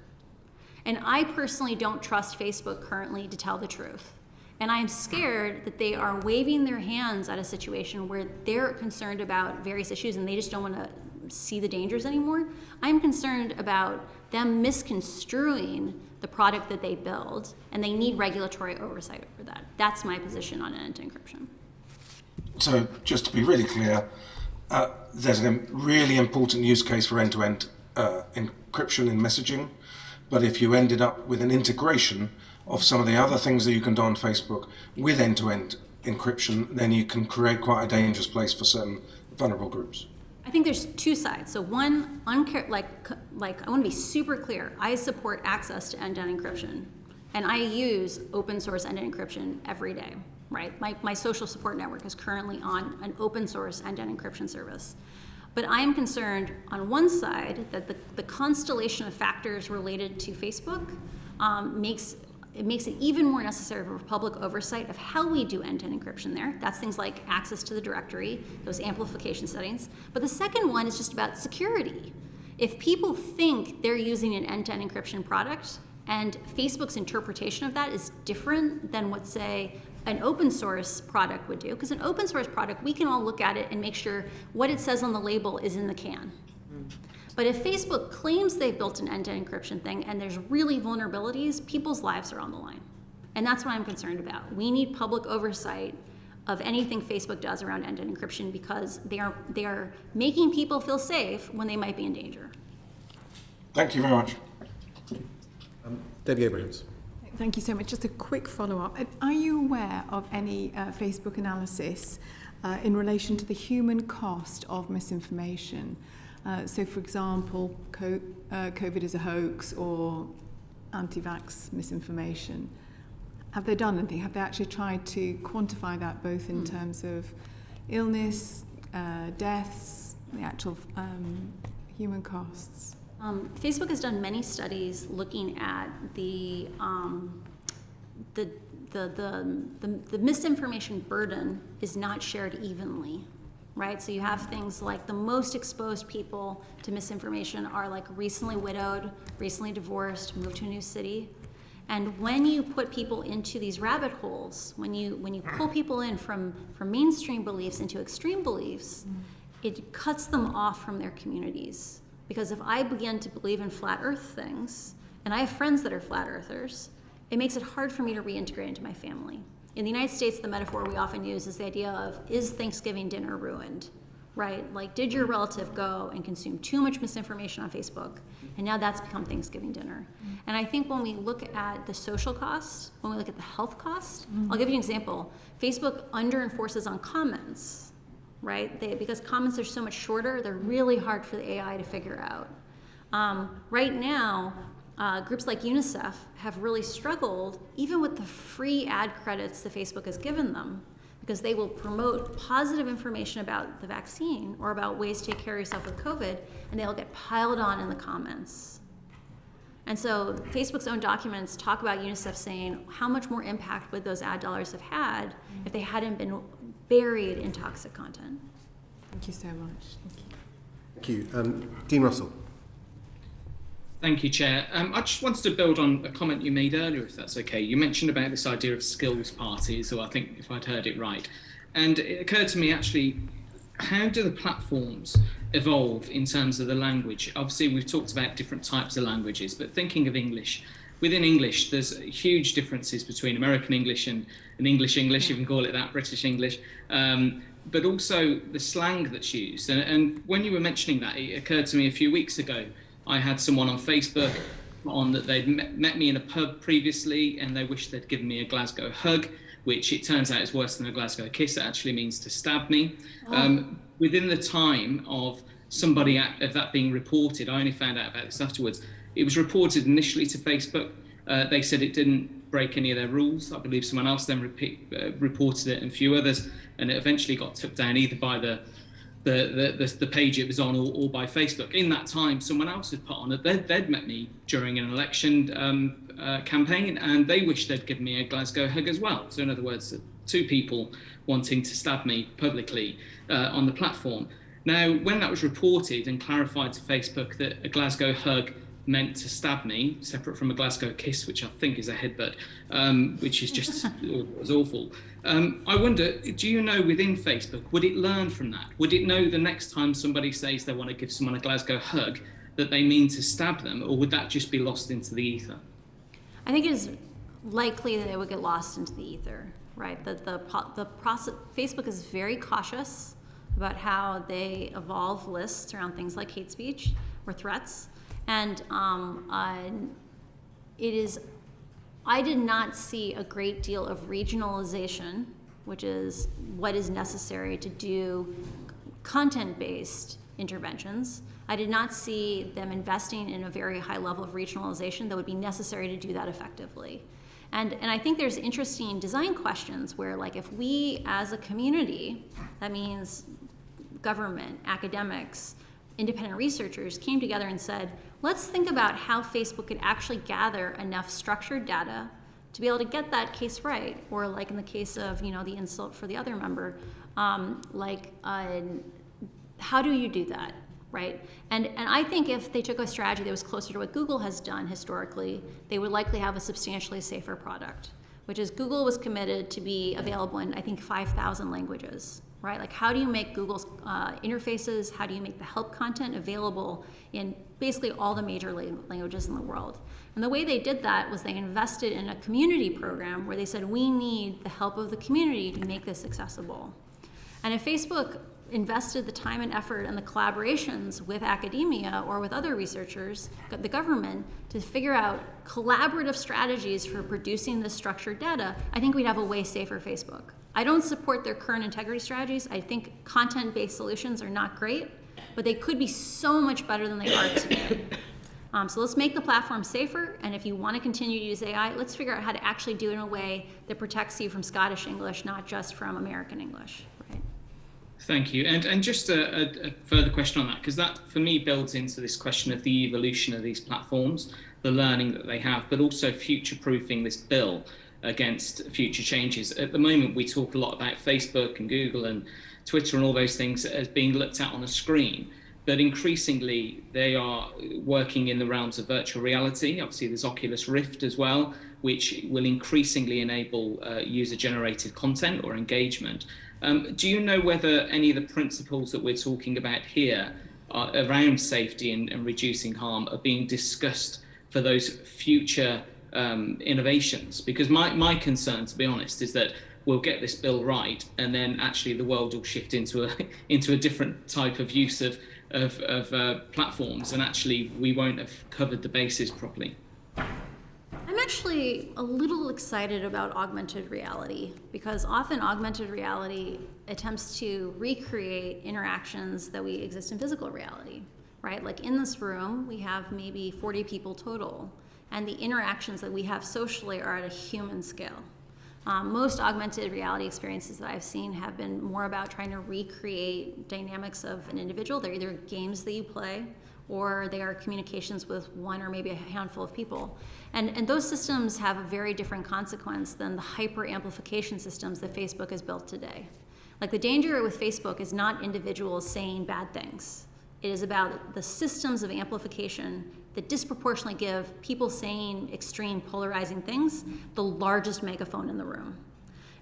And I personally don't trust Facebook currently to tell the truth. And I'm scared that they are waving their hands at a situation where they're concerned about various issues and they just don't want to see the dangers anymore. I'm concerned about them misconstruing the product that they build, and they need regulatory oversight over that. That's my position on end-to-end encryption. So just to be really clear, there's a really important use case for end-to-end encryption in messaging, but if you ended up with an integration of some of the other things that you can do on Facebook with end-to-end encryption, then you can create quite a dangerous place for certain vulnerable groups. I think there's two sides. So one, I want to be super clear. I support access to end-to-end encryption, and I use open source end-to-end encryption every day, right? My social support network is currently on an open source end-to-end encryption service. But I am concerned on one side that the constellation of factors related to Facebook makes it even more necessary for public oversight of how we do end-to-end encryption there. That's things like access to the directory, those amplification settings. But the second one is just about security. If people think they're using an end-to-end encryption product and Facebook's interpretation of that is different than what, say, an open source product would do, because an open source product, we can all look at it and make sure what it says on the label is in the can. But if Facebook claims they've built an end-to-end encryption thing and there's really vulnerabilities, people's lives are on the line. And that's what I'm concerned about. We need public oversight of anything Facebook does around end-to-end encryption because they are making people feel safe when they might be in danger. Thank you very much. Debbie Abrahams. Thank you so much. Just a quick follow-up. Are you aware of any Facebook analysis in relation to the human cost of misinformation? So, for example, COVID is a hoax or anti-vax misinformation. Have they done anything? Have they actually tried to quantify that both in terms of illness, deaths, the actual human costs? Facebook has done many studies looking at the misinformation burden is not shared evenly, right? So you have things like the most exposed people to misinformation are like recently widowed, recently divorced, moved to a new city. And when you put people into these rabbit holes, when you pull people in from mainstream beliefs into extreme beliefs, it cuts them off from their communities. Because if I begin to believe in flat earth things, and I have friends that are flat earthers, it makes it hard for me to reintegrate into my family. In the United States, the metaphor we often use is the idea of, is Thanksgiving dinner ruined, right? Like, did your relative go and consume too much misinformation on Facebook, and now that's become Thanksgiving dinner? And I think when we look at the social cost, when we look at the health cost, I'll give you an example. Facebook under-enforces on comments, right? Because comments are so much shorter, they're really hard for the AI to figure out. Right now, groups like UNICEF have really struggled, even with the free ad credits that Facebook has given them, because they will promote positive information about the vaccine or about ways to take care of yourself with COVID, and they'll get piled on in the comments. And so Facebook's own documents talk about UNICEF saying how much more impact would those ad dollars have had if they hadn't been buried in toxic content. Thank you so much. Thank you. Dean Russell. Thank you, Chair. I just wanted to build on a comment you made earlier, if that's okay. You mentioned about this idea of skills parties, or I think if I'd heard it right. And it occurred to me, actually, how do the platforms evolve in terms of the language? Obviously, we've talked about different types of languages, but thinking of English, within English, there's huge differences between American English and English, if you can call it that, British English. But also the slang that's used. And when you were mentioning that, it occurred to me a few weeks ago, I had someone on Facebook on that they'd met me in a pub previously and they wished they'd given me a Glasgow hug, which it turns out is worse than a Glasgow kiss. It actually means to stab me. Within the time of somebody of that being reported, I only found out about this afterwards. It was reported initially to Facebook. They said it didn't break any of their rules. I believe someone else then reported it and a few others, and it eventually got took down either by the page it was on or by Facebook. In that time, someone else had put on it. They'd met me during an election campaign, and they wished they'd given me a Glasgow hug as well. So in other words, two people wanting to stab me publicly on the platform. Now, when that was reported and clarified to Facebook that a Glasgow hug meant to stab me, separate from a Glasgow kiss, which I think is a headbutt, which is just was awful. I wonder, do you know within Facebook, would it learn from that? Would it know the next time somebody says they want to give someone a Glasgow hug that they mean to stab them, or would that just be lost into the ether? I think it is likely that it would get lost into the ether, right? The process, Facebook is very cautious about how they evolve lists around things like hate speech or threats. And I did not see a great deal of regionalization, which is what is necessary to do content-based interventions. I did not see them investing in a very high level of regionalization that would be necessary to do that effectively. And I think there's interesting design questions where, like, if we as a community, that means government, academics, independent researchers, came together and said, let's think about how Facebook could actually gather enough structured data to be able to get that case right, or like in the case of, you know, the insult for the other member, how do you do that, right? And I think if they took a strategy that was closer to what Google has done historically, they would likely have a substantially safer product, which is Google was committed to be available in, I think, 5,000 languages. Right? Like, how do you make Google's interfaces, how do you make the help content available in basically all the major languages in the world? And the way they did that was they invested in a community program where they said, we need the help of the community to make this accessible. And if Facebook invested the time and effort and the collaborations with academia or with other researchers, the government, to figure out collaborative strategies for producing this structured data, I think we'd have a way safer Facebook. I don't support their current integrity strategies. I think content-based solutions are not great, but they could be so much better than they are today. So let's make the platform safer, and if you want to continue to use AI, let's figure out how to actually do it in a way that protects you from Scottish English, not just from American English. Right? Thank you. And just a further question on that, because that, for me, builds into this question of the evolution of these platforms, the learning that they have, but also future-proofing this bill against future changes. At the moment, we talk a lot about Facebook and Google and Twitter and all those things as being looked at on a screen, but increasingly they are working in the realms of virtual reality. Obviously, there's Oculus Rift as well, which will increasingly enable user-generated content or engagement. Do you know whether any of the principles that we're talking about here around safety and reducing harm are being discussed for those future innovations? Because my concern, to be honest, is that we'll get this bill right, and then actually the world will shift into a different type of use of platforms, and actually we won't have covered the bases properly. I'm not actually a little excited about augmented reality because often augmented reality attempts to recreate interactions that we exist in physical reality, right? Like in this room, we have maybe 40 people total, and the interactions that we have socially are at a human scale. Most augmented reality experiences that I've seen have been more about trying to recreate dynamics of an individual. They're either games that you play, or they are communications with one or maybe a handful of people. And those systems have a very different consequence than the hyper amplification systems that Facebook has built today. Like the danger with Facebook is not individuals saying bad things. It is about the systems of amplification that disproportionately give people saying extreme polarizing things the largest megaphone in the room.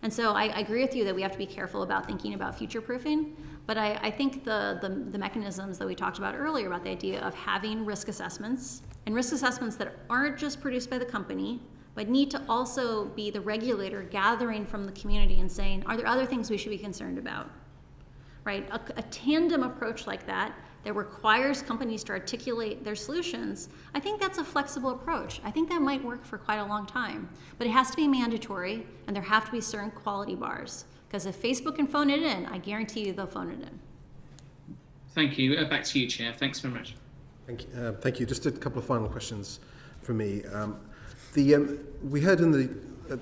And so I agree with you that we have to be careful about thinking about future proofing, but I think the mechanisms that we talked about earlier about the idea of having risk assessments, and risk assessments that aren't just produced by the company, but need to also be the regulator gathering from the community and saying, are there other things we should be concerned about, right? A tandem approach like that requires companies to articulate their solutions, I think that's a flexible approach. I think that might work for quite a long time, but it has to be mandatory and there have to be certain quality bars. Because if Facebook can phone it in, I guarantee you they'll phone it in. Thank you. Back to you, Chair. Thanks very much. Thank you. Just a couple of final questions from me. We heard in the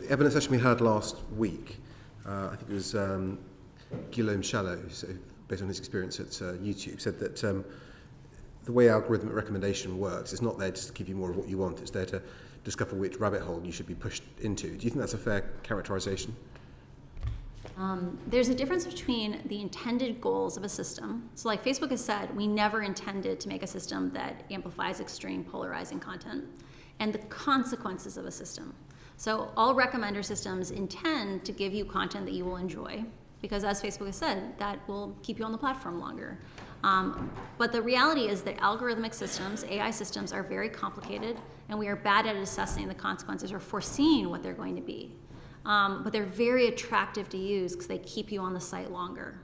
evidence session we had last week, I think it was Guillaume Chalot, so based on his experience at YouTube, said that the way algorithmic recommendation works, it's not there just to give you more of what you want, it's there to discover which rabbit hole you should be pushed into. Do you think that's a fair characterization? There's a difference between the intended goals of a system. So like Facebook has said, we never intended to make a system that amplifies extreme polarizing content, and the consequences of a system. So all recommender systems intend to give you content that you will enjoy, because as Facebook has said, that will keep you on the platform longer. But the reality is that algorithmic systems, AI systems, are very complicated, and we are bad at assessing the consequences or foreseeing what they're going to be. But they're very attractive to use because they keep you on the site longer,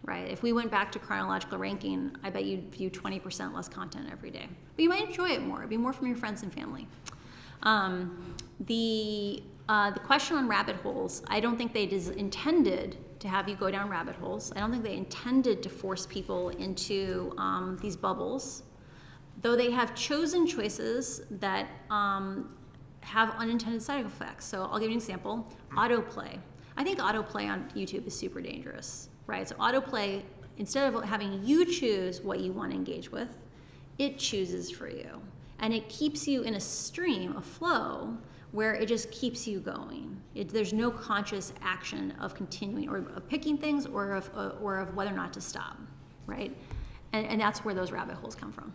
right? If we went back to chronological ranking, I bet you'd view 20% less content every day. But you might enjoy it more. It'd be more from your friends and family. The question on rabbit holes, I don't think they intended to have you go down rabbit holes. I don't think they intended to force people into these bubbles, though they have chosen choices that have unintended side effects. So I'll give you an example. Autoplay. I think autoplay on YouTube is super dangerous, right? So autoplay, instead of having you choose what you want to engage with, it chooses for you. And it keeps you in a stream, a flow, where it just keeps you going. There's no conscious action of continuing or of picking things or of whether or not to stop, right? And that's where those rabbit holes come from.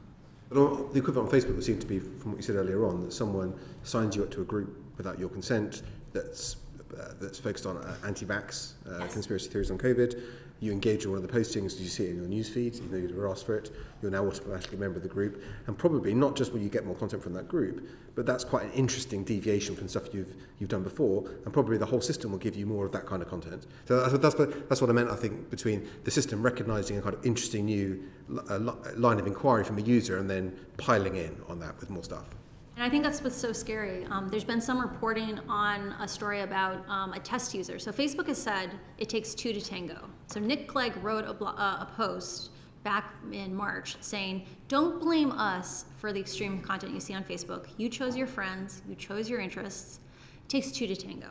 But the equivalent on Facebook would seem to be, from what you said earlier on, that someone signs you up to a group without your consent that's focused on anti-vax, Yes. conspiracy theories on COVID. You engage in one of the postings, you see it in your newsfeed, even though you never asked for it. You're now automatically a member of the group. And probably not just will you get more content from that group, but that's quite an interesting deviation from stuff you've done before, and probably the whole system will give you more of that kind of content. So that's what I meant, I think, between the system recognising a kind of interesting new line of inquiry from a user and then piling in on that with more stuff. And I think that's what's so scary. There's been some reporting on a story about a test user. So Facebook has said it takes two to tango. So Nick Clegg wrote a post back in March saying, don't blame us for the extreme content you see on Facebook. You chose your friends, you chose your interests. It takes two to tango.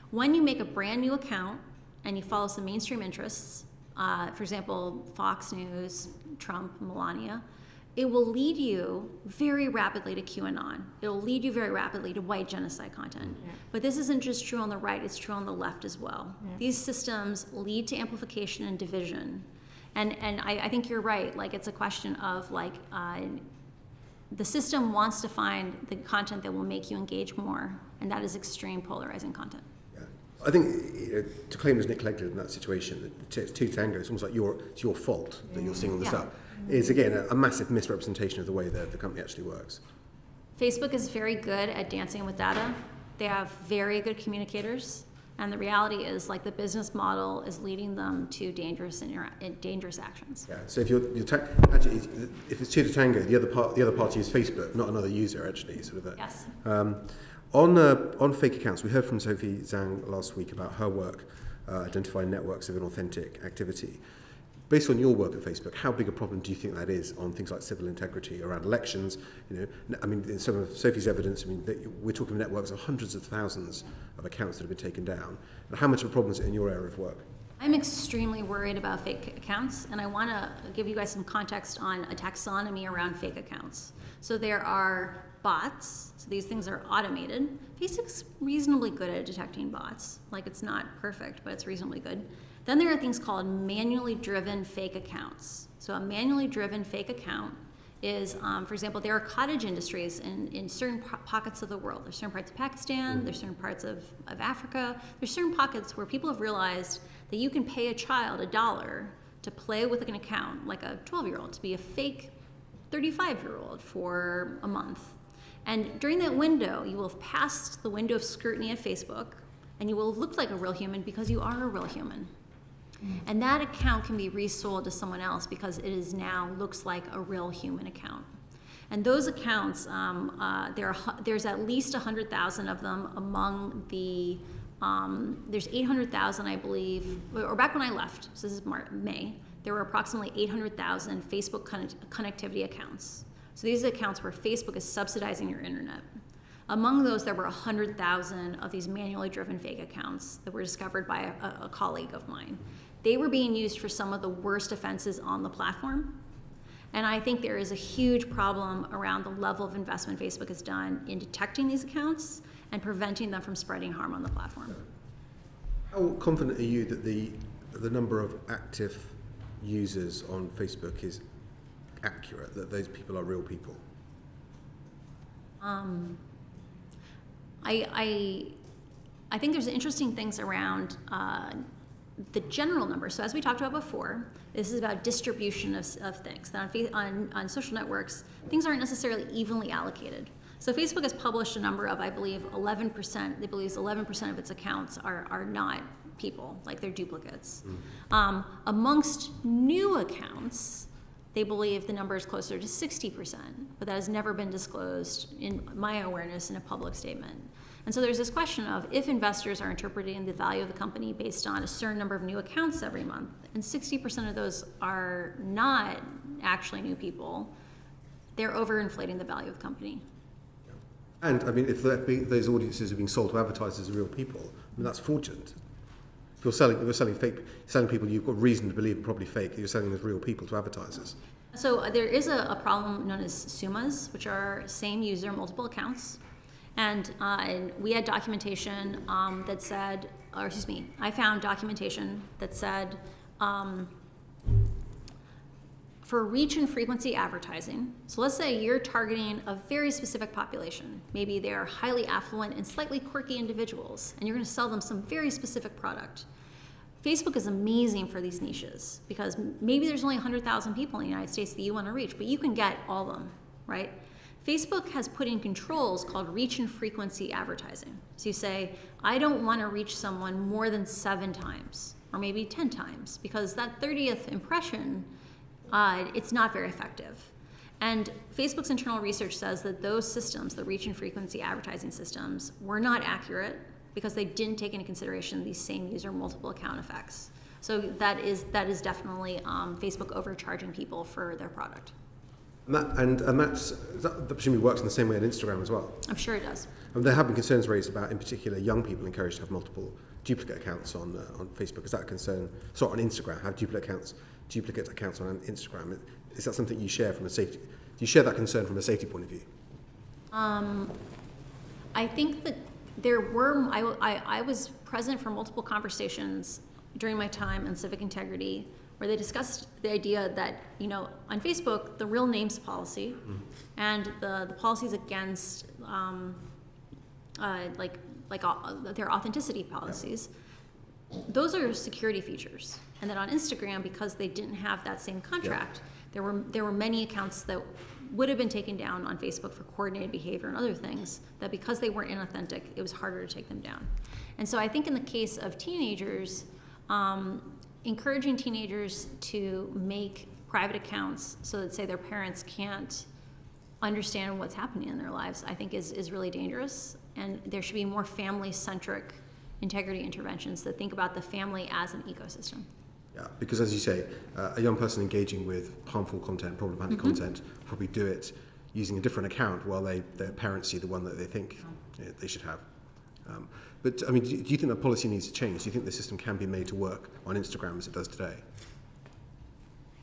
When you make a brand new account and you follow some mainstream interests, for example, Fox News, Trump, Melania, it will lead you very rapidly to QAnon. It will lead you very rapidly to white genocide content. Yeah. But this isn't just true on the right, it's true on the left as well. Yeah. These systems lead to amplification and division. And I think you're right, like it's a question of like, the system wants to find the content that will make you engage more, and that is extreme polarizing content. I think to claim as Nick Clegg did in that situation, that it's two tangos, it's almost like it's your fault that you're seeing all this stuff, is again a massive misrepresentation of the way that the company actually works. Facebook is very good at dancing with data. They have very good communicators, and the reality is like the business model is leading them to dangerous actions. Yeah. So if actually if it's two to tango, the other party is Facebook, not another user actually. Sort of. Yes. On fake accounts, we heard from Sophie Zhang last week about her work identifying networks of inauthentic activity. Based on your work at Facebook, how big a problem do you think that is on things like civil integrity around elections? I mean, in some of Sophie's evidence, we're talking networks of hundreds of thousands of accounts that have been taken down. And how much of a problem is it in your area of work? I'm extremely worried about fake accounts, and I want to give you guys some context on a taxonomy around fake accounts. So there are bots, so these things are automated. Facebook's reasonably good at detecting bots. Like, it's not perfect, but it's reasonably good. Then there are things called manually driven fake accounts. So a manually driven fake account is, for example, there are cottage industries in certain pockets of the world. There's certain parts of Pakistan, there's certain parts of Africa. There's certain pockets where people have realized that you can pay a child $1 to play with an account, like a 12-year-old, to be a fake 35-year-old for a month. And during that window, you will have passed the window of scrutiny at Facebook, and you will have looked like a real human because you are a real human. And that account can be resold to someone else because it is now looks like a real human account. And those accounts, there's at least 100,000 of them among the, there's 800,000, I believe, or back when I left, so this is May, there were approximately 800,000 Facebook connectivity accounts. So these are accounts where Facebook is subsidizing your internet. Among those, there were 100,000 of these manually driven fake accounts that were discovered by a colleague of mine. They were being used for some of the worst offenses on the platform. And I think there is a huge problem around the level of investment Facebook has done in detecting these accounts and preventing them from spreading harm on the platform. How confident are you that the number of active users on Facebook is accurate, that those people are real people? I think there's interesting things around the general number. So as we talked about before, this is about distribution of things. That on social networks, things aren't necessarily evenly allocated. So Facebook has published a number of, I believe, 11%. They believe 11% of its accounts are not people, like they're duplicates. Amongst new accounts, they believe the number is closer to 60%, but that has never been disclosed, in my awareness, in a public statement. And so there's this question of if investors are interpreting the value of the company based on a certain number of new accounts every month, and 60% of those are not actually new people, they're overinflating the value of the company. And I mean, if those audiences are being sold to advertisers as real people, I mean, that's fraudulent. If you're selling people you've got reason to believe are probably fake, you're selling them as real people to advertisers. So there is a problem known as SUMAs, which are same user, multiple accounts. And we had documentation that said, or excuse me, I found documentation that said for reach and frequency advertising, so let's say you're targeting a very specific population. Maybe they're highly affluent and slightly quirky individuals, and you're going to sell them some very specific product. Facebook is amazing for these niches because maybe there's only 100,000 people in the United States that you want to reach, but you can get all of them, right? Facebook has put in controls called reach and frequency advertising. So you say, I don't want to reach someone more than 7 times or maybe 10 times because that 30th impression, it's not very effective. And Facebook's internal research says that those systems, the reach and frequency advertising systems, were not accurate because they didn't take into consideration these same user multiple account effects. So that is definitely Facebook overcharging people for their product. That presumably works in the same way on Instagram as well. I'm sure it does. There have been concerns raised about, in particular, young people encouraged to have multiple duplicate accounts on Facebook. Is that a concern? Sorry, on Instagram, have duplicate accounts on Instagram. Is that something you share from a safety? Do you share that concern from a safety point of view? I think that there were. I was present for multiple conversations during my time on civic integrity, where they discussed the idea that, on Facebook, the real names policy and the policies against their authenticity policies, those are security features. And then on Instagram, because they didn't have that same contract, there were many accounts that would have been taken down on Facebook for coordinated behavior and other things, that because they weren't inauthentic, it was harder to take them down. And so I think in the case of teenagers, encouraging teenagers to make private accounts so that, say, their parents can't understand what's happening in their lives, I think is really dangerous. and there should be more family-centric integrity interventions that think about the family as an ecosystem. Yeah, because as you say, a young person engaging with harmful content, problematic content, will probably do it using a different account while their parents see the one that they think they should have. But I mean, do you think that policy needs to change? Do you think the system can be made to work on Instagram as it does today?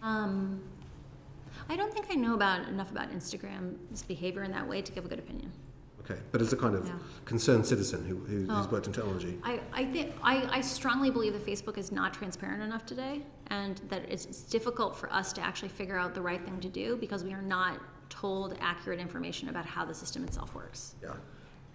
I don't think I know enough about Instagram's behavior in that way to give a good opinion. Okay, but as a kind of concerned citizen who's worked in technology. I strongly believe that Facebook is not transparent enough today, and that it's difficult for us to actually figure out the right thing to do because we are not told accurate information about how the system itself works. Yeah.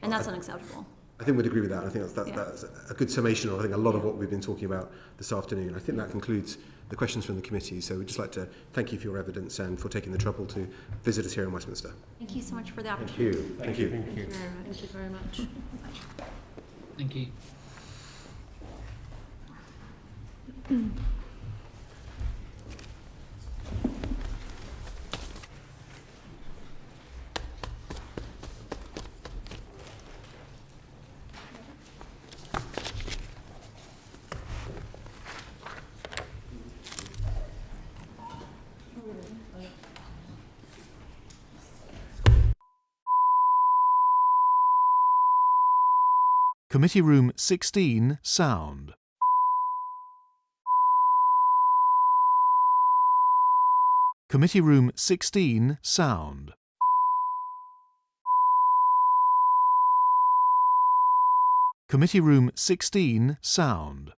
And that's unacceptable. I think we'd agree with that. I think that's a good summation of, I think, a lot of what we've been talking about this afternoon. I think that concludes the questions from the committee. So we'd just like to thank you for your evidence and for taking the trouble to visit us here in Westminster. Thank you so much for the opportunity. Thank you. Thank you very much. Thank you. Committee Room 16, sound. Committee Room 16, sound. Committee Room 16, sound.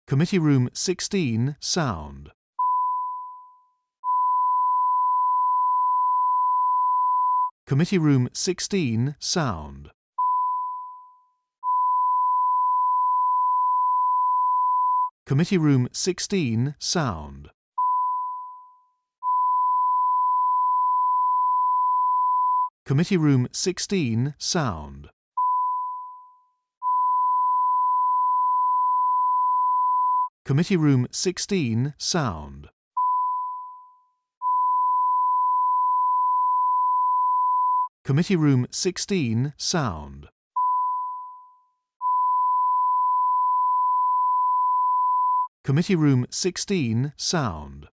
Committee Room 16, sound. Committee Room 16, sound. Committee Room 16, sound. Committee Room 16, sound. Committee Room 16, sound. Committee Room 16, sound. Committee Room 16, sound.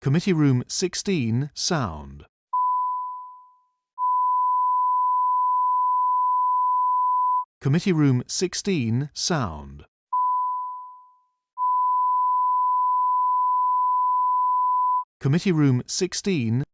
Committee Room 16, sound. Committee Room 16, sound. Committee Room 16,